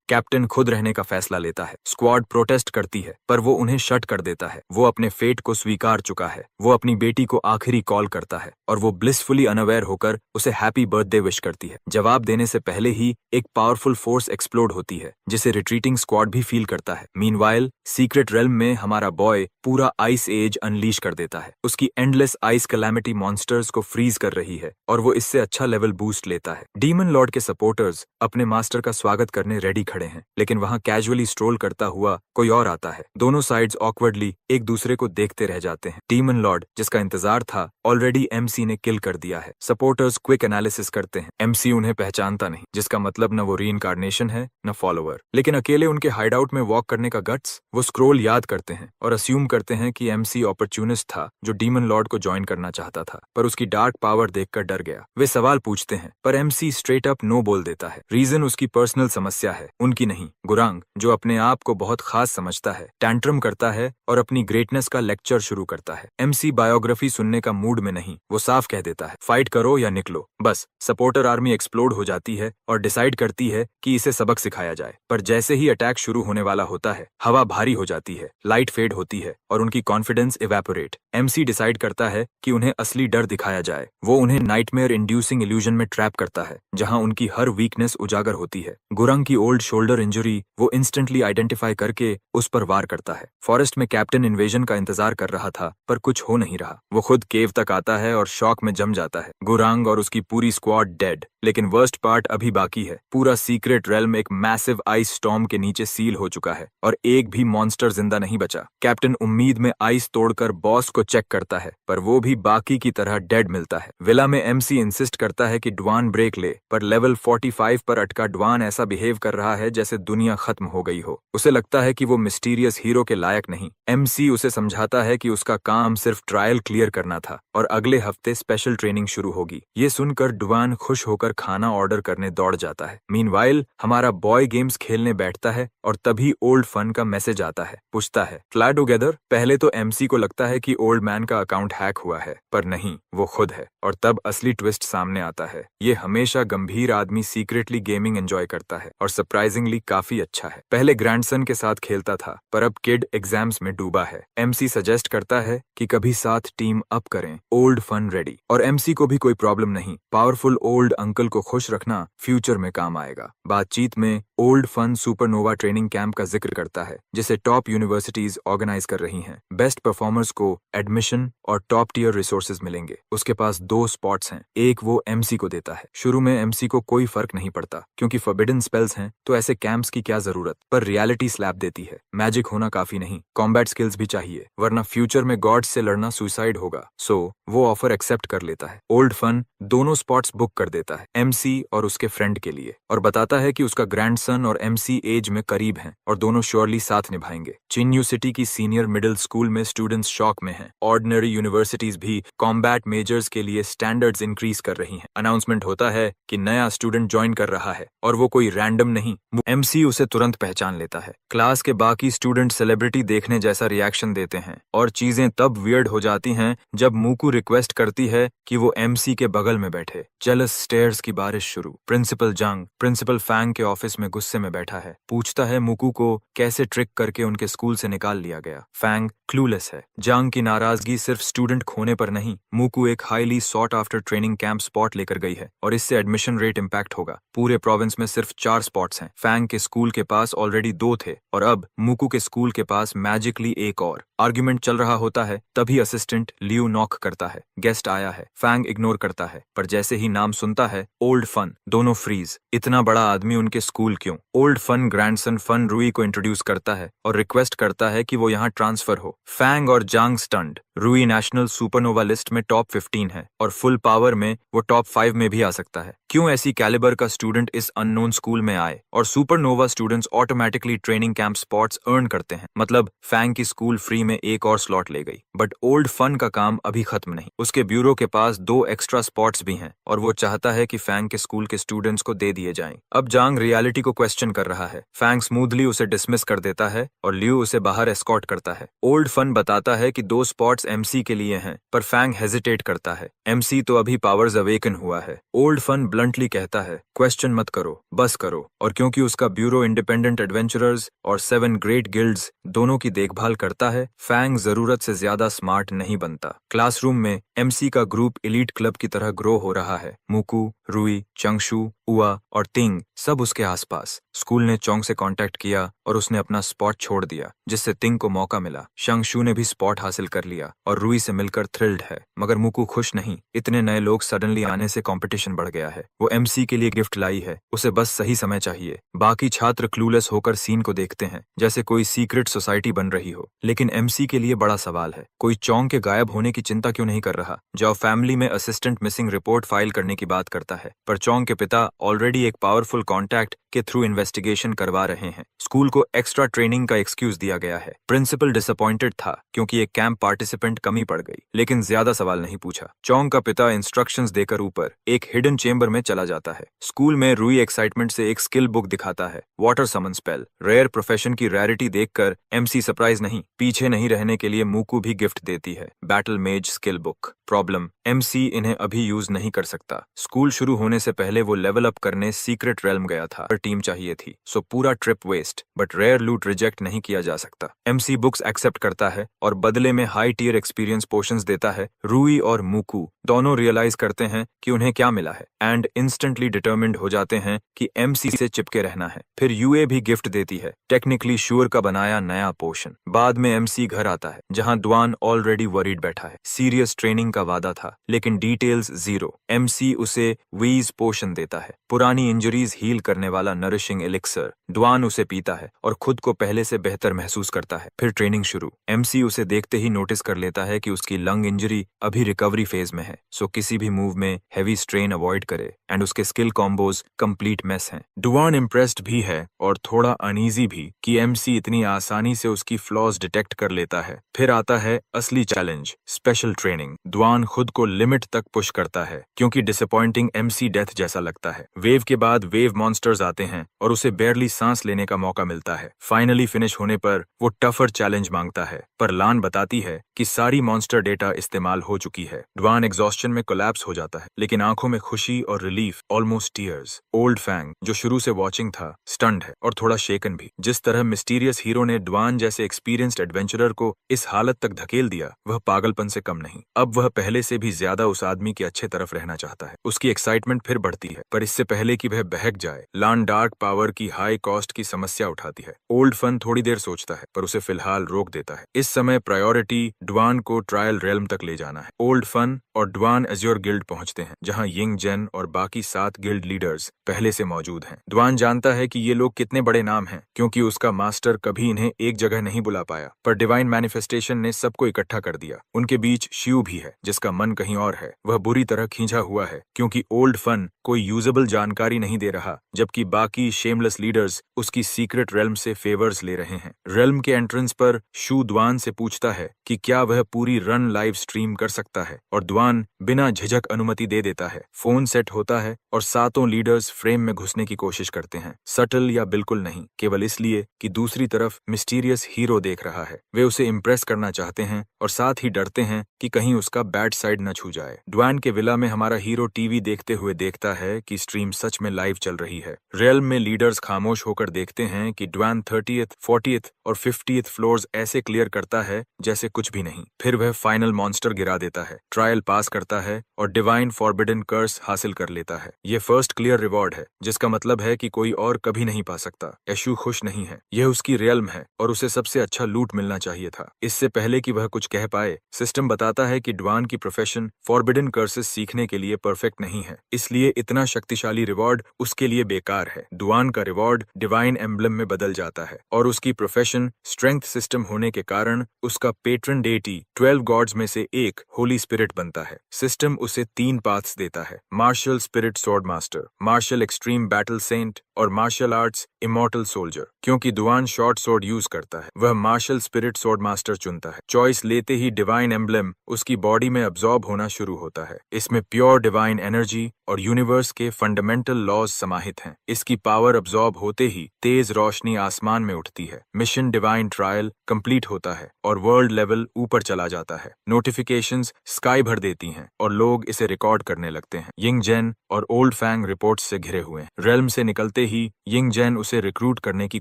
कैप्टन खुद रहने का फैसला लेता है। स्क्वाड प्रोटेस्ट करती है, पर वो उन्हें शट कर देता है। वो अपने फेट को स्वीकार चुका है। वो अपनी बेटी को आखिरी कॉल करता है और वो ब्लिसफुली अनअवेयर होकर उसे हैप्पी बर्थडे विश करती है। जवाब देने से पहले ही एक पावरफुल फोर्स एक्सप्लोड होती है, जिसे रिट्रीटिंग स्क्वाड भी फील करता है। मीनवाइल सीक्रेट रेल्म में हमारा बॉय पूरा आइस एज अनलीश कर देता है। उसकी एंडलेस आइस कैलामिटी मॉन्स्टर्स को फ्रीज कर रही है और वो इससे अच्छा लेवल बूस्ट लेता है। डीमन लॉर्ड के सपोर्टर्स अपने मास्टर का स्वागत करने रेडी खड़े हैं, लेकिन वहां कैजुअली स्ट्रोल करता हुआ कोई और आता है। दोनों साइड्स ऑकवर्डली एक दूसरे को देखते रह जाते हैं। डीमन लॉर्ड, जिसका इंतजार था, ऑलरेडी एमसी ने किल कर दिया है। सपोर्टर्स क्विक एनालिसिस करते हैं। एमसी उन्हें पहचानता नहीं, जिसका मतलब न वो रीइंकार्नेशन है न फॉलोअर। लेकिन अकेले उनके हाइडआउट में वॉक करने का गट्स, वो स्क्रोल याद करते हैं और अस्यूम करते हैं कि एमसी अपॉर्चुनिस्ट था जो डीमन लॉर्ड को ज्वाइन करना चाहता था, पर उसकी डार्क पावर देखकर डर गया। वे सवाल पूछते हैं, पर एमसी स्ट्रेट अप नो बोल देता है। रीजन उसकी पर्सनल समस्या है, उनकी नहीं। गुरांग, जो अपने आप को बहुत खास समझता है, टैंट्रम करता है और अपनी ग्रेटनेस का लेक्चर शुरू करता है। एमसी बायोग्राफी सुनने का मूड में नहीं, वो साफ कह देता है, फाइट करो या निकलो। बस सपोर्टर आर्मी एक्सप्लोड हो जाती है और डिसाइड करती है कि इसे सबक सिखाया जाए। पर जैसे ही अटैक शुरू होने वाला होता है, हवा भारी हो जाती है, लाइट फेड होती है और उनकी कॉन्फिडेंस इवेपोरेट। एमसी डिसाइड करता है कि उन्हें असली डर दिखाया जाए। वो उन्हें नाइटमेयर इंड्यूसिंग इल्यूजन में ट्रैप करता है, जहां उनकी हर वीकनेस उजागर होती है। गुरंग की ओल्ड शोल्डर इंजरी वो इंस्टेंटली आइडेंटिफाई करके उस पर वार करता है। फॉरेस्ट में कैप्टन इन्वेजन का इंतजार कर रहा था, पर कुछ हो नहीं रहा। वो खुद केव तक आता है और शॉक में जम जाता है। गुरंग और उसकी पूरी स्क्वाड डेड, लेकिन वर्स्ट पार्ट अभी बाकी है। पूरा सीक्रेट रेल्म एक मैसिव आइस स्टॉर्म के नीचे सील हो चुका है और एक भी मॉन्स्टर जिंदा नहीं बचा। कैप्टन उम्मीद में आइस तोड़कर बॉस को चेक करता है, पर वो भी बाकी की तरह डेड मिलता है। विला में एमसी इंसिस्ट करता है कि ड्वान ब्रेक ले, पर लेवल 45 पर अटका ड्वान ऐसा बिहेव कर रहा है जैसे दुनिया खत्म हो गई हो। उसे लगता है कि वो मिस्टीरियस हीरो के लायक नहीं। एमसी उसे समझाता है कि उसका काम सिर्फ ट्रायल क्लियर करना था और अगले हफ्ते स्पेशल ट्रेनिंग शुरू होगी। ये सुनकर ड्वान खुश होकर खाना ऑर्डर करने दौड़ जाता है। मीनवाइल हमारा बॉय गेम्स खेलने बैठता है और तभी ओल्ड फन का मैसेज आता है। पूछता है, फ्लाई टुगेदर? पहले तो एमसी को लगता है कि ओल्ड मैन का अकाउंट हैक हुआ है, पर नहीं, वो खुद है। और तब असली ट्विस्ट सामने आता है। ये हमेशा गंभीर आदमी सीक्रेटली गेमिंग एंजॉय करता है और सरप्राइजिंगली काफी अच्छा है। पहले ग्रैंडसन के साथ खेलता था, पर अब किड एग्जाम्स में डूबा है। एमसी सजेस्ट करता है कि कभी साथ टीम अप करें। Old Fan ready. और एमसी को भी कोई प्रॉब्लम नहीं। पावरफुल ओल्ड अंकल को खुश रखना फ्यूचर में काम आएगा। बातचीत में old Fan supernova training camp का जिक्र करता है, जिसे टॉप यूनिवर्सिटीज ऑर्गेनाइज कर रही हैं। बेस्ट परफॉर्मर्स को एडमिशन और टॉप टियर रिसोर्सेज मिलेंगे। उसके पास 2 स्पॉट्स हैं, एक वो एमसी को देता है। शुरू में एमसी को कोई फर्क नहीं पड़ता, क्योंकि फॉरबिडन स्पेल्स हैं, तो ऐसे कैंप्स की क्या जरूरत। पर रियलिटी स्लैप देती है। मैजिक होना काफी नहीं, कॉम्बैट स्किल्स भी चाहिए, वरना फ्यूचर में गॉड्स से लड़ना सुसाइड होगा। सो वो ऑफर एक्सेप्ट कर लेता है। ओल्ड फन दोनों स्पॉट्स बुक कर देता है, एमसी और उसके फ्रेंड के लिए, और बताता है कि उसका ग्रैंडसन और एमसी एज में करीब हैं और दोनों श्योरली साथ निभाएंगे। चिन्यू सिटी की सीनियर मिडिल स्कूल में स्टूडेंट्स शॉक में हैं। ऑर्डिनरी यूनिवर्सिटीज भी कॉम्बैट मेजर्स के लिए स्टैंडर्ड्स इंक्रीज कर रही हैं। अनाउंसमेंट होता है कि नया स्टूडेंट ज्वाइन कर रहा है और वो कोई रैंडम नहीं। एमसी उसे तुरंत पहचान लेता है। क्लास के बाकी स्टूडेंट सेलिब्रिटी देखने जैसा रिएक्शन देते हैं और चीजें तब वियर्ड हो जाती हैं जब मूकू रिक्वेस्ट करती है कि वो एमसी के बगल में बैठे। जेलस स्टेयर्स की बारिश शुरू। प्रिंसिपल जंग प्रिंसिपल फैंग के ऑफिस में गुस्से में बैठा है। पूछता है मूकू को कैसे ट्रिक करके उनके स्कूल से निकाल लिया गया। फैंग क्लूलेस है। जंग की नाराजगी सिर्फ स्टूडेंट खोने पर नहीं, मूकू एक highly sought after training camp spot लेकर गई है और इससे एडमिशन रेट इंपैक्ट होगा। पूरे प्रोविंस में सिर्फ 4 स्पॉट्स हैं। फैंग के स्कूल के पास ऑलरेडी 2 थे और अब मूकू के स्कूल के पास मैजिकली एक और। आर्ग्यूमेंट चल रहा होता है, तभी असिस्टेंट लियू नॉक करता है। गेस्ट आया है। फैंग इग्नोर करता है, पर जैसे ही नाम सुनता है ओल्ड फन, दोनों फ्रीज। इतना बड़ा आदमी उनके स्कूल क्यों? ओल्ड फन ग्रैंडसन फन रूई को इंट्रोड्यूस करता है और रिक्वेस्ट करता है कि वो यहाँ ट्रांसफर हो। फैंग और जांग स्टंड। रूई नेशनल सुपरनोवा लिस्ट में टॉप 15 है और फुल पावर में वो टॉप 5 में भी आ सकता है। क्यों ऐसी कैलिबर का स्टूडेंट इस अननोन स्कूल में आए? और supernova students automatically training camp spots earn करते हैं, मतलब फैंग की स्कूल फ्री में एक और स्लॉट ले गई। बट ओल्ड फन का काम अभी खत्म नहीं। उसके ब्यूरो के पास 2 एक्स्ट्रा स्पॉट्स भी हैं और वो चाहता है कि फैंग के स्कूल के स्टूडेंट्स को दे दिए जाएं। अब जांग रियलिटी को क्वेश्चन कर रहा है। फैंग स्मूथली उसे डिसमिस कर देता है और लियू उसे बाहर एस्कॉर्ट करता है। ओल्ड फन बताता है कि 2 स्पॉट्स एमसी के लिए हैं, पर फैंग हेजिटेट करता है। एमसी तो अभी पावर्स अवेकन हुआ है। ओल्ड फन ब्लंटली कहता है, क्वेश्चन मत करो, बस करो। और क्योंकि उसका ब्यूरो इंडिपेंडेंट एडवेंचरर्स और 7 ग्रेट गिल्ड्स दोनों की देखभाल करता है, फैंग जरूरत से ज्यादा स्मार्ट नहीं बनता। क्लासरूम में एमसी का ग्रुप एलीट क्लब की तरह ग्रो हो रहा है। मूकू, रूई, चंगशू, उआ और तिंग सब उसके आसपास। स्कूल ने चोंग से कांटेक्ट किया और उसने अपना स्पॉट छोड़ दिया, जिससे तिंग को मौका मिला। शंगशू ने भी स्पॉट हासिल कर लिया और रूई से मिलकर थ्रिल्ड है। मगर मूकू खुश नहीं। इतने नए लोग सडनली आने से कंपटीशन बढ़ गया है। वो एमसी के लिए गिफ्ट लाई है, उसे बस सही समय चाहिए। बाकी छात्र क्लूलेस होकर सीन को देखते हैं, जैसे कोई सीक्रेट सोसाइटी बन रही हो। लेकिन एमसी के लिए बड़ा सवाल है, कोई चोंग के गायब होने की चिंता क्यों नहीं कर रहा? जाओ फैमिली में असिस्टेंट मिसिंग रिपोर्ट फाइल करने की बात करता है, पर चोंग के पिता ऑलरेडी एक पावरफुल कॉन्टैक्ट के थ्रू इन्वेस्टिगेशन करवा रहे हैं। स्कूल को एक्स्ट्रा ट्रेनिंग का एक्सक्यूज दिया गया है। प्रिंसिपल डिसअपॉइंटेड था क्योंकि एक कैंप पार्टिसिपेंट कमी पड़ गई, लेकिन ज्यादा सवाल नहीं पूछा। चोंग का पिता इंस्ट्रक्शंस देकर ऊपर एक हिडन चेंबर में चला जाता है। स्कूल में रूई एक्साइटमेंट से एक स्किल बुक दिखाता है, वाटर समन स्पेल। रेयर प्रोफेशन की रेयरिटी देखकर एमसी सरप्राइज नहीं, पीछे नहीं रहने के लिए मूकू भी गिफ्ट देती है, बैटल मेज स्किल बुक। प्रॉब्लम, एमसी इन्हें अभी यूज नहीं कर सकता। स्कूल शुरू होने से पहले वो लेवल अप करने सीक्रेट रेल्म गया था, पर टीम चाहिए थी, सो पूरा ट्रिप वेस्ट। बट रेयर लूट रिजेक्ट नहीं किया जा सकता। एमसी बुक्स एक्सेप्ट करता है और बदले में हाई टीयर एक्सपीरियंस पोशंस देता है। रूई और मूकू दोनों रियलाइज करते हैं कि उन्हें क्या मिला है एंड इंस्टेंटली डिटर्मिन्ड हो जाते हैं कि एमसी से चिपके रहना है। फिर यूए भी गिफ्ट देती है, टेक्निकली श्योर का बनाया नया पोशन। बाद में एमसी घर आता है जहां ड्वान ऑलरेडी वरीड बैठा है। सीरियस ट्रेनिंग का वादा था लेकिन डिटेल्स जीरो। एमसी उसे वीज पोशन देता है, पुरानी इंजरीज हील करने वाला नरिशिंग एलिक्सर। ड्वान उसे पीता है और खुद को पहले से बेहतर महसूस करता है। फिर ट्रेनिंग शुरू। एमसी उसे देखते ही नोटिस कर लेता है कि उसकी लंग इंजरी अभी रिकवरी फेज में है, सो किसी भी मूव में हैवी स्ट्रेन अवॉइड करे एंड उसके स्किल कॉम्बोज कंप्लीट मेस हैं। ड्वान इम्प्रेस्ड भी है और थोड़ा अनईजी भी कि एमसी इतनी आसानी से उसकी फ्लॉज डिटेक्ट कर लेता है। फिर आता है असली चैलेंज, स्पेशल ट्रेनिंग। ड्वान खुद को लिमिट तक पुश करता है क्योंकि डिसअपॉइंटिंग एमसी डेथ जैसा लगता है। वेव के बाद वेव मॉन्स्टर्स आते हैं और उसे बेयरली सांस लेने का मौका मिलता है। फाइनली फिनिश होने पर वो टफर चैलेंज मांगता है, पर लान बताती है कि सारी मॉन्स्टर डेटा इस्तेमाल हो चुकी है। ड्वान एग्जॉस्शन में कोलैप्स हो जाता है लेकिन आंखों में खुशी और relief, almost tears. Old Fang जो शुरू से वॉचिंग था स्टन्ड है और थोड़ा शेकन भी। जिस तरह मिस्टीरियस हीरो ने ड्वान जैसे एक्सपीरियंस्ड एडवेंचरर को इस हालत तक धकेल दिया, वह पागलपन से कम नहीं। अब वह पहले से भी ज्यादा उस आदमी के अच्छे तरफ रहना चाहता है। उसकी एक्साइटमेंट फिर बढ़ती है, पर इससे पहले कि वह बहक जाए, लान डार्क पावर की हाई कॉस्ट की समस्या उठाती है। ओल्ड फन थोड़ी देर सोचता है पर उसे फिलहाल रोक देता है। इस समय प्रायोरिटी ड्वान को ट्रायल रेल्म तक ले जाना है। ओल्ड फन और ड्वान एज्योर गिल्ड पहुंचते हैं जहां यिंग जेन और बाकी 7 गिल्ड लीडर्स पहले से मौजूद हैं। ड्वान जानता है कि ये लोग कितने बड़े नाम हैं क्योंकि उसका मास्टर कभी इन्हें एक जगह नहीं बुला पाया, पर डिवाइन मैनिफेस्टेशन ने सबको इकट्ठा कर दिया। उनके बीच शिव भी है जिसका मन कहीं और है। वह बुरी तरह खींचा हुआ है क्योंकि ओल्ड फन कोई यूजेबल जानकारी नहीं दे रहा, जबकि बाकी शेमलेस लीडर्स उसकी सीक्रेट रेल्म से फेवर्स ले रहे हैं। रेल्म के एंट्रेंस पर शू ड्वान से पूछता है कि क्या वह पूरी रन लाइव स्ट्रीम कर सकता है और ड्वान बिना झिझक अनुमति दे देता है। फोन सेट होता है और 7 लीडर्स फ्रेम में घुसने की कोशिश करते हैं, सटल या बिल्कुल नहीं, केवल इसलिए कि दूसरी तरफ मिस्टीरियस हीरो देख रहा है। वे उसे इम्प्रेस करना चाहते हैं और साथ ही डरते हैं कि कहीं उसका बैड साइड न छू जाए। ड्वान के विला में हमारा हीरो टीवी देखते हुए देखता है कि स्ट्रीम सच में लाइव चल रही है। रेल्म में लीडर्स खामोश होकर देखते हैं कि ड्वान 30th, 40th और 50th फ्लोर्स ऐसे क्लियर करता है जैसे कुछ भी नहीं। फिर वह फाइनल मॉन्स्टर गिरा देता है, ट्रायल पास करता है और डिवाइन फॉरबिडन कर्स हासिल कर लेता है। ये फर्स्ट क्लियर रिवॉर्ड है, जिसका मतलब है कि कोई और कभी नहीं पा सकता। यशु खुश नहीं है, यह उसकी रेल्म है और उसे सबसे अच्छा लूट मिलना चाहिए था। इससे पहले कि वह कुछ कह पाए, सिस्टम बताता है कि ड्वान की प्रोफेशन फॉरबिडन कर्सेस सीखने के लिए परफेक्ट नहीं है, इसलिए इतना शक्तिशाली रिवॉर्ड उसके लिए बेकार है। ड्वान का रिवॉर्ड डिवाइन एम्बलम में बदल जाता है और उसकी प्रोफेशन स्ट्रेंथ सिस्टम होने के कारण उसका पेट्रन डेटी 12 गॉड्स में से एक होली स्पिरिट बनता है। सिस्टम उसे 3 पाथ्स देता है, martial spirit sword master, martial extreme battle saint और मार्शल आर्ट्स इमॉर्टल सोल्जर। क्योंकि ड्वान शॉर्ट स्वॉर्ड यूज करता है, वह मार्शल स्पिरिट स्वॉर्ड मास्टर चुनता है। चॉइस लेते ही डिवाइन एम्बलम उसकी बॉडी में अब्सॉर्ब होना शुरू होता है। इसमें प्योर डिवाइन एनर्जी और यूनिवर्स के फंडामेंटल लॉज समाहित हैं। इसकी पावर अब्सॉर्ब होते ही तेज रोशनी आसमान में उठती है। मिशन डिवाइन ट्रायल कंप्लीट होता है और वर्ल्ड लेवल ऊपर चला जाता है। नोटिफिकेशंस स्काई भर देती हैं और लोग इसे रिकॉर्ड करने लगते हैं। यिंग जेन और ओल्ड फैंग रिपोर्ट्स से घिरे हुए हैं। रेल्म से निकलते ही यिंग जेन उसे रिक्रूट करने की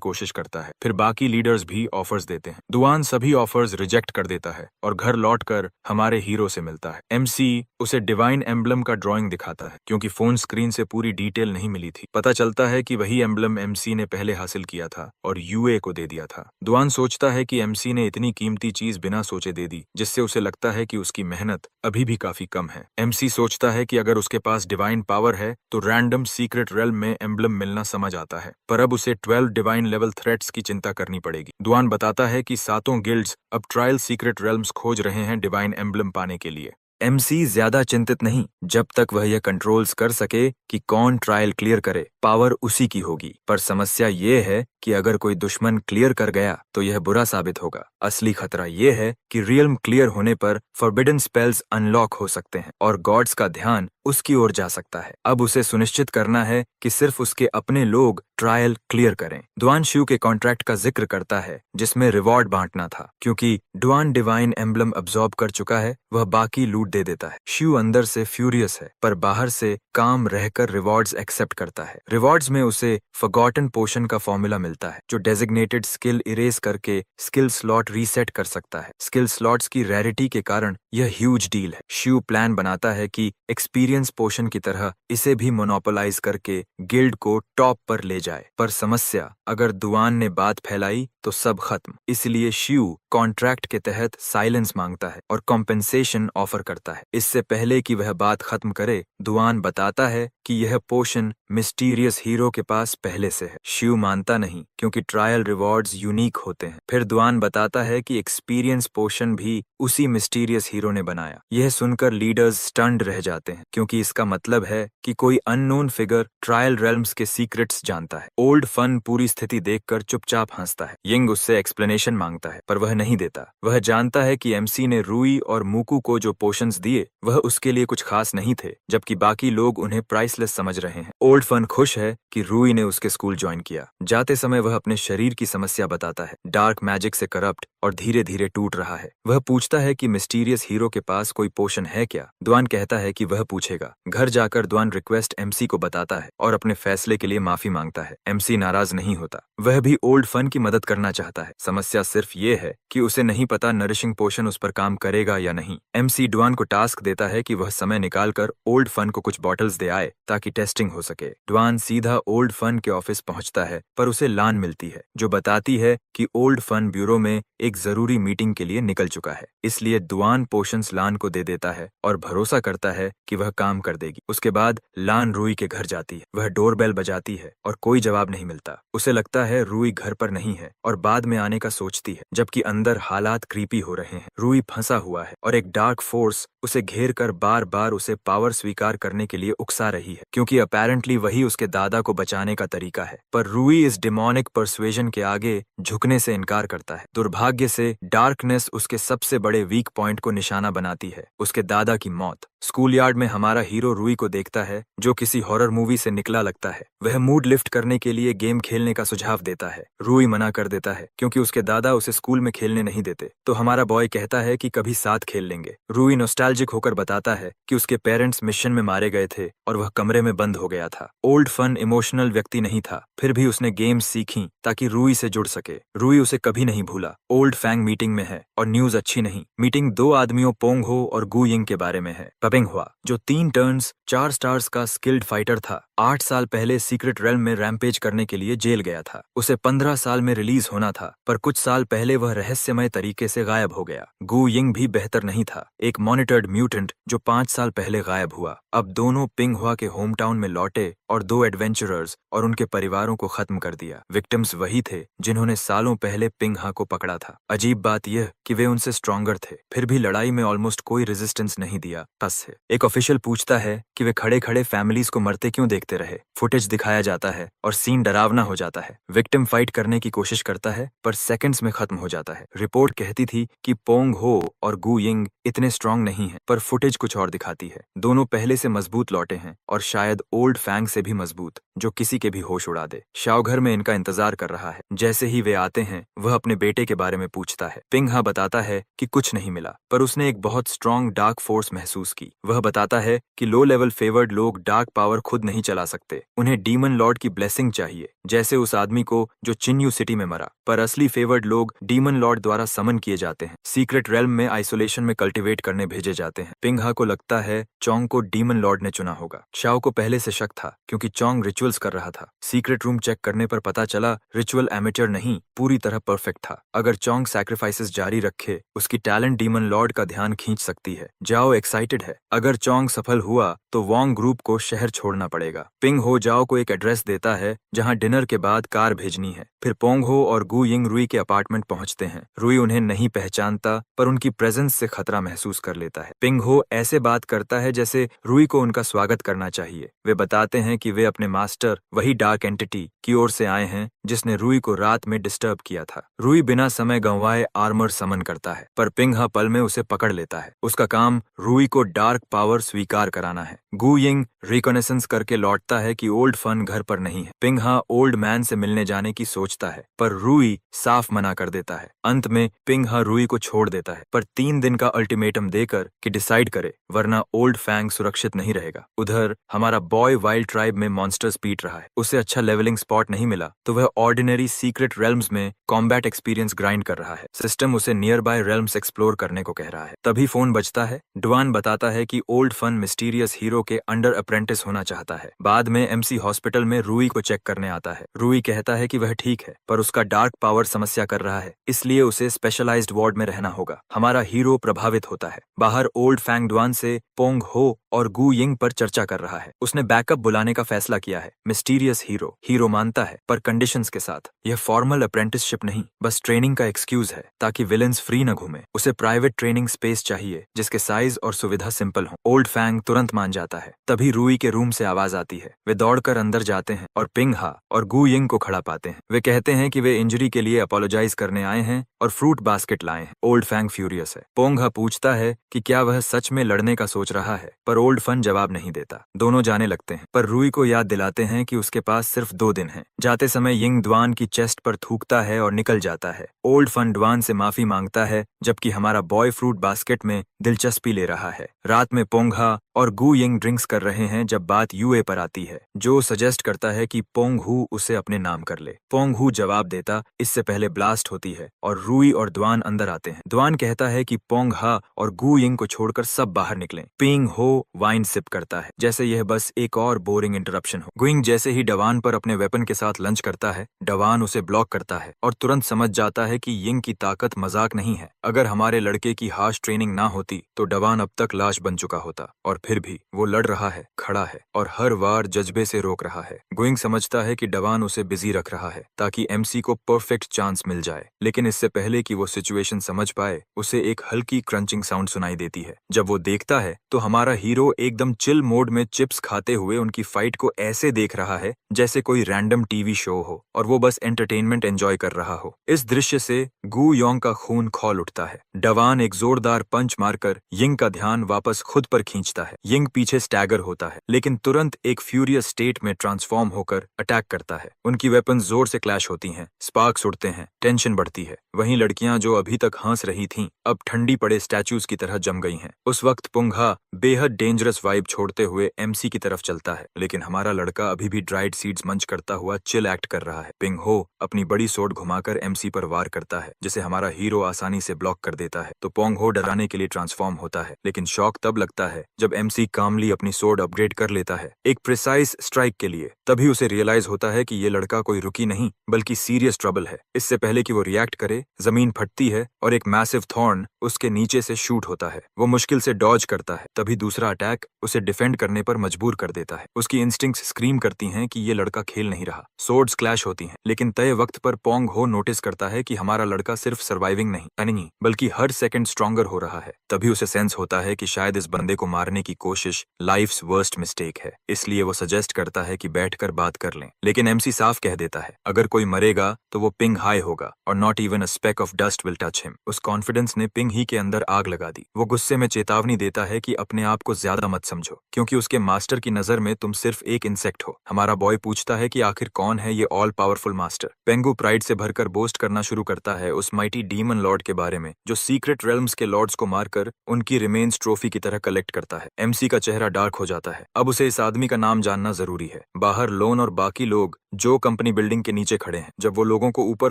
कोशिश करता है, फिर बाकी लीडर्स भी ऑफर्स देते हैं। ड्वान सभी ऑफर्स रिजेक्ट कर देता है और घर लौटकर हमारे हीरो से मिलता है। एमसी उसे डिवाइन एम्बलम का ड्राइंग दिखाता है क्योंकि फोन स्क्रीन से पूरी डिटेल नहीं मिली थी। पता चलता है कि वही एम्बलम एमसी ने पहले हासिल किया था और यूए को दे दिया था। ड्वान सोचता है कि एमसी ने इतनी कीमती चीज बिना सोचे दे दी, जिससे उसे लगता है कि उसकी मेहनत अभी भी काफी कम है। एमसी सोचता है कि अगर उसके पास डिवाइन पावर है तो रैंडम सीक्रेट रेल्म में एम्बलम मिलना समझ आता है, पर अब उसे 12 डिवाइन लेवल थ्रेट्स की चिंता करनी पड़ेगी। ड्वान बताता है कि 7 गिल्ड्स अब ट्रायल सीक्रेट रेल्म्स खोज रहे हैं डिवाइन एम्बलम पाने के लिए। एमसी ज्यादा चिंतित नहीं जब तक वह यह कंट्रोल्स कर सके कि कौन ट्रायल क्लियर करे, पावर उसी की होगी। पर समस्या ये है कि अगर कोई दुश्मन क्लियर कर गया तो यह बुरा साबित होगा। असली खतरा ये है कि रियल्म क्लियर होने पर फॉरबिडन स्पेल्स अनलॉक हो सकते हैं और गॉड्स का ध्यान उसकी ओर जा सकता है। अब उसे सुनिश्चित करना है कि सिर्फ उसके अपने लोग ट्रायल क्लियर करें। डुआन शिव के कॉन्ट्रैक्ट का जिक्र करता है जिसमें रिवॉर्ड बांटना था। क्योंकि डुआन डिवाइन एम्बलम अब्सॉर्ब कर चुका है, वह बाकी लूट दे देता है। शिव अंदर से फ्यूरियस है पर बाहर से काम रहकर रिवॉर्ड्स एक्सेप्ट करता है। रिवॉर्ड्स में उसे फॉरगॉटन पोशन का फॉर्मूला मिलता है जो डेजिग्नेटेड स्किल इरेज करके स्किल स्लॉट रीसेट कर सकता है। स्किल स्लॉट्स की रैरिटी के कारण यह ह्यूज डील है। शिव प्लान बनाता है कि एक्सपीरियंस पोशन की तरह इसे भी मोनोपोलाइज करके गिल्ड को टॉप पर ले जाए। पर समस्या, अगर दुआन ने बात फैलाई तो सब खत्म। इसलिए शिव कॉन्ट्रैक्ट के तहत साइलेंस मांगता है और कॉम्पेंसेशन ऑफर करता है। इससे पहले कि वह बात खत्म करे, दुआन बताता है कि यह पोशन मिस्टीरियस हीरो के पास पहले से है। शिव मानता नहीं क्योंकि ट्रायल रिवॉर्ड्स यूनिक होते हैं। फिर दुआन बताता है कि एक्सपीरियंस पोशन भी उसी मिस्टीरियस हीरो ने बनाया। यह सुनकर लीडर्स स्टन्ड रह जाते हैं क्योंकि इसका मतलब है कि कोई अननोन फिगर ट्रायल रेल्म्स के सीक्रेट्स जानता है। ओल्ड फन पूरी स्थिति देखकर चुपचाप हंसता है। यिंग उससे एक्सप्लेनेशन मांगता है पर वह नहीं देता। वह जानता है कि एमसी ने रूई और मूकू को जो पोशंस दिए वह उसके लिए कुछ खास नहीं थे, जबकि बाकी लोग उन्हें प्राइसलेस समझ रहे हैं। ओल्ड फन खुश है कि रूई ने उसके स्कूल ज्वाइन किया। जाते समय वह अपने शरीर की समस्या बताता है, डार्क मैजिक से करप्ट और धीरे धीरे टूट रहा है। वह पूछता है कि मिस्टीरियस हीरो के पास कोई पोशन है क्या। दुआन कहता है कि वह पूछेगा। घर जाकर दुआन रिक्वेस्ट एमसी को बताता है और अपने फैसले के लिए माफी मांगता है। एमसी नाराज नहीं होता, वह भी ओल्ड फन की मदद करना चाहता है। समस्या सिर्फ ये है कि उसे नहीं पता नरिशिंग पोशन उस पर काम करेगा या नहीं। एमसी डुआन को टास्क देता है कि वह समय निकालकर ओल्ड फन को कुछ बॉटल्स दे आए ताकि टेस्टिंग हो सके। डुआन सीधा ओल्ड फन के ऑफिस पहुंचता है पर उसे लान मिलती है जो बताती है कि ओल्ड फन ब्यूरो में एक जरूरी मीटिंग के लिए निकल चुका है। इसलिए दुआन पोशंस लान को दे देता है और भरोसा करता है कि वह काम कर देगी। उसके बाद लान रूई के घर जाती है। वह डोरबेल बजाती है और कोई जवाब नहीं मिलता। उसे लगता है रूई घर पर नहीं है और बाद में आने का सोचती है, जबकि अंदर हालात क्रीपी हो रहे हैं। रूई फंसा हुआ है और एक डार्क फोर्स उसे घेर कर बार बार उसे पावर स्वीकार करने के लिए उकसा रही है, क्योंकि अपेरेंटली वही उसके दादा को बचाने का तरीका है। पर रूई इस डिमोनिक परसुएजन के आगे झुकने से इनकार करता है। दुर्भाग्य से डार्कनेस उसके सबसे बड़े वीक पॉइंट को निशाना बनाती है, उसके दादा की मौत। स्कूल यार्ड में हमारा हीरो रूई को देखता है जो किसी हॉरर मूवी से निकला लगता है। वह मूड लिफ्ट करने के लिए गेम खेलने का सुझाव देता है। रूई मना कर देता है क्योंकि उसके दादा उसे स्कूल में खेलने नहीं देते। तो हमारा बॉय कहता है कि कभी साथ खेल लेंगे। रूई नॉस्टैल्जिक होकर बताता है कि उसके पेरेंट्स मिशन में मारे गए थे और वह कमरे में बंद हो गया था। ओल्ड फन इमोशनल व्यक्ति नहीं था, फिर भी उसने गेम्स सीखी ताकि रूई से जुड़ सके। रूई उसे कभी नहीं भूला। ओल्ड फैंग मीटिंग में है और न्यूज अच्छी नहीं। मीटिंग दो आदमियों पोंग हो और गु यिंग के बारे में है। पबिंग हुआ जो 3 टर्न्स 4 स्टार्स का स्किल्ड फाइटर था, 8 साल पहले सीक्रेट रेल्म में रैम्पेज करने के लिए जेल गया था। उसे 15 साल में रिलीज होना था, पर कुछ साल पहले वह रहस्यमय तरीके से गायब हो गया। गु यिंग भी बेहतर नहीं था, एक मॉनिटर्ड म्यूटेंट जो 5 साल पहले गायब हुआ। अब दोनों पिंग हुआ के होम टाउन में लौटे और 2 एडवेंचरर्स और उनके परिवारों को खत्म कर दिया। विक्टिम्स वही थे जिन्होंने सालों पहले पिंग हा को पकड़ा था। अजीब बात यह कि वे उनसे स्ट्रॉन्गर थे, फिर भी लड़ाई में ऑलमोस्ट कोई रेजिस्टेंस नहीं दिया। बस है। एक ऑफिशियल पूछता है कि वे खड़े खड़े फैमिलीज को मरते क्यों देखते रहे। फुटेज दिखाया जाता है और सीन डरावना हो जाता है। विक्टिम फाइट करने की कोशिश करता है पर सेकंड्स में खत्म हो जाता है। रिपोर्ट कहती थी कि पोंग हो और गु यिंग इतने स्ट्रांग नहीं हैं, पर फुटेज कुछ और दिखाती है। दोनों पहले से मजबूत लौटे हैं और शायद ओल्ड फैंग से भी मजबूत, जो किसी के भी होश उड़ा दे। शाओ घर में इनका इंतजार कर रहा है। जैसे ही वे आते हैं वह अपने बेटे के बारे में पूछता है। पिंग हा बताता है कि कुछ नहीं मिला, पर उसने एक बहुत स्ट्रांग डार्क फोर्स महसूस की। वह बताता है कि लो लेवल फेवर्ड लोग डार्क पावर खुद नहीं चला सकते, उन्हें डीमन लॉर्ड की ब्लेसिंग चाहिए, जैसे उस आदमी को जो चिन्यू सिटी में मरा। पर असली फेवर्ड लोग डीमन लॉर्ड द्वारा समन किए जाते हैं, सीक्रेट रेल्म में आइसोलेशन में कल्टिवेट करने भेजे जाते हैं। पिंग हा को लगता है चोंग को डीमन लॉर्ड ने चुना होगा। शाओ को पहले से शक था क्योंकि चोंग रिचुअल्स कर रहा था। सीक्रेट रूम चेक करने पर पता चला रिचुअल एमेचर नहीं, पूरी तरह परफेक्ट था। अगर चोंग सैक्रिफाइसेस जारी रखे, उसकी टैलेंट डीमन लॉर्ड का ध्यान खींच सकती है। जाओ एक्साइटेड है। अगर चोंग सफल हुआ तो वोंग ग्रुप को शहर छोड़ना पड़ेगा। पिंग हो जाओ को एक एड्रेस देता है जहां डिनर डिनर के बाद कार भेजनी है। फिर पोंग हो और गू यिंग रुई के अपार्टमेंट पहुंचते हैं। रुई उन्हें नहीं पहचानता पर उनकी प्रेजेंस से खतरा महसूस कर लेता है। पिंग हो ऐसे बात करता है जैसे रुई को उनका स्वागत करना चाहिए। वे बताते हैं कि वे अपने मास्टर, वही डार्क एंटिटी, की ओर से आए हैं जिसने रुई को रात में डिस्टर्ब किया था। रुई बिना समय गंवाए आर्मर समन करता है पर पिंग हा पल में उसे पकड़ लेता है। उसका काम रुई को डार्क पावर स्वीकार कराना है। गू यिंग रिकॉनेसेंस करके लौटता है कि ओल्ड फन घर पर नहीं है। पिंग हा ओल्ड मैन से मिलने जाने की सोचता है पर रुई साफ मना कर देता है। अंत में पिंग हा रुई को छोड़ देता है पर 3 दिन का अल्टीमेटम देकर कि डिसाइड करे वरना ओल्ड फैंग सुरक्षित नहीं रहेगा। उधर हमारा बॉय वाइल्ड ट्राइब में मॉन्स्टर्स पीट रहा है। उसे अच्छा लेवलिंग स्पॉट नहीं मिला तो वह ऑर्डिनरी सीक्रेट रेल्म्स में कॉम्बैट एक्सपीरियंस ग्राइंड कर रहा है। सिस्टम उसे नियर बाय रेल्म्स एक्सप्लोर करने को कह रहा है। तभी फोन बजता है। डुआन बताता है कि ओल्ड फन मिस्टीरियस हीरो के अंडर अप्रेंटिस होना चाहता है। बाद में एमसी हॉस्पिटल में रूई को चेक करने आता है। रूई कहता है कि वह ठीक है पर उसका डार्क पावर समस्या कर रहा है, इसलिए उसे स्पेशलाइज्ड वार्ड में रहना होगा। हमारा हीरो प्रभावित होता है। बाहर ओल्ड फैंग डुआन से पोंग हो और गू यिंग पर चर्चा कर रहा है। उसने बैकअप बुलाने का फैसला किया है। मिस्टीरियस हीरो मानता है पर कंडीशंस के साथ। यह फॉर्मल अप्रेंटिसशिप नहीं, बस ट्रेनिंग का एक्सक्यूज है ताकि विलेंस फ्री न घूमे। उसे प्राइवेट ट्रेनिंग स्पेस चाहिए जिसके साइज और सुविधा सिंपल हो। ओल्ड फैंग तुरंत मान जाता है। तभी रूई के रूम से आवाज आती है। वे दौड़कर अंदर जाते हैं और पिंग हा और गू यिंग को खड़ा पाते हैं। वे कहते हैं कि वे इंजरी के लिए अपोलोजाइज करने आए हैं और फ्रूट बास्केट लाए हैं। ओल्ड फैंग फ्यूरियस है। पोंग हा पूछता है कि क्या वह सच में लड़ने का सोच रहा है पर ओल्ड फन जवाब नहीं देता। दोनों जाने लगते हैं पर रूई को याद दिलाते हैं कि उसके पास सिर्फ 2 दिन हैं। जाते समय यिंग डुआन की चेस्ट पर थूकता है और निकल जाता है। ओल्ड फन डुआन से माफी मांगता है जबकि हमारा बॉय फ्रूट बास्केट में दिलचस्पी ले रहा है। रात में पोंग हा और गू यिंग ड्रिंक्स कर रहे हैं जब बात यूए पर आती है जो सजेस्ट करता है कि पोंग हू उसे अपने नाम कर ले। पोंग हू जवाब देता इससे पहले ब्लास्ट होती है और रूई और डुआन अंदर आते हैं। डुआन कहता है कि पोंग हा और गू यिंग को छोड़कर सब बाहर निकलें। पिंग हो वाइन सिप करता है जैसे यह बस एक और बोरिंग इंटरप्शन हो। गुइंग जैसे ही डवान पर अपने वेपन के साथ लंच करता है, डवान उसे ब्लॉक करता है और तुरंत समझ जाता है कि यिंग की ताकत मजाक नहीं है। अगर हमारे लड़के की हार्श ट्रेनिंग ना होती तो डवान अब तक लाश बन चुका होता। और फिर भी वो लड़ रहा है, खड़ा है और हर वार जज्बे से रोक रहा है। गुइंग समझता है कि डवान उसे बिजी रख रहा है ताकि एमसी को परफेक्ट चांस मिल जाए। लेकिन इससे पहले कि वो सिचुएशन समझ पाए उसे एक हल्की क्रंचिंग साउंड सुनाई देती है। जब वो देखता है तो हमारा हीरो एकदम चिल मोड में चिप्स खाते हुए उनकी फाइट को ऐसे देख रहा है जैसे कोई रैंडम टीवी शो हो और वो बस एंटरटेनमेंट एंजॉय कर रहा हो। इस दृश्य से गू योंग का खून खौल उठता है। डवान एक जोरदार पंच मारकर यिंग का ध्यान वापस खुद पर खींचता है। यिंग पीछे स्टैगर होता है लेकिन तुरंत एक फ्यूरियस स्टेट में ट्रांसफॉर्म होकर अटैक करता है। उनकी वेपन्स जोर से क्लैश होती हैं, स्पार्क्स उड़ते हैं, टेंशन बढ़ती है। वहीं लड़कियां जो अभी तक हंस रही थीं अब ठंडी पड़े स्टैचूज की तरह जम गई हैं। उस वक्त पुंग हा बेहद डेंजरस वाइब छोड़ते हुए एमसी की तरफ चलता है लेकिन हमारा लड़का अभी भी ड्राइड सीड्स मंच करता हुआ चिल एक्ट कर रहा है। पिंग हो अपनी बड़ी सोड घुमाकर एमसी पर वार करता है जिसे हमारा हीरो आसानी से ब्लॉक कर देता है तो पोंग हो डराने के लिए ट्रांसफॉर्म होता है लेकिन शॉक तब लगता है जब एमसी कामली अपनी सोड अपग्रेड कर लेता है एक प्रिसाइज स्ट्राइक के लिए। तभी उसे रियलाइज होता है कि ये लड़का कोई रुकी नहीं बल्कि सीरियस ट्रबल है। इससे पहले कि वो रिएक्ट करे जमीन फटती है और एक मैसिव थॉर्न उसके नीचे से शूट होता है। वो मुश्किल से डॉज करता है। तभी दूसरा अटैक उसे डिफेंड करने पर मजबूर कर देता है। उसकी इंस्टिंक्ट्स स्क्रीम करती हैं कि ये लड़का खेल नहीं रहा। सोर्ड्स क्लैश होती हैं लेकिन तय वक्त पर पोंग हो नोटिस करता है कि हमारा लड़का सिर्फ सर्वाइविंग नहीं बल्कि हर सेकंड स्ट्रॉन्गर हो रहा है। तभी उसे सेंस होता है कि शायद इस बंदे को मारने की कोशिश लाइफ्स वर्स्ट मिस्टेक है। इसलिए वो सजेस्ट करता है कि बैठकर बात कर लें लेकिन एमसी साफ कह देता है अगर कोई मरेगा तो वो पिंग हाई होगा और not even a speck of dust will touch him. उस कॉन्फिडेंस ने पिंग ही के अंदर आग लगा दी। वो गुस्से में चेतावनी देता है कि अपने आप को ज्यादा मत समझो क्योंकि उसके मास्टर की नजर में तुम सिर्फ एक इंसेक्ट हो। हमारा बॉय पूछता है कि आखिर कौन है ये ऑल पावरफुल मास्टर। पेंगू प्राइड से भरकर बोस्ट करना शुरू करता है उस माइटी डीमन लॉर्ड के बारे में जो सीक्रेट रेल्म्स के लॉर्ड्स को मारकर उनकी रिमेन्स ट्रॉफी की तरह कलेक्ट करता है। एमसी का चेहरा डार्क हो जाता है। अब उसे इस आदमी का नाम जानना जरूरी है। बाहर लोन और बाकी लोग जो कंपनी बिल्डिंग के नीचे खड़े हैं जब वो लोगों को ऊपर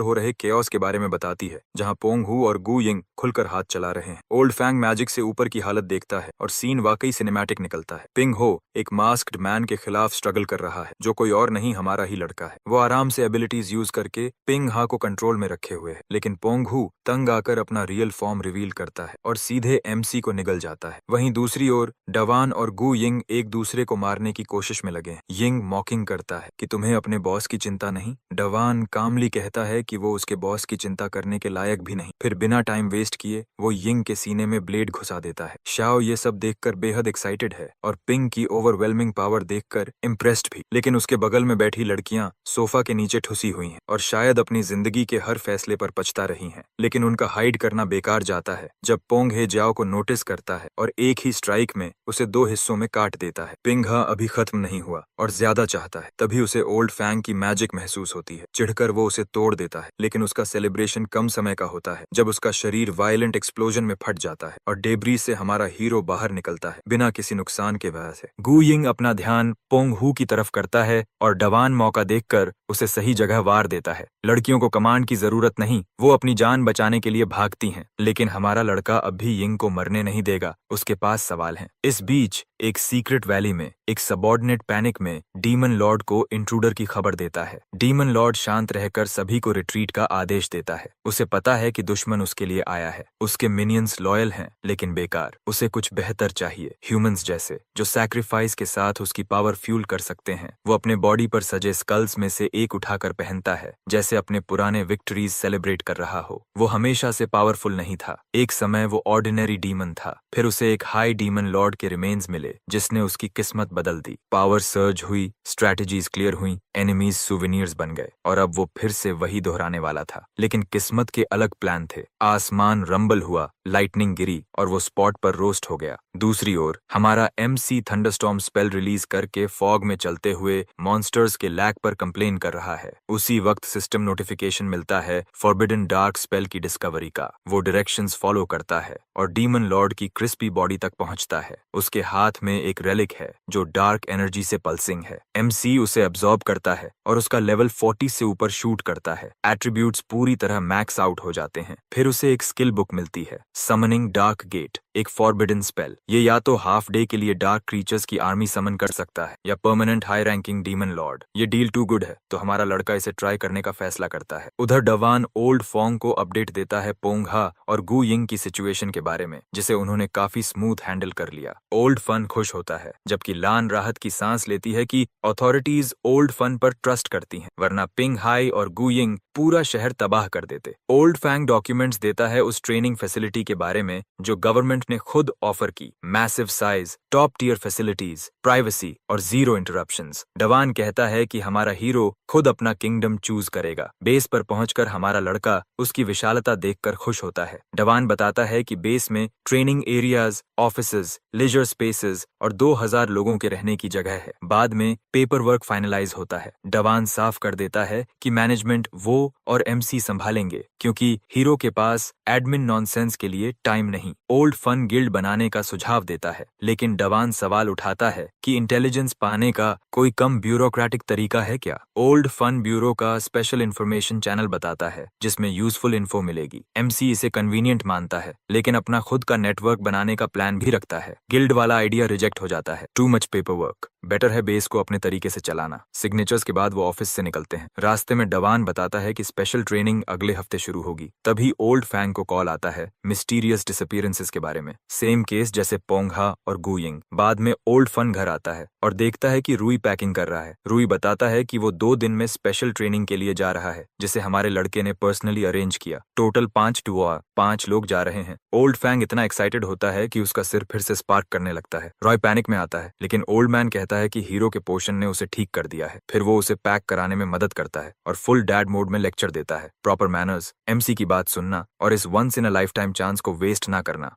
हो रहे केओस के बारे में बताती है जहां पोंग हू और गू यिंग खुलकर हाथ चला रहे हैं। ओल्ड फैंग मैजिक से ऊपर की हालत देखता है और सीन वाकई सिनेमैटिक निकलता है। पिंग हो एक मास्क्ड मैन के खिलाफ स्ट्रगल कर रहा है जो कोई और नहीं हमारा ही लड़का है। वो आराम से एबिलिटीज यूज करके पिंग हा को कंट्रोल में रखे हुए है लेकिन पोंग हू तंग आकर अपना रियल फॉर्म रिवील करता है और सीधे एमसी को निगल जाता है। वहीं दूसरी ओर डवान और गू यिंग एक दूसरे को मारने की कोशिश में लगे हैं। यिंग मॉकिंग करता है कि तुम्हें अपने बॉस की चिंता नहीं। डवान कामली कहता है कि वो उसके बॉस की चिंता करने के लायक भी नहीं। फिर बिना टाइम वेस्ट किए वो यिंग के सीने में ब्लेड घुसा देता है। शाओ ये सब देखकर बेहद एक्साइटेड है और पिंग की ओवरवेलमिंग पावर देखकर इम्प्रेस्ड भी। लेकिन उसके बगल में बैठी लड़कियां सोफा के नीचे ठुसी हुई हैं और शायद अपनी जिंदगी के हर फैसले पर पछता रही हैं। लेकिन उनका हाइड करना बेकार जाता है जब पोंग हे जाओ को नोटिस करता है और एक ही स्ट्राइक में उसे 2 हिस्सों में काट देता है। पिंग हा अभी खत्म नहीं हुआ और ज्यादा चाहता है। तभी उसे ओल्ड फैंग की मैजिक महसूस होती है। चिढ़कर वो उसे तोड़ देता है, लेकिन उसका सेलिब्रेशन कम समय का होता है जब उसका शरीर वायलेंट एक्सप्लोजन में फट जाता है और डेब्री से हमारा हीरो बाहर निकलता है बिना किसी नुकसान के वजह से। गु यिंग अपना ध्यान पोंग हू की तरफ करता है और डवान मौका देखकर उसे सही जगह वार देता है। लड़कियों को कमांड की जरूरत नहीं, वो अपनी जान बचाने के लिए भागती हैं। लेकिन हमारा लड़का अब भी यिंग को मरने नहीं देगा, उसके पास सवाल हैं। इस बीच एक सीक्रेट वैली में एक सबऑर्डिनेट पैनिक में डीमन लॉर्ड को इंट्रूडर की खबर देता है। डीमन लॉर्ड शांत रहकर सभी को रिट्रीट का आदेश देता है। उसे पता है कि दुश्मन उसके लिए आया है। उसके मिनियंस लॉयल हैं लेकिन बेकार। उसे कुछ बेहतर चाहिए, ह्यूमंस जैसे, जो सैक्रिफाइस के साथ उसकी पावर फ्यूल कर सकते हैं। वो अपने बॉडी पर सजे स्कल्स में से एक उठाकर पहनता है, जैसे अपने पुराने विक्ट्रीज सेलिब्रेट कर रहा हो। वो हमेशा से पावरफुल नहीं था। एक समय वो ऑर्डिनरी डीमन था, फिर उसे एक हाई डीमन लॉर्ड के रिमेन्स मिले जिसने उसकी किस्मत बदल दी। पावर सर्ज हुई, स्ट्रैटेजीज क्लियर हुई, एनिमीज सुवेनियर्स बन गए और अब वो फिर से वही दोहराने वाला था। लेकिन किस्मत के अलग प्लान थे। आसमान रंबल हुआ, लाइटनिंग गिरी और वो स्पॉट पर रोस्ट हो गया। दूसरी ओर हमारा MC थंडरस्टॉर्म स्पेल रिलीज करके फॉग में चलते हुए मॉन्स्टर्स के लैक पर कंप्लेन कर रहा है। उसी वक्त सिस्टम नोटिफिकेशन मिलता है फॉरबिडन डार्क स्पेल की डिस्कवरी का। वो डायरेक्शंस फॉलो करता है और डीमन लॉर्ड की क्रिस्पी बॉडी तक पहुंचता है। उसके हाथ में एक रेलिक है जो डार्क एनर्जी से पल्सिंग है। MC उसे अब्सॉर्ब करता है और उसका लेवल 40 से ऊपर शूट करता है। एट्रीब्यूट्स पूरी तरह मैक्स आउट हो जाते हैं। फिर उसे एक स्किल बुक मिलती है, समनिंग डार्क गेट, एक फॉरबिडन स्पेल। ये या तो हाफ डे के लिए डार्क क्रीचर्स की आर्मी समन कर सकता है या permanent high ranking demon Lord. ये डील टू गुड है तो हमारा लड़का इसे ट्राई करने का फैसला करता है। उधर डवान ओल्ड फोंग को अपडेट देता है पोंग हा और गु यिंग की सिचुएशन के बारे में, जिसे उन्होंने काफी स्मूथ हैंडल कर लिया। ओल्ड फन खुश होता है जबकि लान राहत की सांस लेती है कि अथॉरिटीज ओल्ड फन पर ट्रस्ट करती हैं, वरना पिंग हाई और गु यिंग पूरा शहर तबाह कर देते। ओल्ड फैंग डॉक्यूमेंट्स देता है उस ट्रेनिंग फैसिलिटी के बारे में जो गवर्नमेंट ने खुद ऑफर की। Massive size, top tier facilities, privacy और जीरो इंटरप्शंस। डवान कहता है कि हमारा हीरो खुद अपना किंगडम चूज करेगा। बेस पर पहुंचकर हमारा लड़का उसकी विशालता देखकर खुश होता है। डवान बताता है कि बेस में training areas, offices, leisure spaces और 2000 लोगों के रहने की जगह है। बाद में पेपर वर्क फाइनलाइज होता है। डवान साफ कर देता है कि मैनेजमेंट वो और MC संभालेंगे क्योंकि हीरो के पास एडमिन नॉनसेंस के लिए टाइम नहीं। ओल्ड फन गिल्ड बनाने का सुझाव देता है, लेकिन डवान सवाल उठाता है कि इंटेलिजेंस पाने का कोई कम ब्यूरोक्रेटिक तरीका है क्या। ओल्ड फन ब्यूरो का स्पेशल इंफॉर्मेशन चैनल बताता है जिसमें यूजफुल इन्फो मिलेगी। MC इसे कन्वीनियंट मानता है लेकिन अपना खुद का नेटवर्क बनाने का प्लान भी रखता है। गिल्ड वाला आइडिया रिजेक्ट हो जाता है। Too much paper work, better है बेस को अपने तरीके से चलाना। सिग्नेचर्स के बाद वो ऑफिस से निकलते हैं। रास्ते में डवान बताता है कि स्पेशल ट्रेनिंग अगले हफ्ते शुरू होगी। तभी ओल्ड फैंग को कॉल आता है मिस्टीरियस डिसअपीयरेंसेस के बारे में। सेम केस जैसे पोंगहा और गु यिंग। बाद में ओल्ड फन घर आता है और देखता है कि रूई पैकिंग कर रहा है। रूई बताता है कि वो 2 दिन में स्पेशल ट्रेनिंग के लिए जा रहा है जिसे हमारे लड़के ने पर्सनली अरेंज किया। टोटल 5 लोग जा रहे हैं। ओल्ड फैंग इतना एक्साइटेड होता है कि उसका सिर फिर से स्पार्क करने लगता है। रॉय पैनिक में आता है लेकिन ओल्ड मैन कहता है कि हीरो के पोर्शन ने उसे ठीक कर दिया है। फिर वो उसे पैक कराने में मदद करता है और फुल डैड मोड में लेक्चर देता है। प्रॉपर मैनर्स, MC की बात सुनना और इस once in a lifetime chance को वेस्ट ना करना।